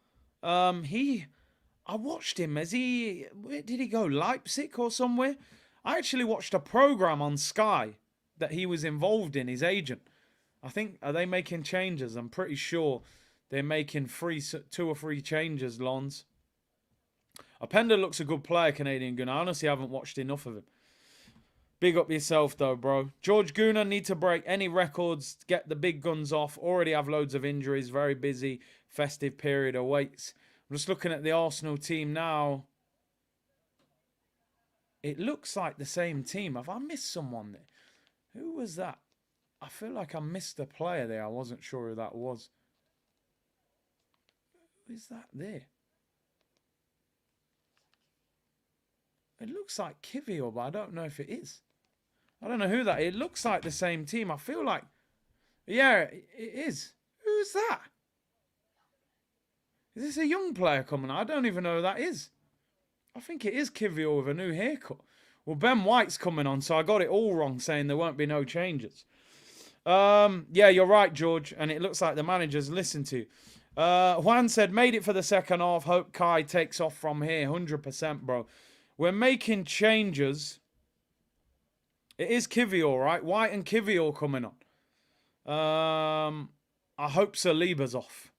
I watched him. Where did he go? Leipzig or somewhere? I actually watched a program on Sky that he was involved in, his agent. I think, are they making changes? I'm pretty sure they're making 2 or 3 changes, Lons. Openda looks a good player, Canadian Gunner. I honestly haven't watched enough of him. Big up yourself, though, bro. George Gunner, need to break any records, get the big guns off. Already have loads of injuries, very busy. Festive period awaits. I'm just looking at the Arsenal team now. It looks like the same team. Have I missed someone there? Who was that? I feel like I missed a player there. I wasn't sure who that was. Who is that there? It looks like Kivior, but I don't know if it is. I don't know who that is. It looks like the same team. I feel like... Yeah, it is. Who's that? Is this a young player coming? I don't even know who that is. I think it is Kivior with a new haircut. Well, Ben White's coming on, so I got it all wrong saying there won't be no changes. Yeah, you're right, George. And it looks like the manager's listened to. Juan said, made it for the second half. Hope Kai takes off from here. 100%, bro. We're making changes. It is Kivior, right? White and Kivior coming on. I hope Saliba's off.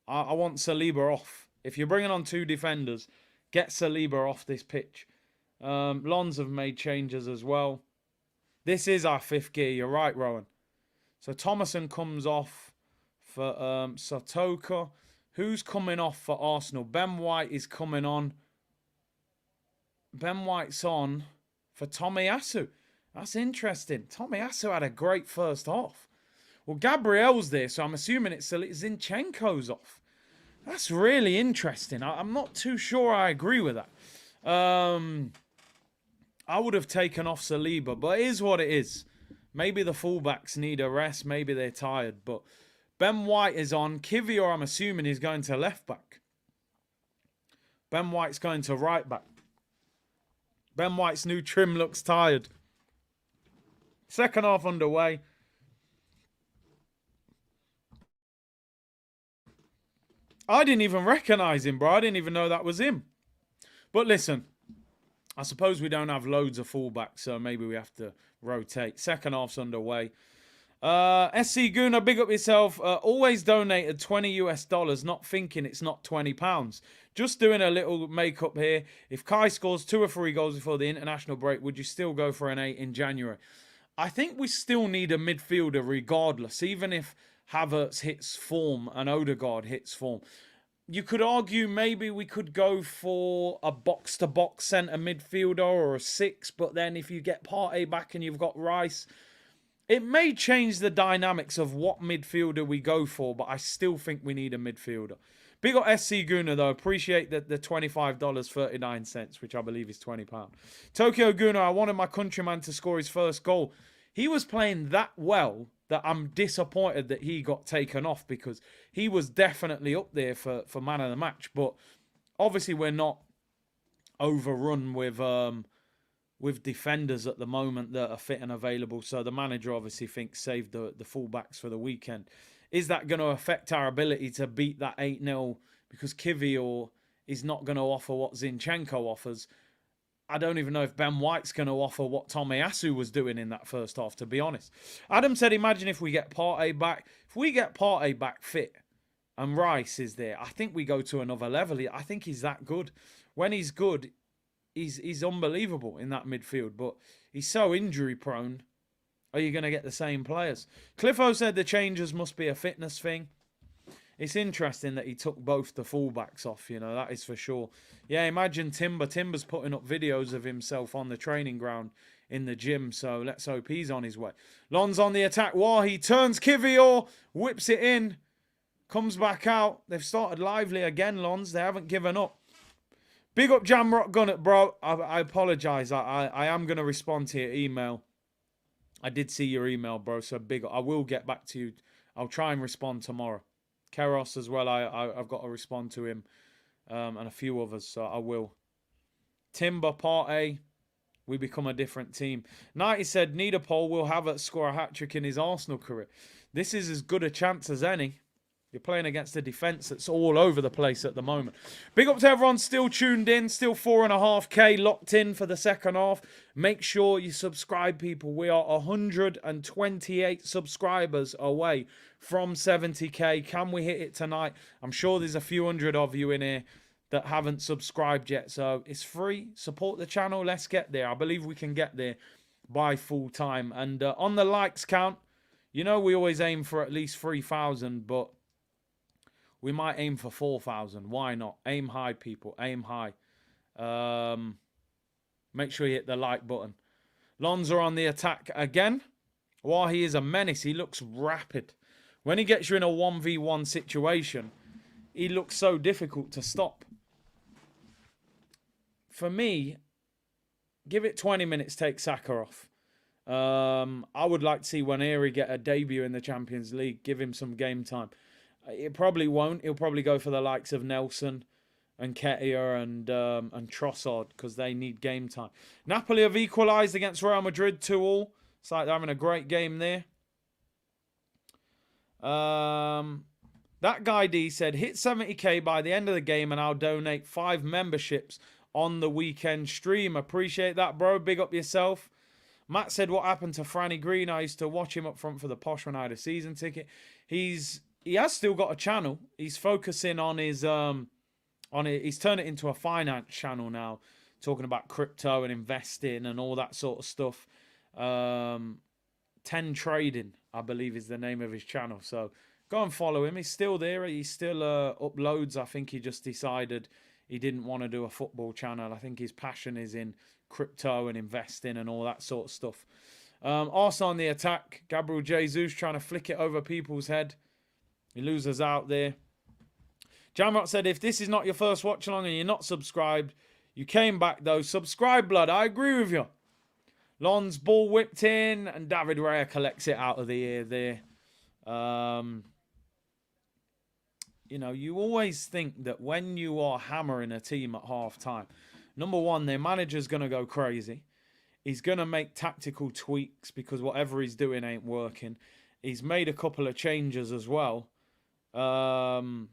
I want Saliba off. If you're bringing on 2 defenders, get Saliba off this pitch. Lons have made changes as well. This is our 5th gear. You're right, Rowan. So Thomason comes off for Sotoka. Who's coming off for Arsenal? Ben White is coming on. Ben White's on for Tomiyasu. That's interesting. Tomiyasu had a great first half. Well, Gabriel's there, so I'm assuming it's Zinchenko's off. That's really interesting. I'm not too sure I agree with that. I would have taken off Saliba, but it is what it is. Maybe the fullbacks need a rest. Maybe they're tired. But Ben White is on. Kivior, I'm assuming, is going to left back. Ben White's going to right back. Ben White's new trim looks tired. Second half underway. I didn't even recognise him, bro. I didn't even know that was him. But listen, I suppose we don't have loads of fullbacks, so maybe we have to rotate. Second half's underway. SC Guna, big up yourself. Always donated $20 US, not thinking it's not £20. Just doing a little makeup here. If Kai scores 2 or 3 goals before the international break, would you still go for an 8 in January? I think we still need a midfielder regardless, even if Havertz hits form and Odegaard hits form. You could argue maybe we could go for a box-to-box centre midfielder or a 6, but then if you get Partey back and you've got Rice, it may change the dynamics of what midfielder we go for, but I still think we need a midfielder. Big up SC Guna, though. Appreciate the $25.39, which I believe is £20. Tokyo Guna, I wanted my countryman to score his first goal. He was playing that well that I'm disappointed that he got taken off, because he was definitely up there for man of the match. But obviously we're not overrun with defenders at the moment that are fit and available. So the manager obviously thinks save the fullbacks for the weekend. Is that going to affect our ability to beat that 8-0? Because Kivior is not going to offer what Zinchenko offers. I don't even know if Ben White's going to offer what Tomiyasu was doing in that first half, to be honest. Adam said, imagine if we get Partey back. If we get Partey back fit and Rice is there, I think we go to another level. I think he's that good. When he's good, he's unbelievable in that midfield. But he's so injury prone. Are you going to get the same players? Cliffo said the changes must be a fitness thing. it's interesting that he took both the fullbacks off, you know, that is for sure. Yeah, imagine Timber. Timber's putting up videos of himself on the training ground in the gym, so let's hope he's on his way. Lon's on the attack. Wahi turns Kivior, whips it in, comes back out. They've started lively again, Lons. They haven't given up. Big up Jamrock Gunnet, bro. I apologise. I am going to respond to your email. I did see your email, bro, so big up. I will get back to you. I'll try and respond tomorrow. Keros as well, I've got to respond to him, and a few others, so I will. Timber, part A, we become a different team. Nighty said, Niederpol will have a score a hat-trick in his Arsenal career. This is as good a chance as any. You're playing against a defence that's all over the place at the moment. Big up to everyone still tuned in, still 4.5K locked in for the second half. Make sure you subscribe, people. We are 128 subscribers away from 70K. Can we hit it tonight? I'm sure there's a few hundred of you in here that haven't subscribed yet. So it's free. Support the channel. Let's get there. I believe we can get there by full time. And on the likes count, you know we always aim for at least 3,000, but we might aim for 4,000. Why not? Aim high, people. Aim high. Make sure you hit the like button. Lonza on the attack again. Wahi is a menace. He looks rapid. When he gets you in a 1v1 situation, he looks so difficult to stop. For me, give it 20 minutes, take Saka off. I would like to see Waneri get a debut in the Champions League. Give him some game time. It probably won't. He'll probably go for the likes of Nelson and Ketia and Trossard because they need game time. Napoli have equalised against Real Madrid 2-2. It's like they're having a great game there. That guy D said, hit 70K by the end of the game and I'll donate 5 memberships on the weekend stream. Appreciate that, bro. Big up yourself. Matt said, what happened to Franny Green? I used to watch him up front for the Posh when I had a season ticket. He has still got a channel. He's focusing on his he's turned it into a finance channel now, talking about crypto and investing and all that sort of stuff. 10 Trading, I believe, is the name of his channel. So go and follow him. He's still there. He still uploads. I think he just decided he didn't want to do a football channel. I think his passion is in crypto and investing and all that sort of stuff. Arsenal on the attack. Gabriel Jesus trying to flick it over people's head. He loses out there. Jamrock said, if this is not your first watch along and you're not subscribed, you came back though. Subscribe, blood. I agree with you. Lon's ball whipped in and David Raya collects it out of the air there. You know, you always think that when you are hammering a team at half time, number one, their manager's going to go crazy. He's going to make tactical tweaks because whatever he's doing ain't working. He's made a couple of changes as well. And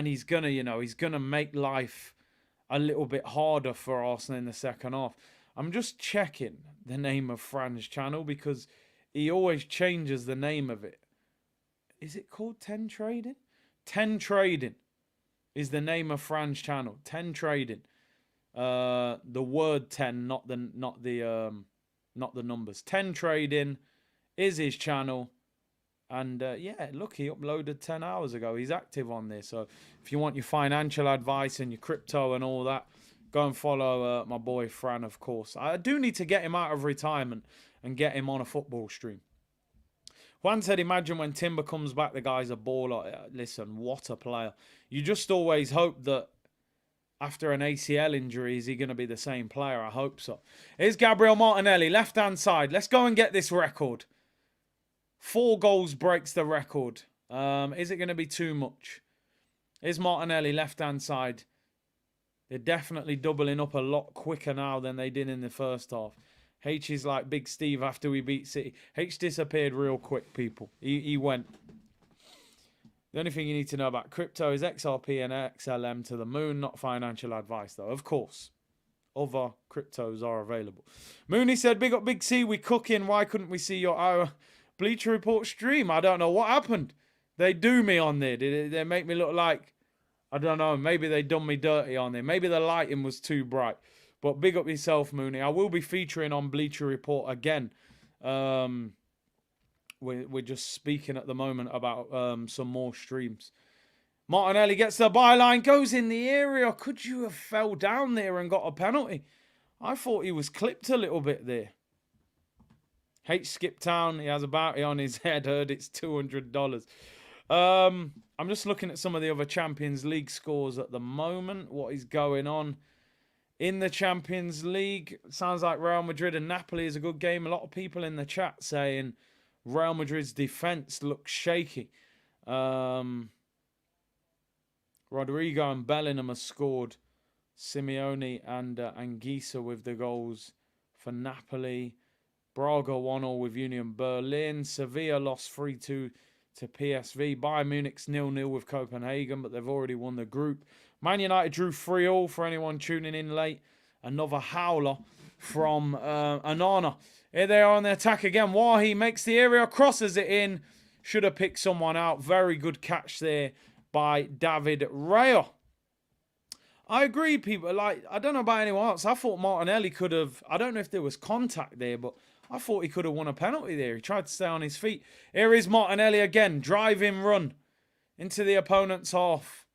he's going to, you know, he's going to make life a little bit harder for Arsenal in the second half. I'm just checking the name of Fran's channel because he always changes the name of it. Is it called 10 Trading? 10 Trading is the name of Fran's channel. 10 Trading. The word 10, not the numbers. 10 Trading is his channel. And yeah, look, he uploaded 10 hours ago. He's active on this. So if you want your financial advice and your crypto and all that, go and follow my boy Fran, of course. I do need to get him out of retirement and get him on a football stream. Juan said, imagine when Timber comes back, the guy's a baller. Listen, what a player. You just always hope that after an ACL injury, is he going to be the same player? I hope so. Here's Gabriel Martinelli, left-hand side. Let's go and get this record. 4 goals breaks the record. Is it going to be too much? Here's Martinelli, left-hand side. They're definitely doubling up a lot quicker now than they did in the first half. H is like Big Steve after we beat City. H disappeared real quick, people. He went. The only thing you need to know about crypto is XRP and XLM to the moon, not financial advice, though. Of course, other cryptos are available. Mooney said, big up Big C, we cooking. Why couldn't we see your Bleacher Report stream? I don't know what happened. They do me on there. They make me look like, I don't know, maybe they done me dirty on there. Maybe the lighting was too bright. But big up yourself, Mooney. I will be featuring on Bleacher Report again We're just speaking at the moment about some more streams. Martinelli gets the byline, goes in the area. Could you have fell down there and got a penalty? I thought he was clipped a little bit there. H Skiptown, he has a bounty on his head. Heard it's $200. I'm just looking at some of the other Champions League scores at the moment. What is going on in the Champions League? Sounds like Real Madrid and Napoli is a good game. A lot of people in the chat saying Real Madrid's defense looks shaky. Rodrigo and Bellingham have scored. Simeone and Anguissa with the goals for Napoli. Braga 1-0 with Union Berlin. Sevilla lost 3-2 to PSV. Bayern Munich's 0-0 with Copenhagen, but they've already won the group. Man United drew 3-3 for anyone tuning in late. Another howler from Onana. Here they are on the attack again. Wahi makes the area, crosses it in. Should have picked someone out. Very good catch there by David Raya. I agree, people. Like, I don't know about anyone else. I thought Martinelli could have... I don't know if there was contact there, but I thought he could have won a penalty there. He tried to stay on his feet. Here is Martinelli again. Drive-in run into the opponent's half.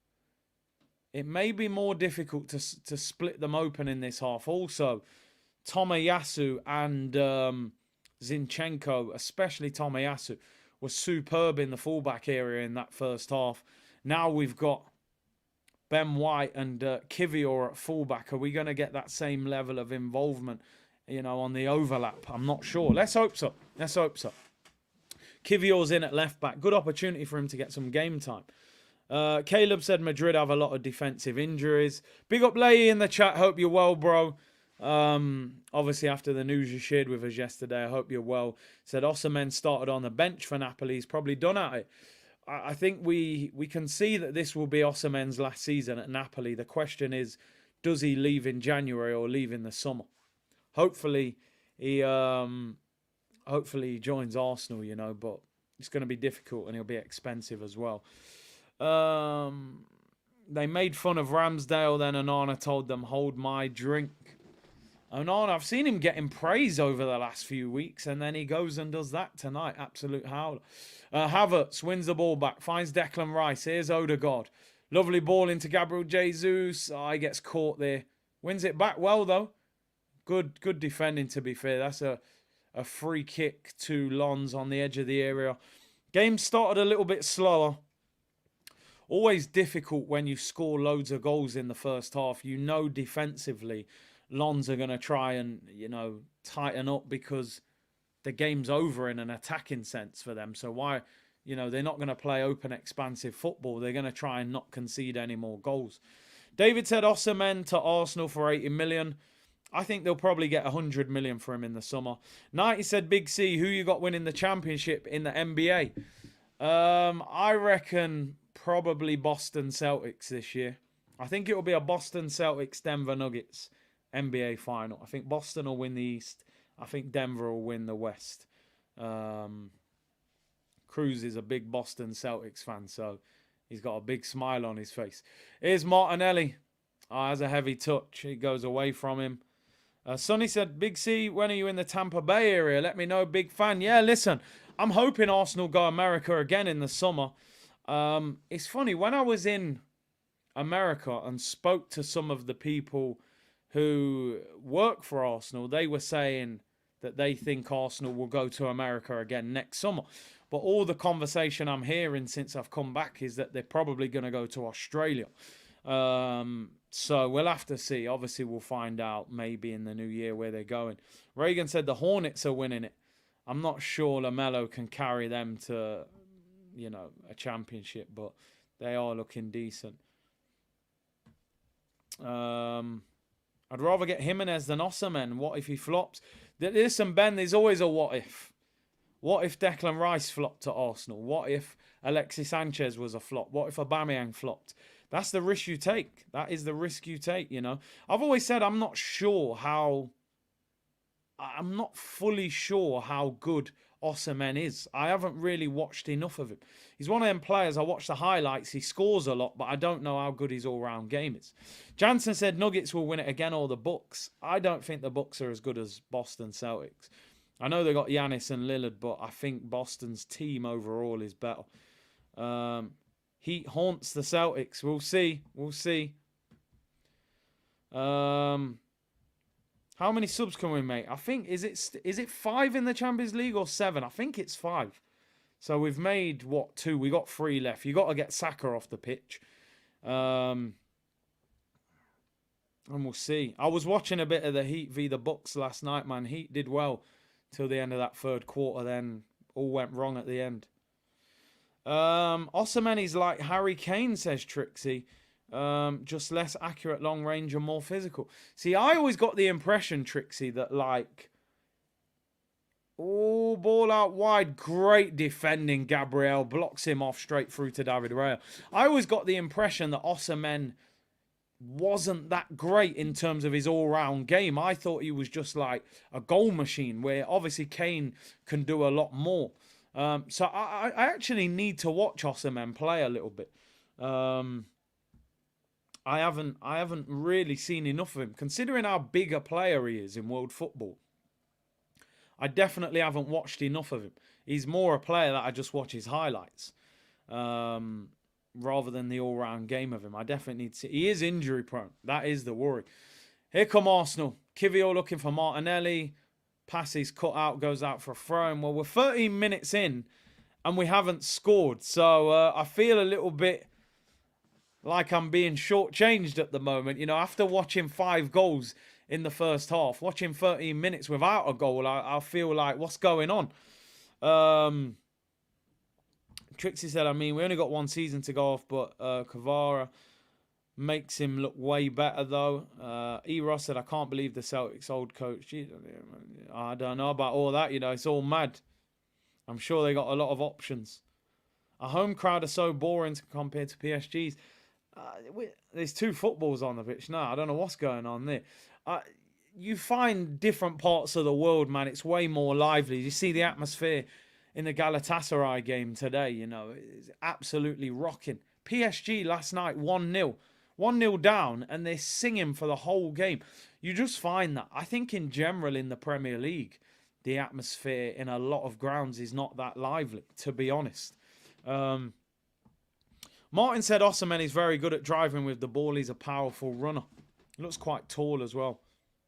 It may be more difficult to split them open in this half. Also, Tomiyasu and Zinchenko, especially Tomiyasu, was superb in the fullback area in that first half. Now we've got Ben White and Kivior at fullback. Are we going to get that same level of involvement, you know, on the overlap? I'm not sure. Let's hope so. Let's hope so. Kivior's in at left back. Good opportunity for him to get some game time. Caleb said Madrid have a lot of defensive injuries. Big up Leahy in the chat. Hope you're well, bro. Obviously, after the news you shared with us yesterday, I hope you're well. Said Osimhen started on the bench for Napoli. He's probably done at it. I think we can see that this will be Osimhen's last season at Napoli. The question is, does he leave in January or leave in the summer? Hopefully he joins Arsenal, you know, but it's going to be difficult and he'll be expensive as well. They made fun of Ramsdale, then Onana told them, hold my drink. Onana, I've seen him getting praise over the last few weeks, and then he goes and does that tonight. Absolute howler. Havertz wins the ball back, finds Declan Rice. Here's Odegaard. Lovely ball into Gabriel Jesus. Oh, he gets caught there. Wins it back well, though. Good defending, to be fair. That's a free kick to Lons on the edge of the area. Game started a little bit slower. Always difficult when you score loads of goals in the first half. You know defensively Lons are going to try and, you know, tighten up because the game's over in an attacking sense for them. So why, you know, they're not going to play open, expansive football. They're going to try and not concede any more goals. David said Osimhen to Arsenal for 80 million. I think they'll probably get 100 million for him in the summer. 90 said Big C, who you got winning the championship in the NBA? I reckon probably Boston Celtics this year. I think it will be a Boston Celtics Denver Nuggets NBA final. I think Boston will win the East. I think Denver will win the West. Cruz is a big Boston Celtics fan, so he's got a big smile on his face. Here's Martinelli. Oh, has a heavy touch. He goes away from him. Sonny said, Big C, when are you in the Tampa Bay area? Let me know, big fan. Yeah, listen, I'm hoping Arsenal go America again in the summer. It's funny, when I was in America and spoke to some of the people who work for Arsenal, they were saying that they think Arsenal will go to America again next summer. But all the conversation I'm hearing since I've come back is that they're probably going to go to Australia. So we'll have to see. Obviously, we'll find out maybe in the new year where they're going. Reagan said the Hornets are winning it. I'm not sure LaMelo can carry them to, you know, a championship, but they are looking decent. I'd rather get Jimenez than Osimhen. What if he flops? Listen, Ben, there's always a what if. What if Declan Rice flopped to Arsenal? What if Alexis Sanchez was a flop? What if Aubameyang flopped? That's the risk you take. That is the risk you take, you know. I've always said I'm not fully sure how good Osimhen is. I haven't really watched enough of him. He's one of them players, I watch the highlights, he scores a lot, but I don't know how good his all-round game is. Jansen said Nuggets will win it again or the Bucks. I don't think the Bucks are as good as Boston Celtics. I know they got Giannis and Lillard, but I think Boston's team overall is better. Heat haunts the Celtics. We'll see. We'll see. How many subs can we make? I think is it 5 in the Champions League or 7? I think it's 5. So we've made what 2? We got 3 left. You got to get Saka off the pitch, and we'll see. I was watching a bit of the Heat v the Bucks last night, man. Heat did well till the end of that third quarter. Then all went wrong at the end. Osimhen's like Harry Kane, says Trixie. Just less accurate long range and more physical. See, I always got the impression, Trixie, that like, oh, ball out wide, great defending. Gabriel blocks him off straight through to David Raya. I always got the impression that Osimhen wasn't that great in terms of his all-round game. I thought he was just like a goal machine, where obviously Kane can do a lot more. So I actually need to watch Osimhen play a little bit. I haven't really seen enough of him, considering how big a player he is in world football. I definitely haven't watched enough of him. He's more a player that I just watch his highlights, rather than the all-round game of him. I definitely need to see. He is injury prone. That is the worry. Here come Arsenal. Kivior looking for Martinelli. Passes cut out, goes out for a throw. Well, we're 13 minutes in and we haven't scored. So I feel a little bit like I'm being shortchanged at the moment. You know, after watching 5 goals in the first half, watching 13 minutes without a goal, I feel like, what's going on? Trixie said, I mean, we only got 1 season to go off, but Kvara makes him look way better, though. E-Ross said, I can't believe the Celtics' old coach. I don't know about all that, you know. It's all mad. I'm sure they got a lot of options. A home crowd are so boring compared to PSG's. There's 2 footballs on the pitch now. I don't know what's going on there. You find different parts of the world, man. It's way more lively. You see the atmosphere in the Galatasaray game today, you know. It's absolutely rocking. PSG last night, 1-0. 1-0 down, and they're singing for the whole game. You just find that. I think in general in the Premier League, the atmosphere in a lot of grounds is not that lively, to be honest. Martin said Osimhen is very good at driving with the ball. He's a powerful runner. He looks quite tall as well.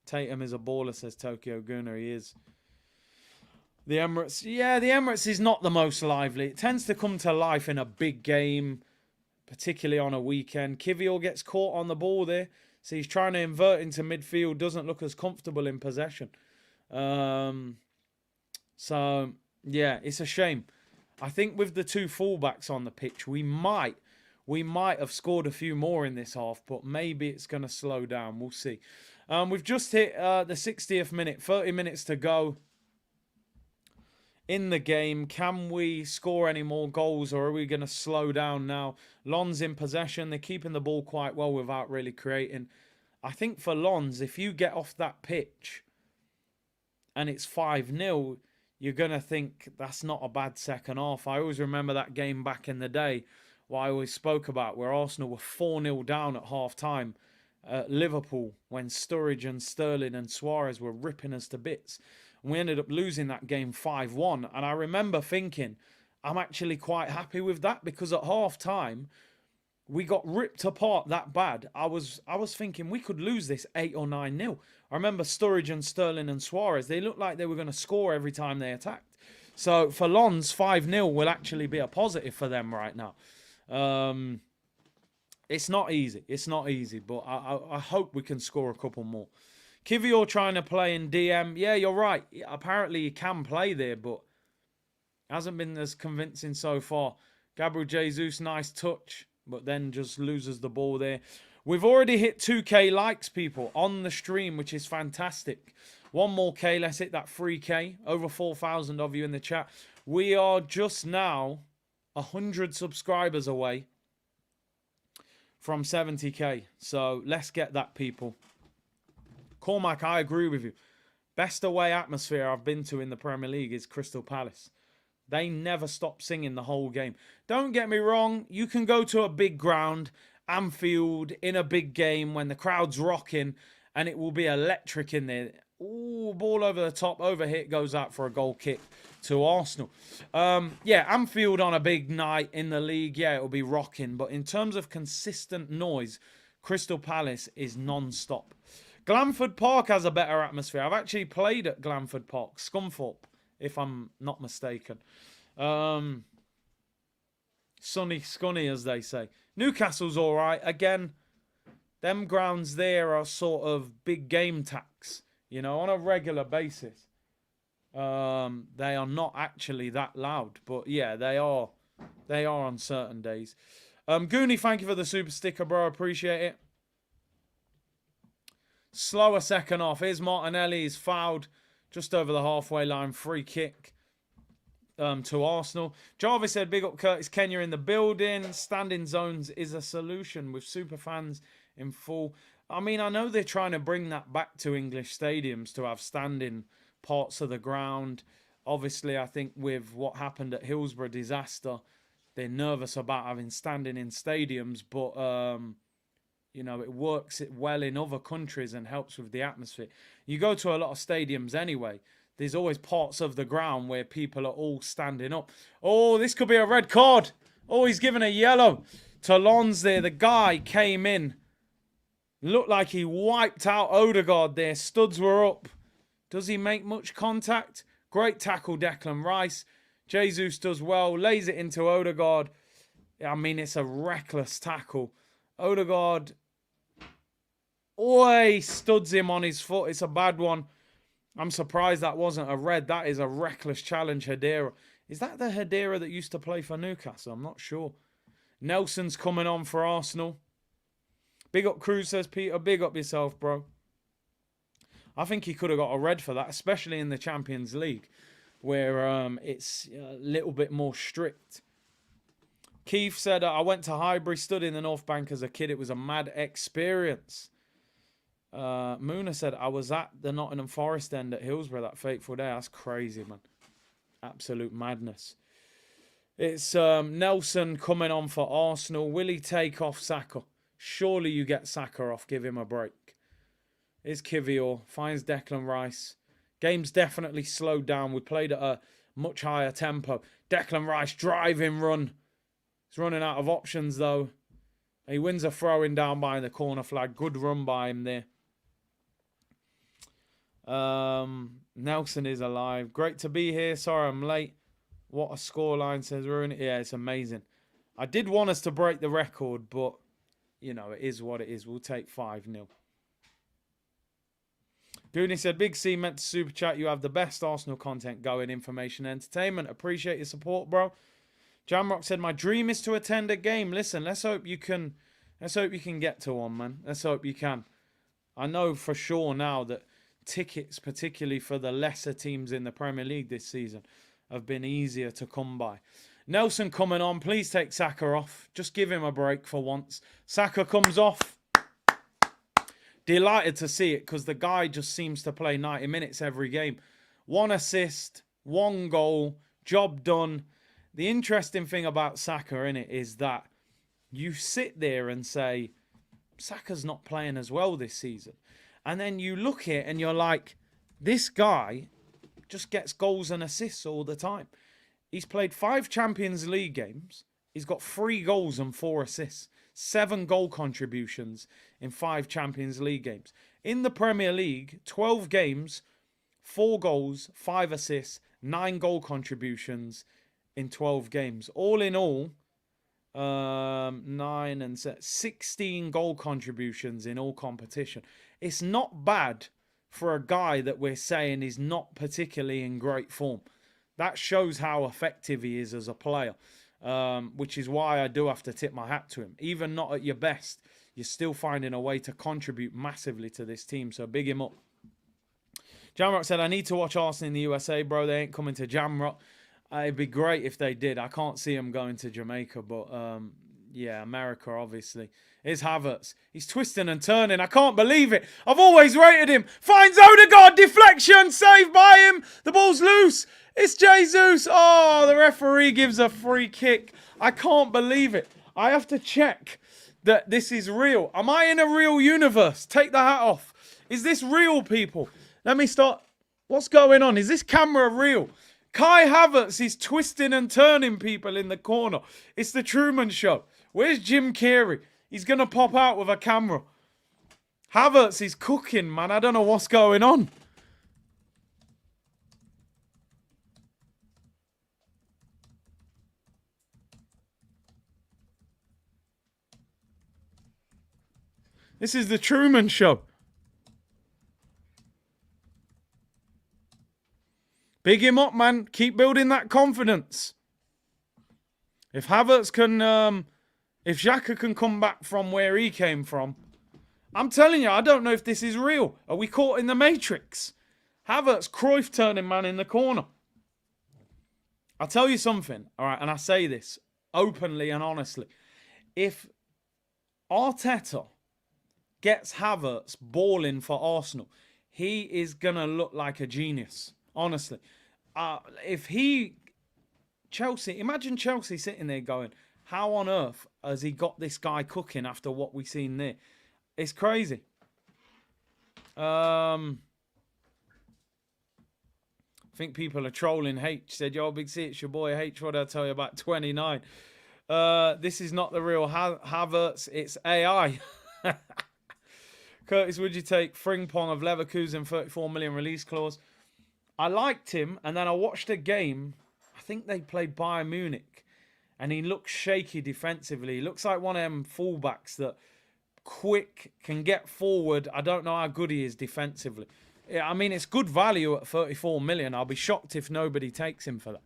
Tatum is a baller, says Tokyo Gunner. He is. The Emirates, yeah, the Emirates is not the most lively. It tends to come to life in a big game, particularly on a weekend. Kivior gets caught on the ball there. So he's trying to invert into midfield. Doesn't look as comfortable in possession. So, yeah, it's a shame. I think with the 2 fullbacks on the pitch, we might have scored a few more in this half, but maybe it's going to slow down. We'll see. We've just hit the 60th minute. 30 minutes to go in the game. Can we score any more goals, or are we going to slow down now? Lons in possession. They're keeping the ball quite well without really creating. I think for Lons, if you get off that pitch and it's 5-0, you're going to think that's not a bad second half. I always remember that game back in the day, what I always spoke about, where Arsenal were 4-0 down at half-time at Liverpool when Sturridge and Sterling and Suarez were ripping us to bits. And we ended up losing that game 5-1. And I remember thinking, I'm actually quite happy with that, because at half-time, we got ripped apart that bad. I was thinking we could lose this 8 or 9-0. I remember Sturridge and Sterling and Suarez, they looked like they were going to score every time they attacked. So for Lons, 5-0 will actually be a positive for them right now. It's not easy. It's not easy, but I hope we can score a couple more. Kivior trying to play in DM. Yeah, you're right. Apparently he can play there, but hasn't been as convincing so far. Gabriel Jesus, nice touch, but then just loses the ball there. We've already hit 2K likes, people, on the stream, which is fantastic. 1 more K, let's hit that 3K. Over 4,000 of you in the chat. We are just now 100 subscribers away from 70K. So let's get that, people. Cormac, I agree with you. Best away atmosphere I've been to in the Premier League is Crystal Palace. They never stop singing the whole game. Don't get me wrong. You can go to a big ground, Anfield, in a big game when the crowd's rocking, and it will be electric in there. Ooh, ball over the top, over hit, goes out for a goal kick to Arsenal. Yeah, Anfield on a big night in the league, yeah, it'll be rocking. But in terms of consistent noise, Crystal Palace is non-stop. Glanford Park has a better atmosphere. I've actually played at Glanford Park, Scunthorpe, if I'm not mistaken. Sunny scunny, as they say. Newcastle's all right. Again, them grounds there are sort of big game tax, you know, on a regular basis. They are not actually that loud, but yeah, they are. They are on certain days. Goonie, thank you for the super sticker, bro. Appreciate it. Slower second half. Here's Martinelli. He's fouled just over the halfway line. Free kick to Arsenal. Jarvis said, big up Curtis Kenya in the building. Standing zones is a solution with super fans in full. I mean, I know they're trying to bring that back to English stadiums to have standing parts of the ground. Obviously, I think with what happened at Hillsborough disaster, they're nervous about having standing in stadiums, but you know, it works well in other countries and helps with the atmosphere. You go to a lot of stadiums anyway, there's always parts of the ground where people are all standing up. Oh, this could be a red card. Oh, he's given a yellow to Lons there. The guy came in. Looked like he wiped out Odegaard there. Studs were up. Does he make much contact? Great tackle, Declan Rice. Jesus does well. Lays it into Odegaard. I mean, it's a reckless tackle. Odegaard. Oh, he studs him on his foot. It's a bad one. I'm surprised that wasn't a red. That is a reckless challenge, Hedera. Is that the Hedera that used to play for Newcastle? I'm not sure. Nelson's coming on for Arsenal. Big up Cruz, says Peter. Big up yourself, bro. I think he could have got a red for that, especially in the Champions League, where it's a little bit more strict. Keith said, I went to Highbury, stood in the North Bank as a kid. It was a mad experience. Moona said, I was at the Nottingham Forest end at Hillsborough that fateful day. That's crazy, man. Absolute madness. It's Nelson coming on for Arsenal. Will he take off Saka? Surely you get Saka off. Give him a break. Here's Kivior. Finds Declan Rice. Game's definitely slowed down. We played at a much higher tempo. Declan Rice, driving run. He's running out of options, though. He wins a throw-in down by the corner flag. Good run by him there. Nelson is alive. Great to be here. Sorry I'm late. What a scoreline, says Ruin. Yeah, it's amazing. I did want us to break the record, but, you know, it is what it is. We'll take 5-0. Goonie said, Big C meant to super chat. You have the best Arsenal content going, information, entertainment. Appreciate your support, bro. Jamrock said, my dream is to attend a game. Listen, let's hope you can get to one, man. Let's hope you can. I know for sure now that tickets, particularly for the lesser teams in the Premier League this season, have been easier to come by. Nelson coming on. Please take Saka off. Just give him a break for once. Saka comes off. Delighted to see it because the guy just seems to play 90 minutes every game. 1 assist, 1 goal, job done. The interesting thing about Saka, innit, is that you sit there and say, Saka's not playing as well this season. And then you look at it and you're like, this guy just gets goals and assists all the time. He's played 5 Champions League games. He's got 3 goals and 4 assists. 7 goal contributions in 5 Champions League games. In the Premier League, 12 games, 4 goals, 5 assists, 9 goal contributions in 12 games. All in all, 9 and 16 goal contributions in all competition. It's not bad for a guy that we're saying is not particularly in great form. That shows how effective he is as a player. Which is why I do have to tip my hat to him. Even not at your best, you're still finding a way to contribute massively to this team. So big him up. Jamrock said, I need to watch Arsenal in the USA, bro. They ain't coming to Jamrock. It'd be great if they did. I can't see them going to Jamaica, but yeah, America, obviously. Here's Havertz. He's twisting and turning. I can't believe it. I've always rated him. Finds Odegaard. Deflection. Saved by him. The ball's loose. It's Jesus. Oh, the referee gives a free kick. I can't believe it. I have to check that this is real. Am I in a real universe? Take the hat off. Is this real, people? Let me start. What's going on? Is this camera real? Kai Havertz is twisting and turning people in the corner. It's the Truman Show. Where's Jim Carrey? He's going to pop out with a camera. Havertz is cooking, man. I don't know what's going on. This is the Truman Show. Big him up, man. Keep building that confidence. If Havertz can, if Xhaka can come back from where he came from, I'm telling you, I don't know if this is real. Are we caught in the Matrix? Havertz, Cruyff turning man in the corner. I'll tell you something, all right, and I say this openly and honestly. If Arteta gets Havertz balling for Arsenal, he is going to look like a genius. Honestly. Imagine Chelsea sitting there going, how on earth has he got this guy cooking after what we've seen there? It's crazy. I think people are trolling. H said, yo, Big C, it's your boy H. What did I tell you about 29? This is not the real Havertz. It's AI. Curtis, would you take Frimpong of Leverkusen, 34 million release clause? I liked him, and then I watched a game. I think they played Bayern Munich, and he looks shaky defensively. He looks like one of them fullbacks that quick, can get forward. I don't know how good he is defensively. Yeah, I mean, it's good value at 34 million. I'll be shocked if nobody takes him for that.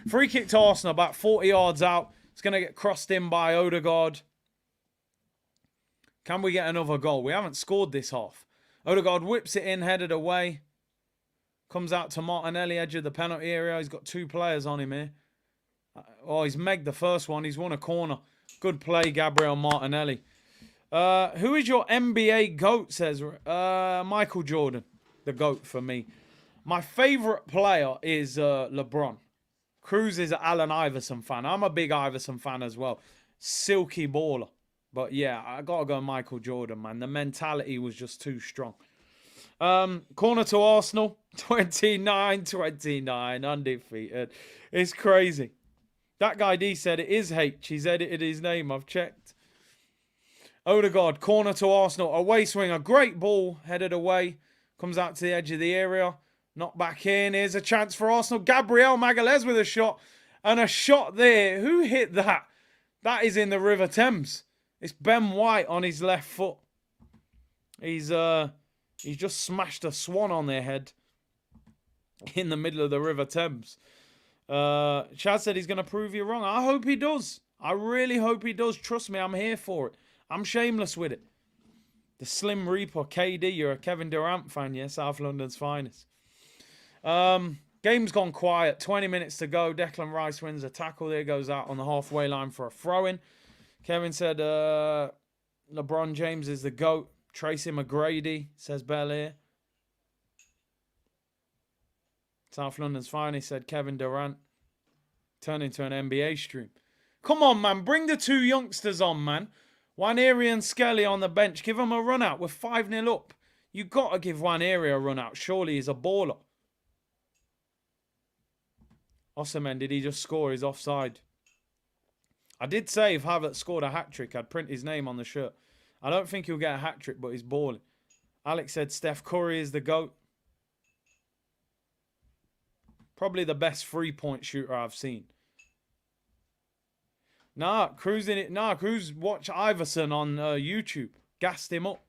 Free kick to Arsenal, about 40 yards out. It's going to get crossed in by Odegaard. Can we get another goal? We haven't scored this half. Odegaard whips it in, headed away. Comes out to Martinelli, edge of the penalty area. He's got two players on him here. Oh, he's megged the first one. He's won a corner. Good play, Gabriel Martinelli. Who is your NBA GOAT, says Michael Jordan. The GOAT for me. My favourite player is LeBron. Cruz is an Allen Iverson fan. I'm a big Iverson fan as well. Silky baller. But yeah, I got to go Michael Jordan, man. The mentality was just too strong. Corner to Arsenal. 29-29. Undefeated. It's crazy. That guy D said it is H. He's edited his name. I've checked. Odegaard. Corner to Arsenal. Away swing. A great ball. Headed away. Comes out to the edge of the area. Not back in. Here's a chance for Arsenal. Gabriel Magalhaes with a shot. And a shot there. Who hit that? That is in the River Thames. It's Ben White on his left foot. He's just smashed a swan on their head in the middle of the River Thames. Chad said he's going to prove you wrong. I hope he does. I really hope he does. Trust me, I'm here for it. I'm shameless with it. The Slim Reaper, KD, you're a Kevin Durant fan, yeah? South London's finest. Game's gone quiet. 20 minutes to go. Declan Rice wins a tackle. There goes out on the halfway line for a throw-in. Kevin said LeBron James is the GOAT. Tracy McGrady, says Belair. South London's finest, said Kevin Durant. Turn into an NBA stream. Come on, man. Bring the two youngsters on, man. Waneri and Skelly on the bench. Give them a run out. We're 5-0 up. You got to give Waneri a run out. Surely he's a baller. Osimhen, did he just score? He's offside. I did say if Havertz scored a hat-trick, I'd print his name on the shirt. I don't think he'll get a hat-trick, but he's balling. Alex said Steph Curry is the GOAT. Probably the best three-point shooter I've seen. Cruz watch Iverson on YouTube. Gassed him up.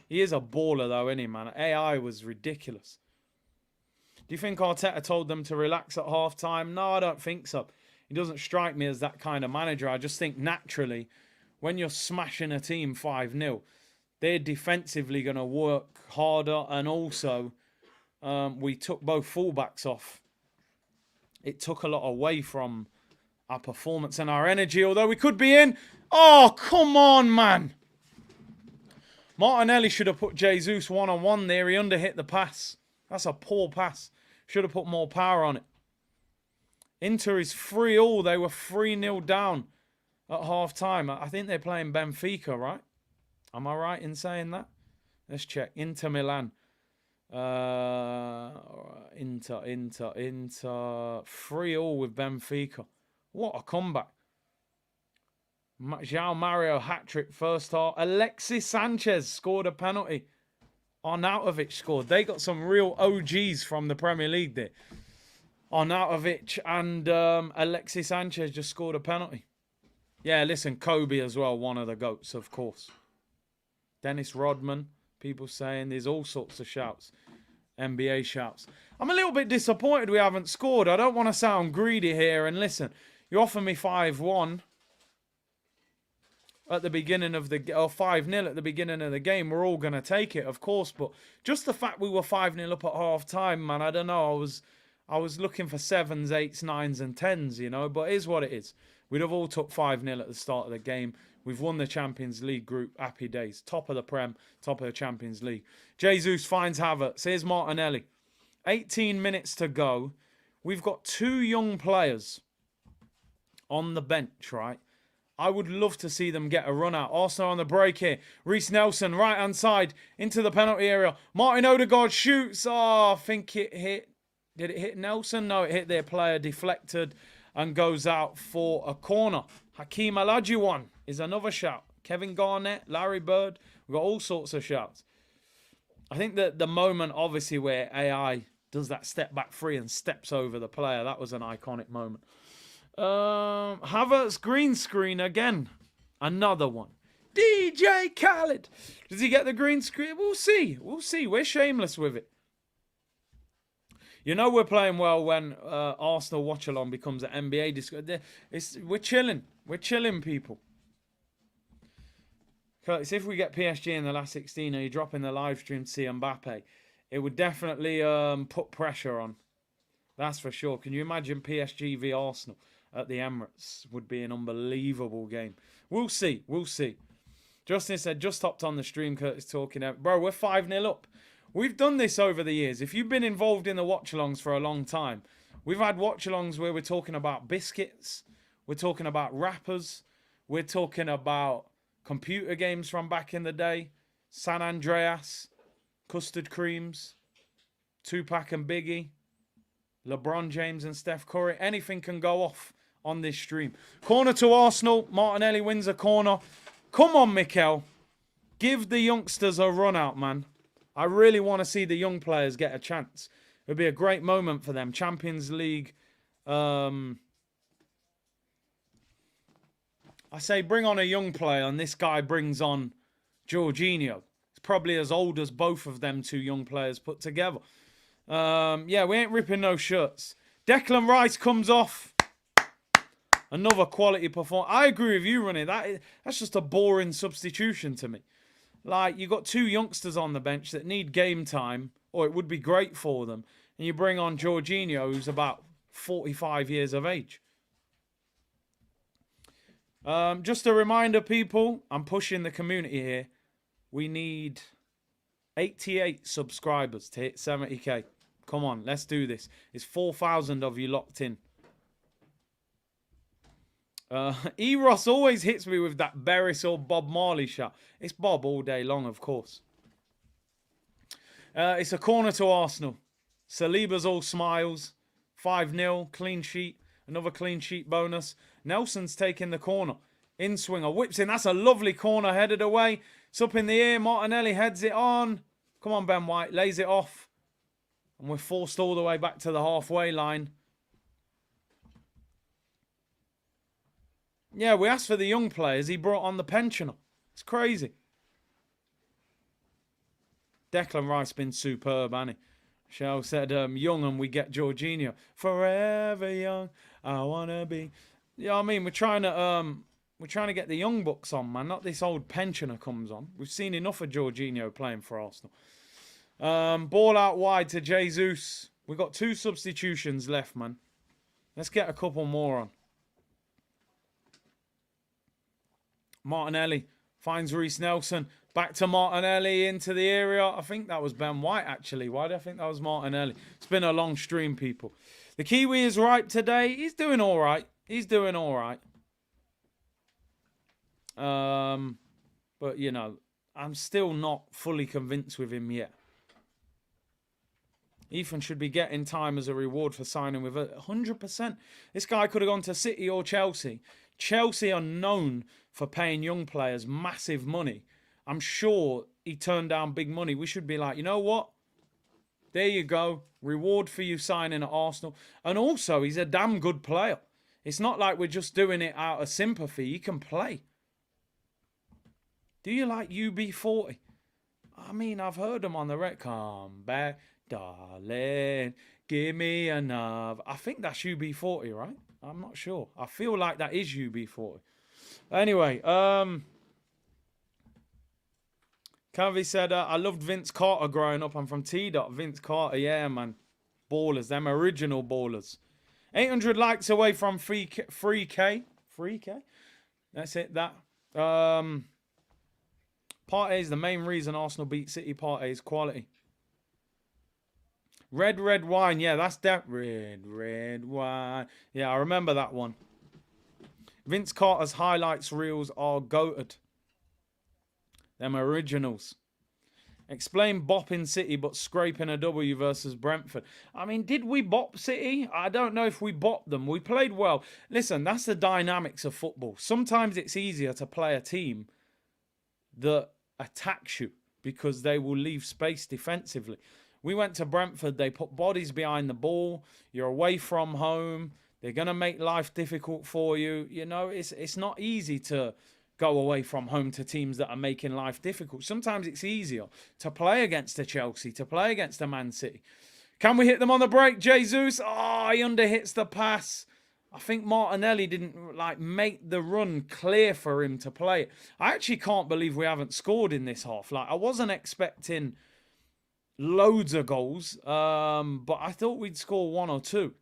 He is a baller though, isn't he, man? AI was ridiculous. Do you think Arteta told them to relax at half-time? No, I don't think so. He doesn't strike me as that kind of manager. I just think naturally, when you're smashing a team 5-0, they're defensively going to work harder. And also, we took both fullbacks off. It took a lot away from our performance and our energy, although we could be in. Oh, come on, man. Martinelli should have put Jesus one-on-one there. He underhit the pass. That's a poor pass. Should have put more power on it. Inter is 3-3. They were 3-0 down at half-time. I think they're playing Benfica, right? Am I right in saying that? Let's check. Inter Milan. Inter. 3-3 with Benfica. What a comeback. João Mario hat-trick first half. Alexis Sanchez scored a penalty. Arnautovic scored. They got some real OGs from the Premier League there. Arnautovic and Alexis Sanchez just scored a penalty. Yeah, listen, Kobe as well, one of the GOATs, of course. Dennis Rodman, people saying there's all sorts of shouts. NBA shouts. I'm a little bit disappointed we haven't scored. I don't want to sound greedy here. And listen, you offer me 5-1 at the beginning of the... or 5-0 at the beginning of the game. We're all going to take it, of course. But just the fact we were 5-0 up at half-time, man, I don't know. I was looking for 7s, 8s, 9s and 10s, you know. But it is what it is. We'd have all took 5-0 at the start of the game. We've won the Champions League group. Happy days. Top of the Prem. Top of the Champions League. Jesus finds Havertz. Here's Martinelli. 18 minutes to go. We've got 2 young players on the bench, right? I would love to see them get a run out. Arsenal on the break here. Reece Nelson, right-hand side, into the penalty area. Martin Odegaard shoots. Oh, I think it hit. Did it hit Nelson? No, it hit their player. Deflected and goes out for a corner. Hakeem Olajuwon is another shout. Kevin Garnett, Larry Bird. We've got all sorts of shouts. I think that the moment, obviously, where AI does that step back free and steps over the player, that was an iconic moment. Havertz green screen again. Another one. DJ Khaled. Does he get the green screen? We'll see. We'll see. We're shameless with it. You know we're playing well when Arsenal Watchalong becomes an NBA discussion. We're chilling. We're chilling, people. Curtis, if we get PSG in the last 16, are you dropping the live stream to see Mbappe? It would definitely put pressure on. That's for sure. Can you imagine PSG v Arsenal at the Emirates? Would be an unbelievable game. We'll see. We'll see. Justin said, just hopped on the stream, Curtis talking out. Bro, we're 5-0 up. We've done this over the years. If you've been involved in the watch-alongs for a long time, we've had watch-alongs where we're talking about biscuits, we're talking about rappers, we're talking about computer games from back in the day, San Andreas, custard creams, Tupac and Biggie, LeBron James and Steph Curry. Anything can go off on this stream. Corner to Arsenal. Martinelli wins a corner. Come on, Mikel. Give the youngsters a run out, man. I really want to see the young players get a chance. It would be a great moment for them. Champions League. I say bring on a young player, and this guy brings on Jorginho. He's probably as old as both of them 2 young players put together. Yeah, we ain't ripping no shirts. Declan Rice comes off. Another quality performance. I agree with you, Ronnie. That's just a boring substitution to me. Like, you got 2 youngsters on the bench that need game time, or it would be great for them. And you bring on Jorginho, who's about 45 years of age. Just a reminder, people, I'm pushing the community here. We need 88 subscribers to hit 70k. Come on, let's do this. It's 4,000 of you locked in. Eros always hits me with that Beres or Bob Marley shot. It's Bob all day long, of course. It's a corner to Arsenal. Saliba's all smiles. 5-0, clean sheet. Another clean sheet bonus. Nelson's taking the corner. In swinger, whips in. That's a lovely corner, headed away. It's up in the air. Martinelli heads it on. Come on, Ben White. Lays it off. And we're forced all the way back to the halfway line. Yeah, we asked for the young players. He brought on the pensioner. It's crazy. Declan Rice been superb, hasn't he? Shell said, young and we get Jorginho. Forever young, I want to be. You know what I mean? We're trying to get the young bucks on, man. Not this old pensioner comes on. We've seen enough of Jorginho playing for Arsenal. Ball out wide to Jesus. We've got 2 substitutions left, man. Let's get a couple more on. Martinelli finds Reece Nelson. Back to Martinelli into the area. I think that was Ben White, actually. Why do I think that was Martinelli? It's been a long stream, people. The Kiwi is ripe today. He's doing all right. He's doing all right. But, you know, I'm still not fully convinced with him yet. Ethan should be getting time as a reward for signing with 100%. This guy could have gone to City or Chelsea. Chelsea are known for paying young players massive money. I'm sure he turned down big money. We should be like, you know what? There you go. Reward for you signing at Arsenal. And also, he's a damn good player. It's not like we're just doing it out of sympathy. He can play. Do you like UB40? I mean, I've heard him on the record. Come back, darling. Give me another. I think that's UB40, right? I'm not sure. I feel like that is UB40. Anyway, Cavi said, I loved Vince Carter growing up. I'm from T-Dot. Vince Carter, yeah, man. Ballers, them original ballers. 800 likes away from 3K. 3K? That's it, that. Partey is the main reason Arsenal beat City. Partey is quality. Red wine. Yeah, that's that. Red wine. Yeah, I remember that one. Vince Carter's highlights reels are goated. Them originals. Explain bopping City but scraping a W versus Brentford. I mean, did we bop City? I don't know if we bopped them. We played well. Listen, that's the dynamics of football. Sometimes it's easier to play a team that attacks you because they will leave space defensively. We went to Brentford. They put bodies behind the ball. You're away from home. They're going to make life difficult for you. You know, it's not easy to go away from home to teams that are making life difficult. Sometimes it's easier to play against a Chelsea, to play against a Man City. Can we hit them on the break, Jesus? Oh, he underhits the pass. I think Martinelli didn't make the run clear for him to play it. I actually can't believe we haven't scored in this half. I wasn't expecting loads of goals, but I thought we'd score one or two.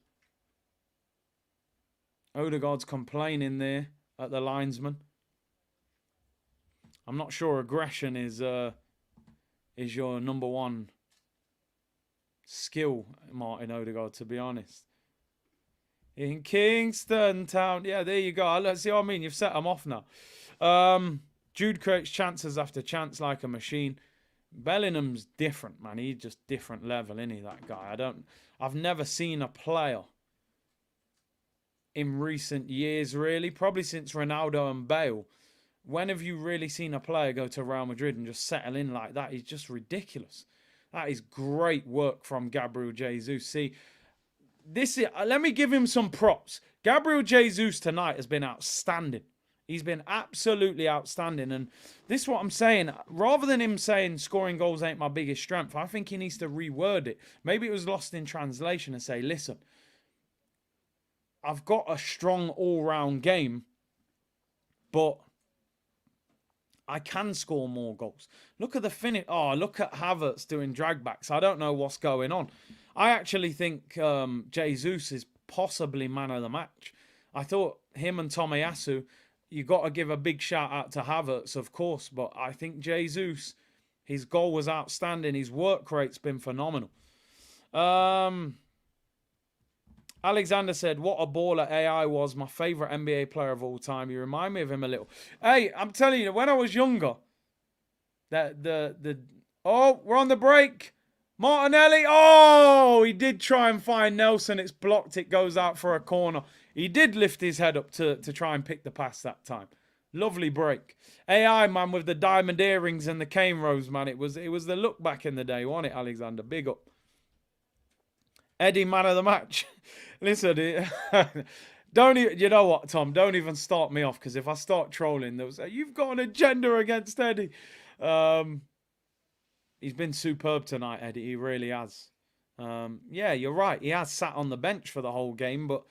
Odegaard's complaining there at the linesman. I'm not sure aggression is your number one skill, Martin Odegaard, to be honest. In Kingston Town. Yeah, there you go. Let's see what I mean. You've set them off now. Jude creates chances after chance like a machine. Bellingham's different, man. He's just different level, isn't he, that guy? I've never seen a player in recent years, really, probably since Ronaldo and Bale. When have you really seen a player go to Real Madrid and just settle in like that? He's just ridiculous. That is great work from Gabriel Jesus. See, let me give him some props. Gabriel Jesus tonight has been outstanding. He's been absolutely outstanding. And this is what I'm saying. Rather than him saying scoring goals ain't my biggest strength, I think he needs to reword it. Maybe it was lost in translation and say, listen, I've got a strong all-round game, but I can score more goals. Look at the finish. Oh, look at Havertz doing dragbacks. I don't know what's going on. I actually think Jesus is possibly man of the match. I thought him and Tomiyasu, you got to give a big shout out to Havertz, of course, but I think Jesus, his goal was outstanding. His work rate's been phenomenal. Alexander said, what a baller AI was. My favourite NBA player of all time. You remind me of him a little. Hey, I'm telling you, when I was younger, oh, we're on the break. Martinelli. Oh, he did try and find Nelson. It's blocked. It goes out for a corner. He did lift his head up to try and pick the pass that time. Lovely break. AI, man, with the diamond earrings and the cane rose, man. It was the look back in the day, wasn't it, Alexander? Big up. Eddie, man of the match. Listen, you know what, Tom? Don't even start me off, because if I start trolling, they'll say, you've got an agenda against Eddie. He's been superb tonight, Eddie. He really has. Yeah, you're right. He has sat on the bench for the whole game, but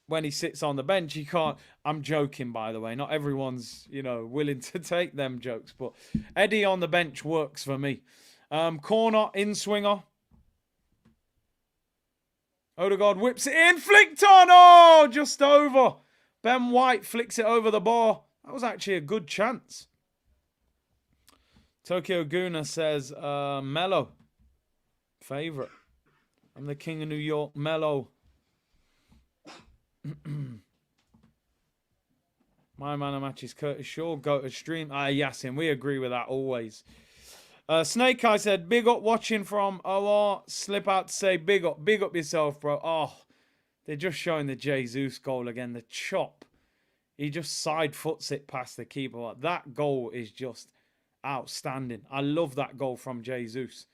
when he sits on the bench, he can't. I'm joking, by the way. Not everyone's, willing to take them jokes, but Eddie on the bench works for me. Corner, in-swinger. Odegaard whips it in. Flicked on. Oh, just over. Ben White flicks it over the bar. That was actually a good chance. Tokyo Guna says, Mello. Favorite. I'm the king of New York. Mello. My man of match is Curtis Shaw. Go to stream. Yasin, we agree with that always. Snake Eye said, big up watching from OR. Slip out to say big up yourself, bro. Oh, they're just showing the Jesus goal again. The chop. He just side foots it past the keeper. That goal is just outstanding. I love that goal from Jesus.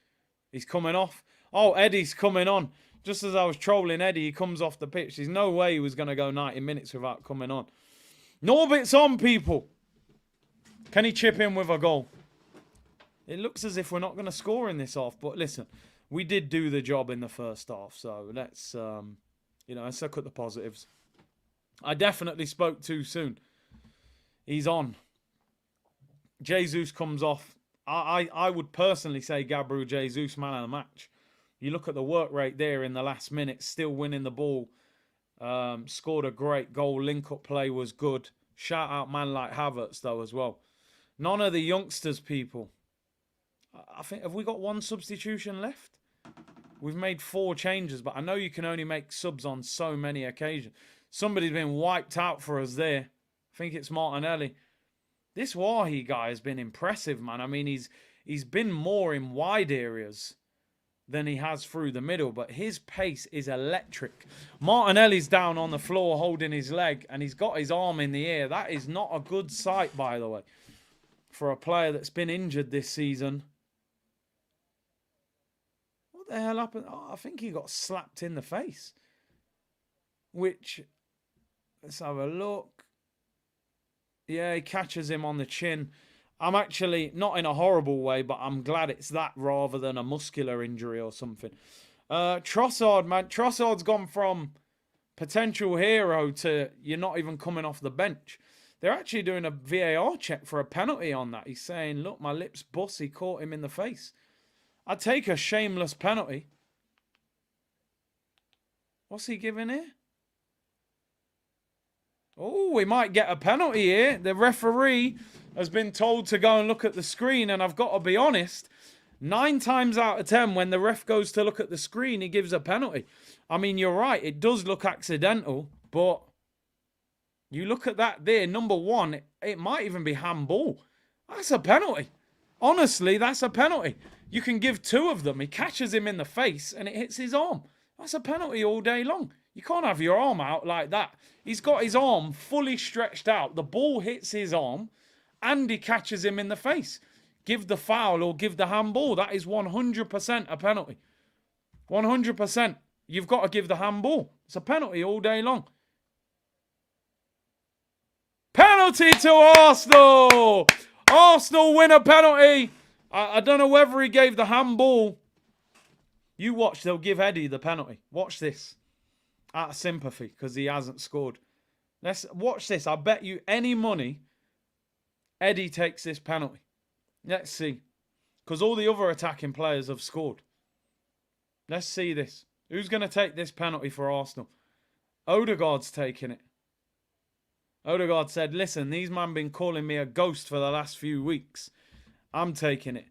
He's coming off. Oh, Eddie's coming on. Just as I was trolling Eddie, he comes off the pitch. There's no way he was going to go 90 minutes without coming on. Norbit's on, people. Can he chip in with a goal? It looks as if we're not going to score in this half. But listen, we did do the job in the first half. So let's, let's look at the positives. I definitely spoke too soon. He's on. Jesus comes off. I would personally say Gabriel Jesus, man of the match. You look at the work rate there in the last minute, still winning the ball. Scored a great goal. Link-up play was good. Shout out man like Havertz, though, as well. None of the youngsters, people. I think, have we got one substitution left? We've made 4 changes, but I know you can only make subs on so many occasions. Somebody's been wiped out for us there. I think it's Martinelli. This Wahi guy has been impressive, man. I mean, he's been more in wide areas than he has through the middle, but his pace is electric. Martinelli's down on the floor holding his leg, and he's got his arm in the air. That is not a good sight, by the way, for a player that's been injured this season. What the hell happened? Oh, I think he got slapped in the face. Which, let's have a look. Yeah, he catches him on the chin. I'm actually, not in a horrible way, but I'm glad it's that rather than a muscular injury or something. Trossard, man. Trossard's gone from potential hero to you're not even coming off the bench. They're actually doing a VAR check for a penalty on that. He's saying, look, my lips bust. He caught him in the face. I'd take a shameless penalty. What's he giving here? Oh, we might get a penalty here. The referee has been told to go and look at the screen, and I've got to be honest, 9 times out of 10, when the ref goes to look at the screen, he gives a penalty. I mean, you're right, it does look accidental, but you look at that there, number 1, it might even be handball. That's a penalty. Honestly, that's a penalty. You can give 2 of them. He catches him in the face, and it hits his arm. That's a penalty all day long. You can't have your arm out like that. He's got his arm fully stretched out. The ball hits his arm and he catches him in the face. Give the foul or give the handball. That is 100% a penalty. 100%. You've got to give the handball. It's a penalty all day long. Penalty to Arsenal! Arsenal win a penalty. I don't know whether he gave the handball. You watch, they'll give Eddie the penalty. Watch this. Out of sympathy, because he hasn't scored. Let's watch this. I bet you any money Eddie takes this penalty. Let's see. Because all the other attacking players have scored. Let's see this. Who's going to take this penalty for Arsenal? Odegaard's taking it. Odegaard said, listen, these men been calling me a ghost for the last few weeks. I'm taking it.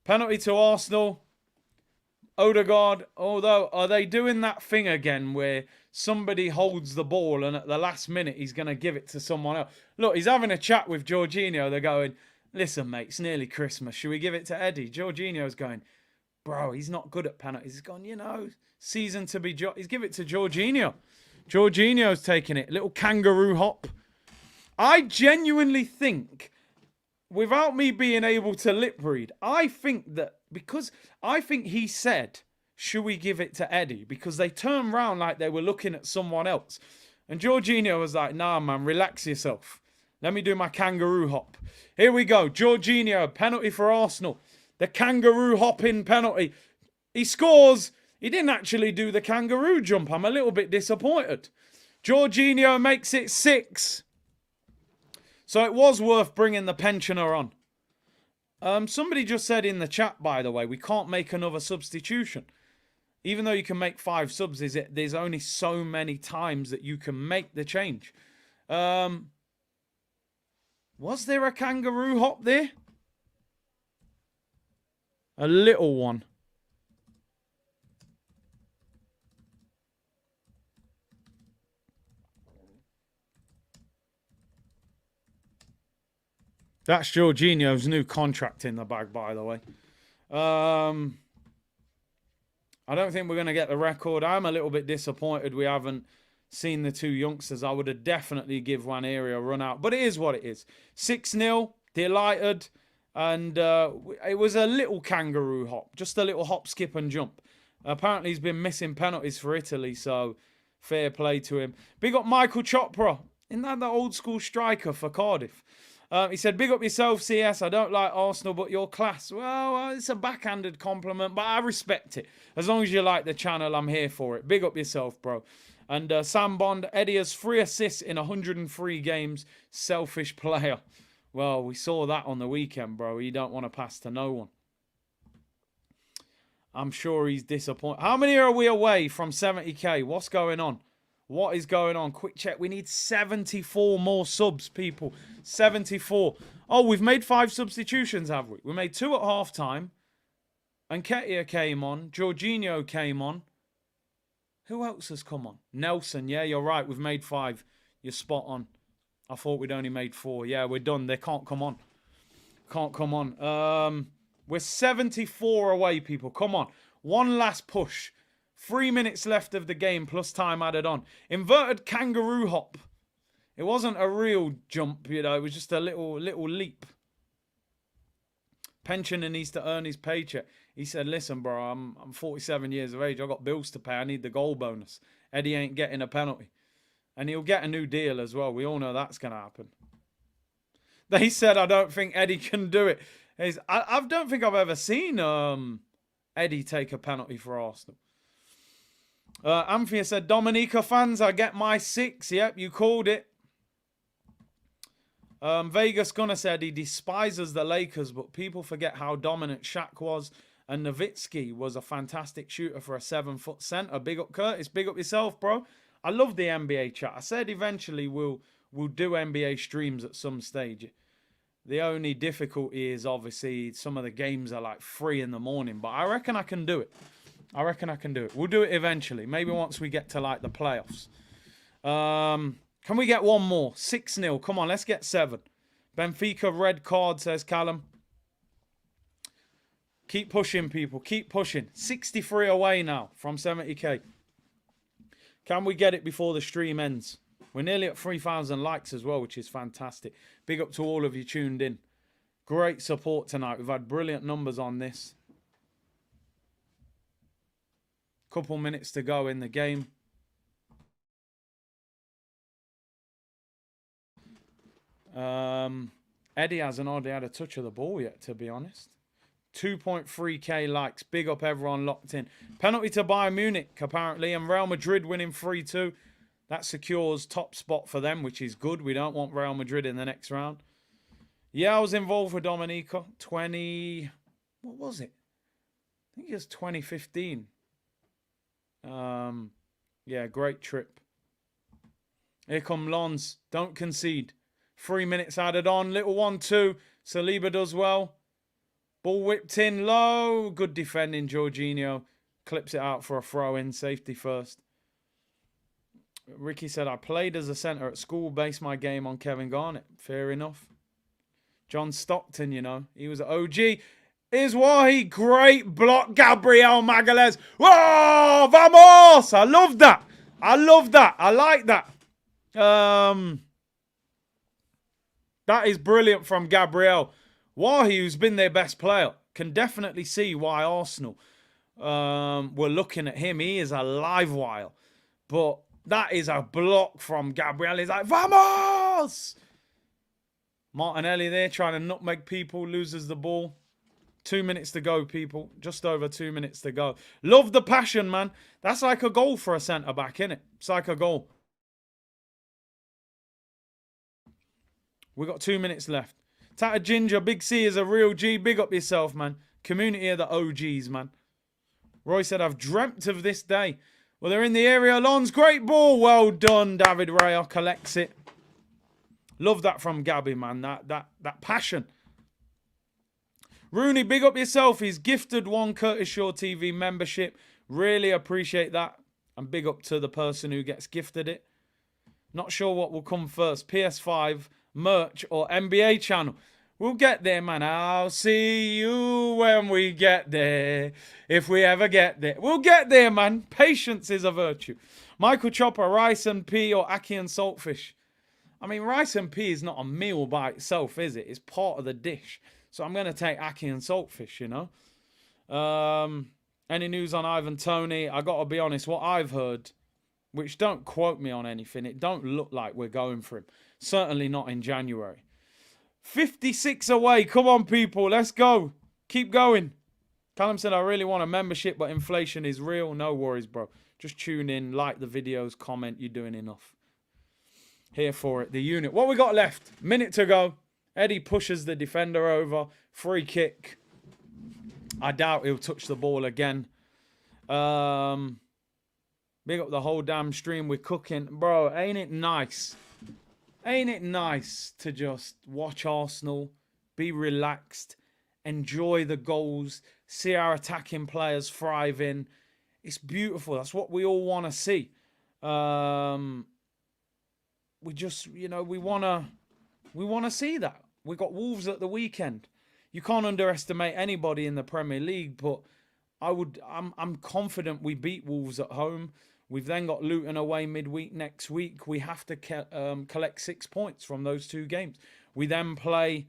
Penalty to Arsenal. Odegaard, although, are they doing that thing again where somebody holds the ball and at the last minute he's going to give it to someone else? Look, he's having a chat with Jorginho. They're going, listen, mate, it's nearly Christmas. Should we give it to Eddie? Jorginho's going, bro, he's not good at penalties. He's gone, season to be... He's give it to Jorginho. Jorginho's taking it. Little kangaroo hop. I genuinely think, without me being able to lip read, I think that because I think he said, should we give it to Eddie? Because they turned round like they were looking at someone else. And Jorginho was like, nah, man, relax yourself. Let me do my kangaroo hop. Here we go. Jorginho, penalty for Arsenal. The kangaroo hopping penalty. He scores. He didn't actually do the kangaroo jump. I'm a little bit disappointed. Jorginho makes it 6. So it was worth bringing the pensioner on. Somebody just said in the chat, by the way, we can't make another substitution. Even though you can make 5 subs, there's only so many times that you can make the change. Was there a kangaroo hop there? A little one. That's Jorginho's new contract in the bag, by the way. I don't think we're going to get the record. I'm a little bit disappointed we haven't seen the two youngsters. I would have definitely give one area a run out. But it is what it is. 6-0, delighted. And it was a little kangaroo hop. Just a little hop, skip and jump. Apparently he's been missing penalties for Italy, so fair play to him. Big up Michael Chopra. Isn't that the old school striker for Cardiff? He said, big up yourself, CS. I don't like Arsenal, but your class. Well, it's a backhanded compliment, but I respect it. As long as you like the channel, I'm here for it. Big up yourself, bro. And Sam Bond, Eddie has 3 assists in 103 games. Selfish player. Well, we saw that on the weekend, bro. He don't want to pass to no one. I'm sure he's disappointed. How many are we away from 70k? What's going on? What is going on? Quick check. We need 74 more subs, people. 74. Oh, we've made 5 substitutions, have we? We made 2 at halftime. Nketiah came on. Jorginho came on. Who else has come on? Nelson. Yeah, you're right. We've made 5. You're spot on. I thought we'd only made 4. Yeah, we're done. They can't come on. Can't come on. We're 74 away, people. Come on. One last push. 3 minutes left of the game, plus time added on. Inverted kangaroo hop. It wasn't a real jump, you know. It was just a little leap. Pensioner needs to earn his paycheck. He said, listen, bro, I'm 47 years of age. I got bills to pay. I need the goal bonus. Eddie ain't getting a penalty. And he'll get a new deal as well. We all know that's going to happen. They said, I don't think Eddie can do it. I don't think I've ever seen Eddie take a penalty for Arsenal. Amphia said, Dominica fans, I get my 6. Yep, you called it. Vegas Gunner said he despises the Lakers, but people forget how dominant Shaq was. And Nowitzki was a fantastic shooter for a 7-foot center. Big up Curtis. Big up yourself, bro. I love the NBA chat. I said eventually we'll do NBA streams at some stage. The only difficulty is obviously some of the games are like 3 in the morning. But I reckon I can do it. I reckon I can do it. We'll do it eventually. Maybe once we get to like the playoffs. Can we get one more? 6-0. Come on, let's get 7. Benfica red card, says Callum. Keep pushing, people. Keep pushing. 63 away now from 70k. Can we get it before the stream ends? We're nearly at 3,000 likes as well, which is fantastic. Big up to all of you tuned in. Great support tonight. We've had brilliant numbers on this. Couple minutes to go in the game. Eddie hasn't hardly had a touch of the ball yet, to be honest. 2.3k likes. Big up everyone locked in. Penalty to Bayern Munich, apparently. And Real Madrid winning 3-2. That secures top spot for them, which is good. We don't want Real Madrid in the next round. Yeah, I was involved with Dominica. What was it? I think it was 2015. Yeah, great trip. Here come Lons. Don't concede. 3 minutes added on. Little 1-2. Saliba does well. Ball whipped in low. Good defending, Jorginho. Clips it out for a throw-in. Safety first. Ricky said, I played as a centre at school. Based my game on Kevin Garnett. Fair enough. John Stockton, you know. He was an OG. Here's Wahi. Great block. Gabriel Magalhaes. Whoa! Vamos! I love that. I love that. I like that. That is brilliant from Gabriel. Wahi, who's been their best player, can definitely see why Arsenal were looking at him. He is a live wire. But that is a block from Gabriel. He's like, vamos! Martinelli there trying to nutmeg people. Loses the ball. 2 minutes to go, people. Just over 2 minutes to go. Love the passion, man. That's like a goal for a centre-back, innit? It's like a goal. We got 2 minutes left. Tata Ginger, Big C is a real G. Big up yourself, man. Community of the OGs, man. Roy said, I've dreamt of this day. Well, they're in the area. Lons, great ball. Well done, David Raya. Collects it. Love that from Gabby, man. That passion. Rooney, big up yourself. He's gifted 1 Curtis Shaw TV membership. Really appreciate that. And big up to the person who gets gifted it. Not sure what will come first. PS5, merch, or NBA channel. We'll get there, man. I'll see you when we get there. If we ever get there. We'll get there, man. Patience is a virtue. Michael Chopper, rice and pea or ackee and saltfish? I mean, rice and pea is not a meal by itself, is it? It's part of the dish. So I'm going to take ackee and saltfish, you know. Any news on Ivan Toney? I got to be honest, what I've heard, which don't quote me on anything, it don't look like we're going for him. Certainly not in January. 56 away. Come on, people. Let's go. Keep going. Callum said, I really want a membership, but inflation is real. No worries, bro. Just tune in, like the videos, comment. You're doing enough. Here for it. The unit. What we got left? Minute to go. Eddie pushes the defender over. Free kick. I doubt he'll touch the ball again. Big up the whole damn stream. We're cooking. Bro, ain't it nice? Ain't it nice to just watch Arsenal, be relaxed, enjoy the goals, see our attacking players thriving? It's beautiful. That's what we all want to see. We just, you know, we want to see that. We got Wolves at the weekend. You can't underestimate anybody in the Premier League, but I'm confident we beat Wolves at home. We've then got Luton away midweek next week. We have to collect 6 points from those 2 games. We then play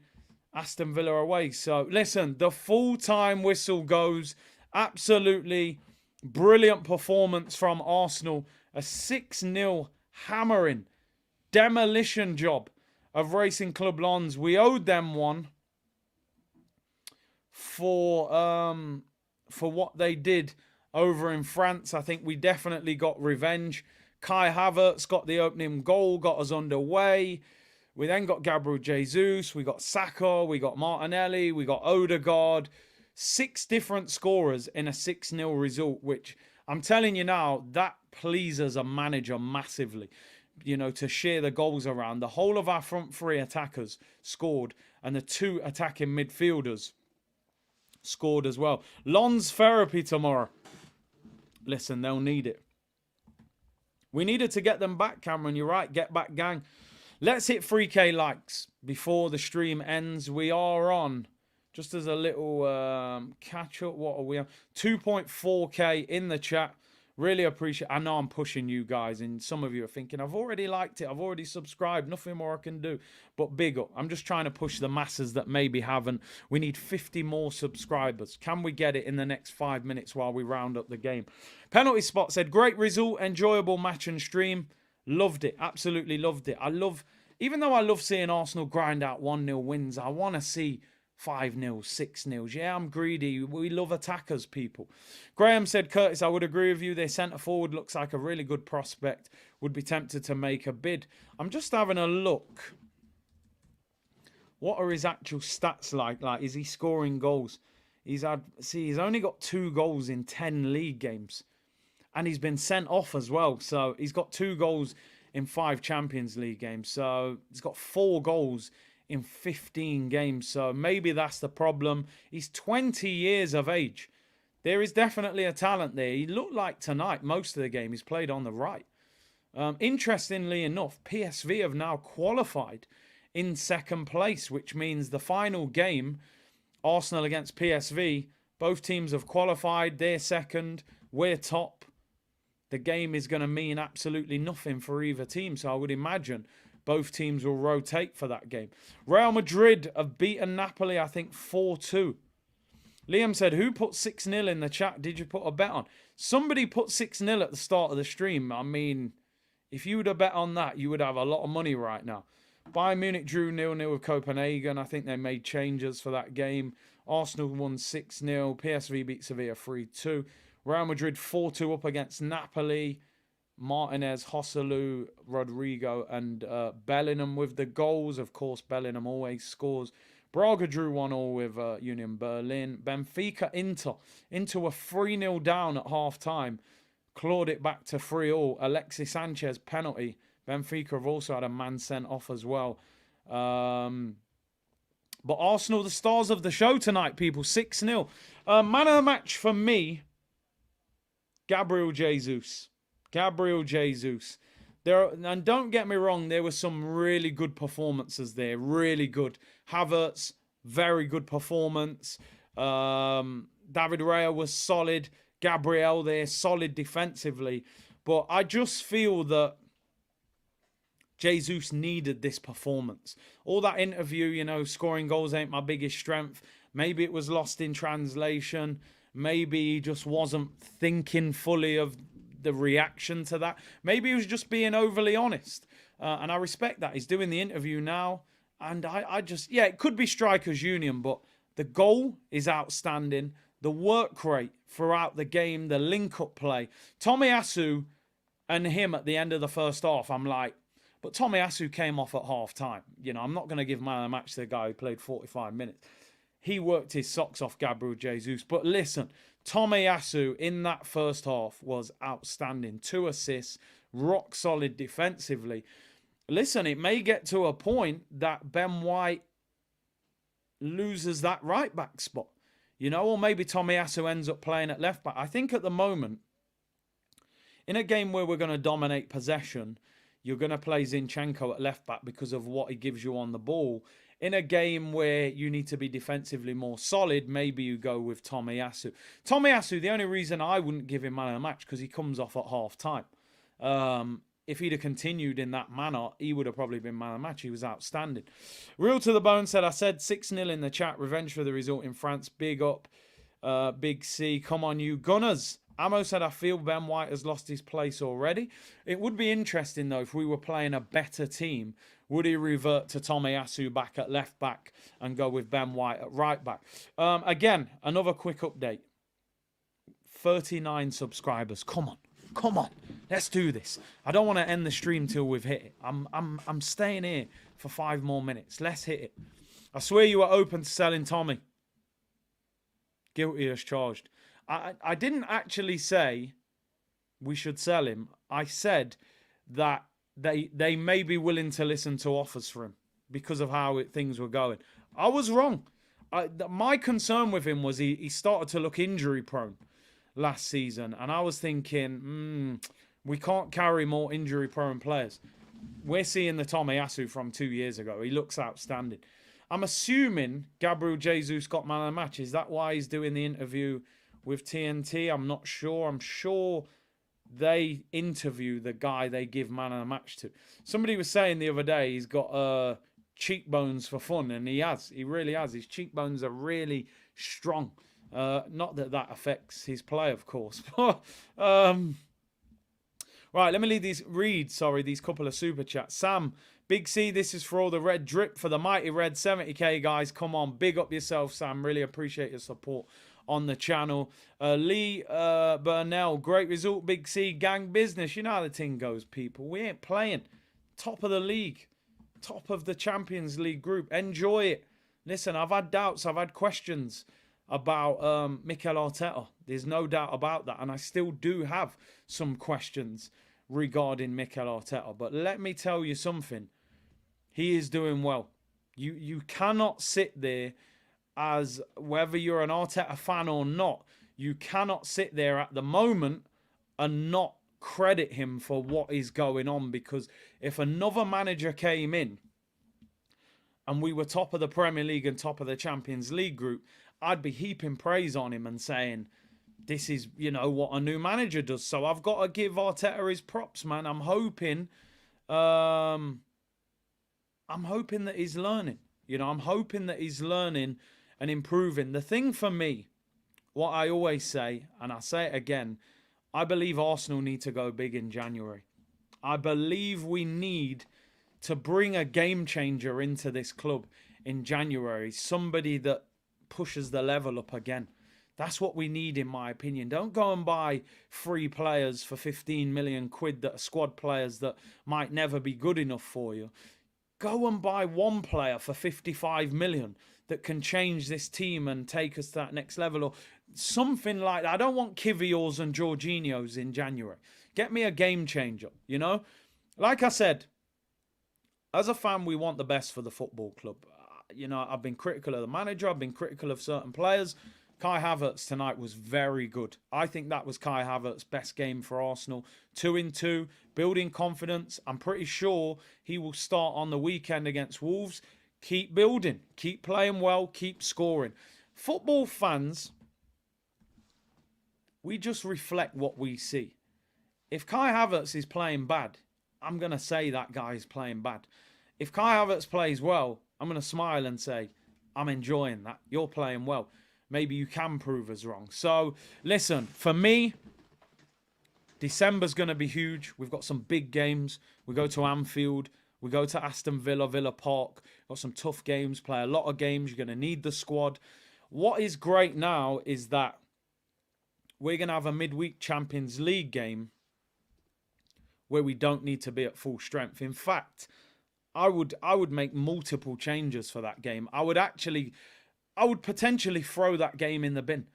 Aston Villa away. So, listen, the full-time whistle goes. Absolutely brilliant performance from Arsenal. A 6-0 hammering, demolition job of Racing Club Lens. We owed them one for what they did over in France. I think we definitely got revenge. Kai Havertz got the opening goal, got us underway. We then got Gabriel Jesus, we got Saka, we got Martinelli, we got Odegaard. 6 different scorers in a 6-0 result, which I'm telling you now, that pleases a manager massively. You know, to share the goals around. The whole of our front 3 attackers scored, and the 2 attacking midfielders scored as well. Lens therapy tomorrow. Listen, they'll need it. We needed to get them back, Cameron. You're right. Get back, gang. Let's hit 3K likes before the stream ends. We are on, just as a little catch up, what are we on? 2.4K in the chat. Really appreciate it. I know I'm pushing you guys, and some of you are thinking, I've already liked it. I've already subscribed. Nothing more I can do. But big up. I'm just trying to push the masses that maybe haven't. We need 50 more subscribers. Can we get it in the next 5 minutes while we round up the game? Penalty Spot said, great result, enjoyable match and stream. Loved it. Absolutely loved it. Even though I love seeing Arsenal grind out 1-0 wins, I want to see 5-0, 6-0. Yeah, I'm greedy. We love attackers, people. Graham said, Curtis, I would agree with you. Their centre-forward looks like a really good prospect. Would be tempted to make a bid. I'm just having a look. What are his actual stats like? Like, is he scoring goals? He's only got 2 goals in 10 league games. And he's been sent off as well. So, he's got 2 goals in 5 Champions League games. So, he's got 4 goals in 15 games. So maybe that's the problem. He's 20 years of age. There is definitely a talent there. He looked like tonight, most of the game, he's played on the right. Interestingly enough, PSV have now qualified in 2nd place, which means the final game, Arsenal against PSV, both teams have qualified. They're 2nd, we're top. The game is going to mean absolutely nothing for either team. So I would imagine both teams will rotate for that game. Real Madrid have beaten Napoli, I think, 4-2. Liam said, who put 6-0 in the chat? Did you put a bet on? Somebody put 6-0 at the start of the stream. I mean, if you would have bet on that, you would have a lot of money right now. Bayern Munich drew 0-0 with Copenhagen. I think they made changes for that game. Arsenal won 6-0. PSV beat Sevilla 3-2. Real Madrid 4-2 up against Napoli. Martinez, Joselu, Rodrigo, and Bellingham with the goals. Of course, Bellingham always scores. Braga drew 1-1 with Union Berlin. Benfica Inter into a 3-0 down at half-time. Clawed it back to 3-3. Alexis Sanchez penalty. Benfica have also had a man sent off as well. But Arsenal, the stars of the show tonight, people. 6-0. Man of the match for me, Gabriel Jesus. Gabriel Jesus. And don't get me wrong, there were some really good performances there. Really good. Havertz, very good performance. David Raya was solid. Gabriel there, solid defensively. But I just feel that Jesus needed this performance. All that interview, you know, scoring goals ain't my biggest strength. Maybe it was lost in translation. Maybe he just wasn't thinking fully of the reaction to that. Maybe he was just being overly honest. And I respect that. He's doing the interview now. And I just, yeah, it could be Strikers Union, but the goal is outstanding. The work rate throughout the game, the link-up play. Tomiyasu and him at the end of the first half, I'm like, but Tomiyasu came off at half-time. You know, I'm not going to give man of the match to the guy who played 45 minutes. He worked his socks off, Gabriel Jesus. But listen, Tomiyasu in that first half was outstanding. 2 assists, rock solid defensively. Listen, it may get to a point that Ben White loses that right back spot. You know, or maybe Tomiyasu ends up playing at left back. I think at the moment, in a game where we're going to dominate possession, you're going to play Zinchenko at left back because of what he gives you on the ball. In a game where you need to be defensively more solid, maybe you go with Tomiyasu. Tomiyasu, the only reason I wouldn't give him man of the match because he comes off at half time. If he'd have continued in that manner, he would have probably been man of the match. He was outstanding. Real to the Bone said, I said 6-0 in the chat. Revenge for the result in France. Big up. Big C. Come on, you Gunners. Amo said, I feel Ben White has lost his place already. It would be interesting, though, if we were playing a better team. Would he revert to Tomiyasu back at left back and go with Ben White at right back? Again, another quick update. 39 subscribers. Come on. Come on, let's do this. I don't want to end the stream till we've hit it. I'm staying here for 5 more minutes. Let's hit it. I swear you were open to selling Tommy. Guilty as charged. I didn't actually say we should sell him. I said that they may be willing to listen to offers for him because of how things were going. I was wrong. My concern with him was he started to look injury prone last season, and I was thinking, we can't carry more injury-prone players. We're seeing the Tomiyasu from 2 years ago. He looks outstanding. I'm assuming Gabriel Jesus got man of the match. Is that why he's doing the interview with TNT? I'm not sure. I'm sure they interview the guy they give man of the match to. Somebody was saying the other day he's got cheekbones for fun, and he has. He really has. His cheekbones are really strong. Not that that affects his play, of course. Right, let me read these couple of super chats. Sam, Big C, this is for all the red drip for the mighty red 70k guys. Come on, big up yourself, Sam. Really appreciate your support on the channel. Lee Burnell, great result, Big C. Gang business. You know how the thing goes, people. We ain't playing. Top of the league. Top of the Champions League group. Enjoy it. Listen, I've had doubts. I've had questions about Mikel Arteta. There's no doubt about that. And I still do have some questions regarding Mikel Arteta. But let me tell you something. He is doing well. You cannot sit there as, whether you're an Arteta fan or not, you cannot sit there at the moment and not credit him for what is going on. Because if another manager came in and we were top of the Premier League and top of the Champions League group, I'd be heaping praise on him and saying, this is, you know, what a new manager does. So I've got to give Arteta his props, man. I'm hoping that he's learning. You know, I'm hoping that he's learning and improving. The thing for me, what I always say, and I say it again, I believe Arsenal need to go big in January. I believe we need to bring a game changer into this club in January. Somebody that pushes the level up again. That's what we need, in my opinion. Don't go and buy 3 players for 15 million quid that are squad players that might never be good enough for you. Go and buy 1 player for 55 million that can change this team and take us to that next level, or something like that. I don't want Kiviors and Jorginhos in January. Get me a game changer, you know? Like I said, as a fan, we want the best for the football club. You know, I've been critical of the manager. I've been critical of certain players. Kai Havertz tonight was very good. I think that was Kai Havertz's best game for Arsenal. 2-2, building confidence. I'm pretty sure he will start on the weekend against Wolves. keep building, keep playing well, keep scoring. Football fans, we just reflect what we see. If Kai Havertz is playing bad, I'm going to say that guy is playing bad. If Kai Havertz plays well, I'm going to smile and say, I'm enjoying that. You're playing well. Maybe you can prove us wrong. So, listen, for me, December's going to be huge. We've got some big games. We go to Anfield. We go to Aston Villa, Villa Park. Got some tough games. Play a lot of games. You're going to need the squad. What is great now is that we're going to have a midweek Champions League game where we don't need to be at full strength. In fact, I would make multiple changes for that game. I would potentially throw that game in the bin.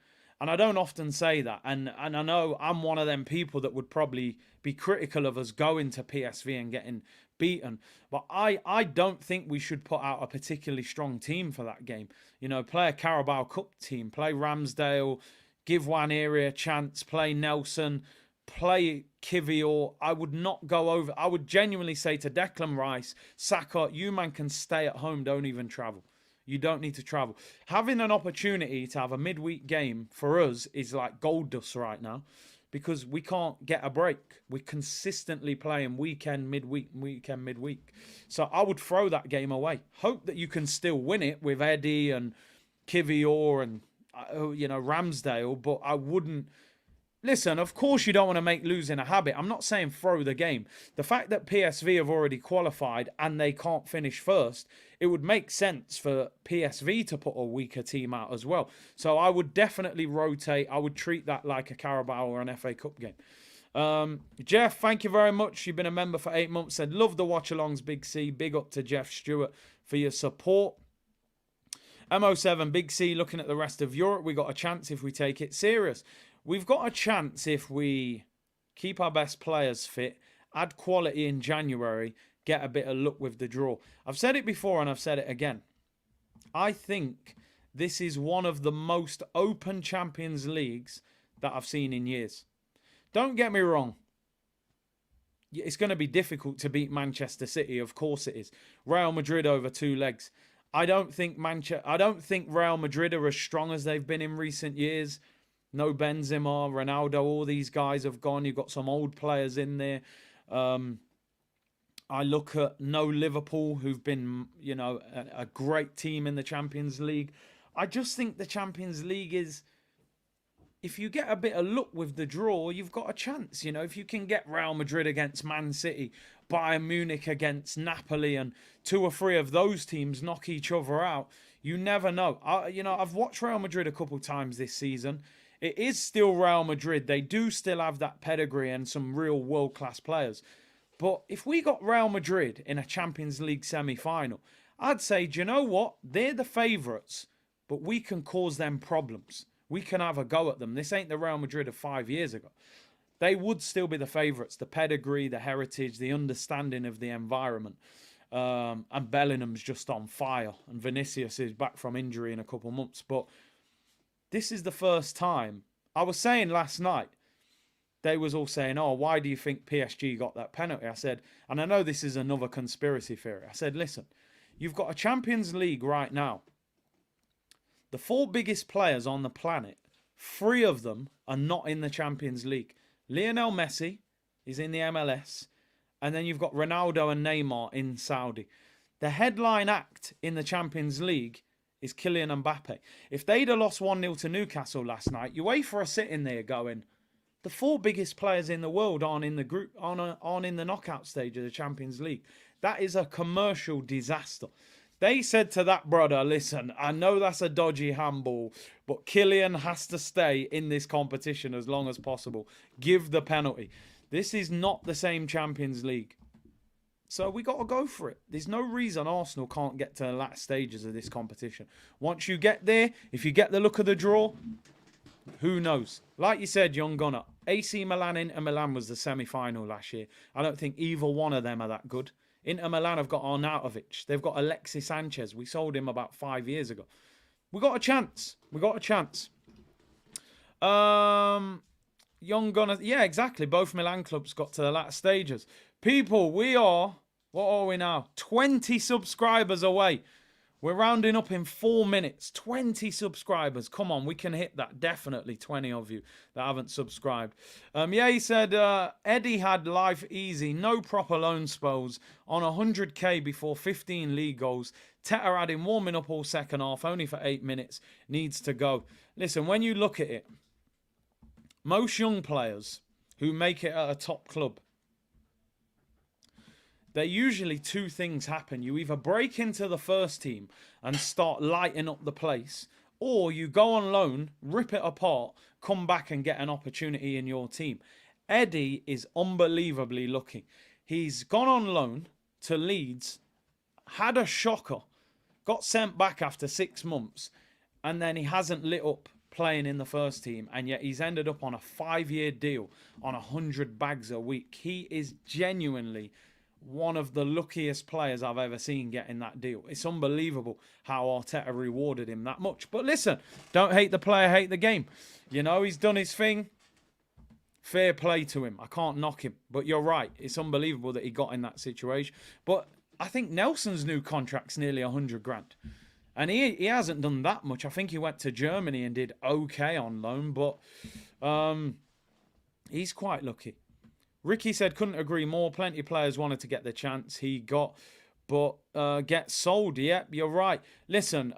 And I don't often say that. And I know I'm one of them people that would probably be critical of us going to PSV and getting beaten. But I don't think we should put out a particularly strong team for that game. You know, play a Carabao Cup team, play Ramsdale, give Nwaneri a chance, play Nelson, play Kivior. I would not go over. I would genuinely say to Declan Rice, Saka, you man can stay at home, don't even travel. You don't need to travel. Having an opportunity to have a midweek game for us is like gold dust right now because we can't get a break. We're consistently playing weekend, midweek. So I would throw that game away. Hope that you can still win it with Eddie and Kivior and, Ramsdale, but I wouldn't. Listen, of course you don't want to make losing a habit. I'm not saying throw the game. The fact that PSV have already qualified and they can't finish first, it would make sense for PSV to put a weaker team out as well. So I would definitely rotate. I would treat that like a Carabao or an FA Cup game. Jeff, thank you very much. You've been a member for 8 months. Said, love the watch-alongs, Big C. Big up to Jeff Stewart for your support. MO7, Big C, looking at the rest of Europe, we got a chance if we take it serious. We've got a chance if we keep our best players fit, add quality in January, get a bit of luck with the draw. I've said it before and I've said it again. I think this is one of the most open Champions Leagues that I've seen in years. Don't get me wrong. It's going to be difficult to beat Manchester City. Of course it is. Real Madrid over 2 legs. I don't think Real Madrid are as strong as they've been in recent years. No Benzema, Ronaldo, all these guys have gone. You've got some old players in there. I look at Liverpool, who've been, a great team in the Champions League. I just think the Champions League is, if you get a bit of luck with the draw, you've got a chance. If you can get Real Madrid against Man City, Bayern Munich against Napoli, and 2 or 3 of those teams knock each other out, you never know. I've watched Real Madrid a couple times this season. It is still Real Madrid. They do still have that pedigree and some real world-class players. But if we got Real Madrid in a Champions League semi-final, I'd say, do you know what? They're the favourites, but we can cause them problems. We can have a go at them. This ain't the Real Madrid of 5 years ago. They would still be the favourites. The pedigree, the heritage, the understanding of the environment. And Bellingham's just on fire. And Vinicius is back from injury in a couple months. But this is the first time. I was saying last night, they was all saying, oh, why do you think PSG got that penalty? I said, and I know this is another conspiracy theory. I said, listen, you've got a Champions League right now. The 4 biggest players on the planet, 3 of them are not in the Champions League. Lionel Messi is in the MLS. And then you've got Ronaldo and Neymar in Saudi. The headline act in the Champions League is Kylian Mbappe. If they'd have lost 1-0 to Newcastle last night, UEFA are sitting there going, the 4 biggest players in the world aren't in the group, aren't in the knockout stage of the Champions League. That is a commercial disaster. They said to that brother, listen, I know that's a dodgy handball, but Kylian has to stay in this competition as long as possible. Give the penalty. This is not the same Champions League. So we got to go for it. There's no reason Arsenal can't get to the last stages of this competition. Once you get there, if you get the look of the draw, who knows? Like you said, young gunner, AC Milan, Inter Milan was the semi-final last year. I don't think either one of them are that good. Inter Milan have got Arnautovic. They've got Alexis Sanchez. We sold him about 5 years ago. We got a chance. We got a chance. Young gunner. Yeah, exactly. Both Milan clubs got to the latter stages. People, we are, what are we now? 20 subscribers away We're rounding up in 4 minutes. 20 subscribers. Come on, we can hit that. Definitely 20 of you that haven't subscribed. Yeah, he said, Eddie had life easy. No proper loan spells. On 100k before 15 league goals. Teta had him warming up all second half. Only for 8 minutes. Needs to go. Listen, when you look at it, most young players who make it at a top club, there usually two things happen. You either break into the first team and start lighting up the place, or you go on loan, rip it apart, come back and get an opportunity in your team. Eddie is unbelievably lucky. He's gone on loan to Leeds, had a shocker, got sent back after 6 months, and then he hasn't lit up playing in the first team, and yet he's ended up on a 5-year deal on 100 bags a week. He is genuinely one of the luckiest players I've ever seen getting that deal. It's unbelievable how Arteta rewarded him that much. But listen, don't hate the player, hate the game. You know, he's done his thing. Fair play to him. I can't knock him. But you're right. It's unbelievable that he got in that situation. But I think Nelson's new contract's nearly 100 grand. And he hasn't done that much. I think he went to Germany and did okay on loan. But he's quite lucky. Ricky said, couldn't agree more. Plenty of players wanted to get the chance he got, but get sold. Yep, you're right. Listen,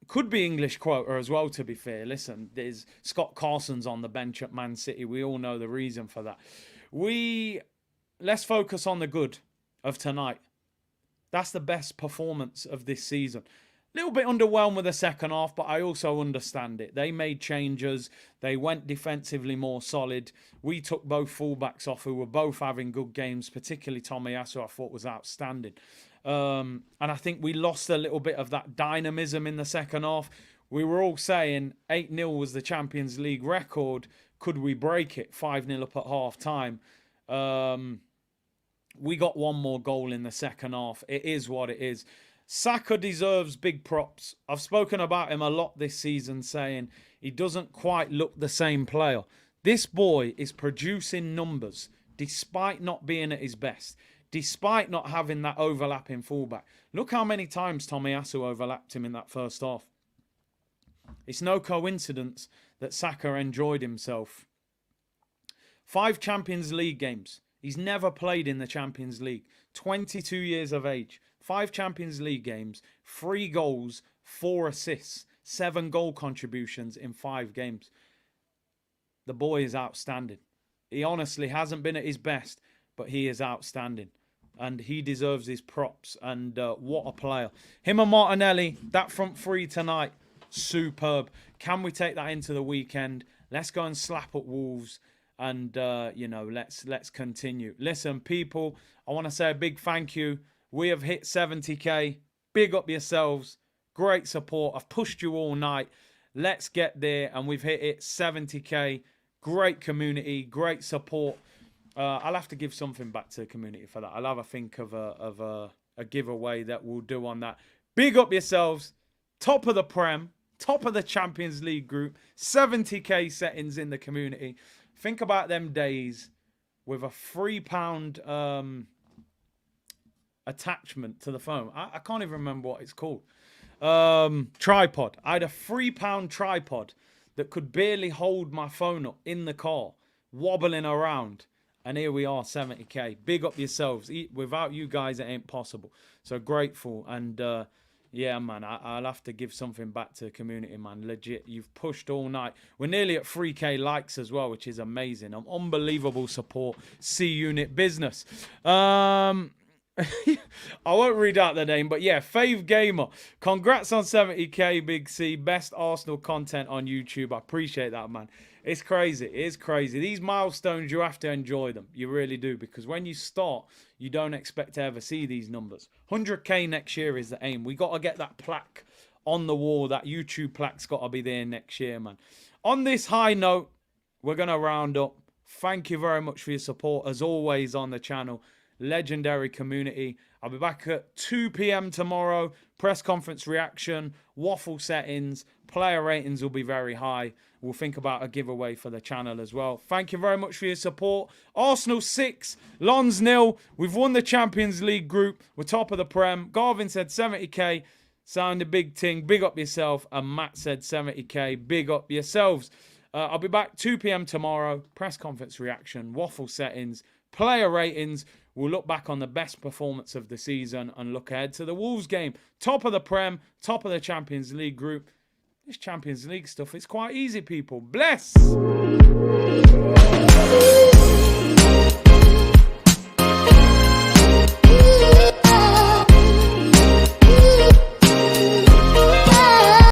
could be English quota as well, to be fair. Listen, there's Scott Carson's on the bench at Man City. We all know the reason for that. Let's focus on the good of tonight. That's the best performance of this season. A little bit underwhelmed with the second half, but I also understand it. They made changes. They went defensively more solid. We took both fullbacks off who were both having good games, particularly Tomiyasu, I thought was outstanding. And I think we lost a little bit of that dynamism in the second half. We were all saying 8-0 was the Champions League record. Could we break it? 5-0 up at half-time. We got one more goal in the second half. It is what it is. Saka deserves big props. I've spoken about him a lot this season, saying he doesn't quite look the same player. This boy is producing numbers despite not being at his best, despite not having that overlapping fullback. Look how many times Tomiyasu overlapped him in that first half. It's no coincidence that Saka enjoyed himself. 5 Champions League games. He's never played in the Champions League. 22 years of age. 5 Champions League games, 3 goals, 4 assists, 7 goal contributions in 5 games. The boy is outstanding. He honestly hasn't been at his best, but he is outstanding. And he deserves his props. And what a player. Him and Martinelli, that front three tonight, superb. Can we take that into the weekend? Let's go and slap up Wolves. And, you know, let's continue. Listen, people, I want to say a big thank you. We have hit 70k. Big up yourselves. Great support. I've pushed you all night. Let's get there. And we've hit it 70k. Great community. Great support. I'll have to give something back to the community for that. I'll have a think of a giveaway that we'll do on that. Big up yourselves. Top of the Prem. Top of the Champions League group. 70k settings in the community. Think about them days with a £3 attachment to the phone. I can't even remember what it's called. Tripod. I had a £3 tripod that could barely hold my phone up in the car, wobbling around. And here we are, 70k. Big up yourselves. Without you guys, it ain't possible. So grateful. And yeah, man, I'll have to give something back to the community, man. Legit, you've pushed all night. We're nearly at 3k likes as well, which is amazing. Unbelievable support. C-Unit business. I won't read out the name, but yeah, Fave Gamer. Congrats on 70k, Big C. Best Arsenal content on YouTube. I appreciate that, man. It's crazy. It is crazy. These milestones, you have to enjoy them. You really do, because when you start, you don't expect to ever see these numbers. 100k next year is the aim. We got to get that plaque on the wall. That YouTube plaque's got to be there next year, man. On this high note, we're going to round up. Thank you very much for your support, as always, on the channel. legendary community. I'll be back at 2 p.m. tomorrow. Press conference reaction, waffle settings, player ratings will be very high. We'll think about a giveaway for the channel as well. Thank you very much for your support. Arsenal 6, Lons 0. We've won the Champions League group. We're top of the Prem. Garvin said 70k. Sound a big ting. Big up yourself. And Matt said 70k. Big up yourselves. I'll be back 2 p.m. tomorrow. Press conference reaction, waffle settings, player ratings. We'll look back on the best performance of the season and look ahead to the Wolves game. Top of the Prem, top of the Champions League group. This Champions League stuff is quite easy, people. Bless!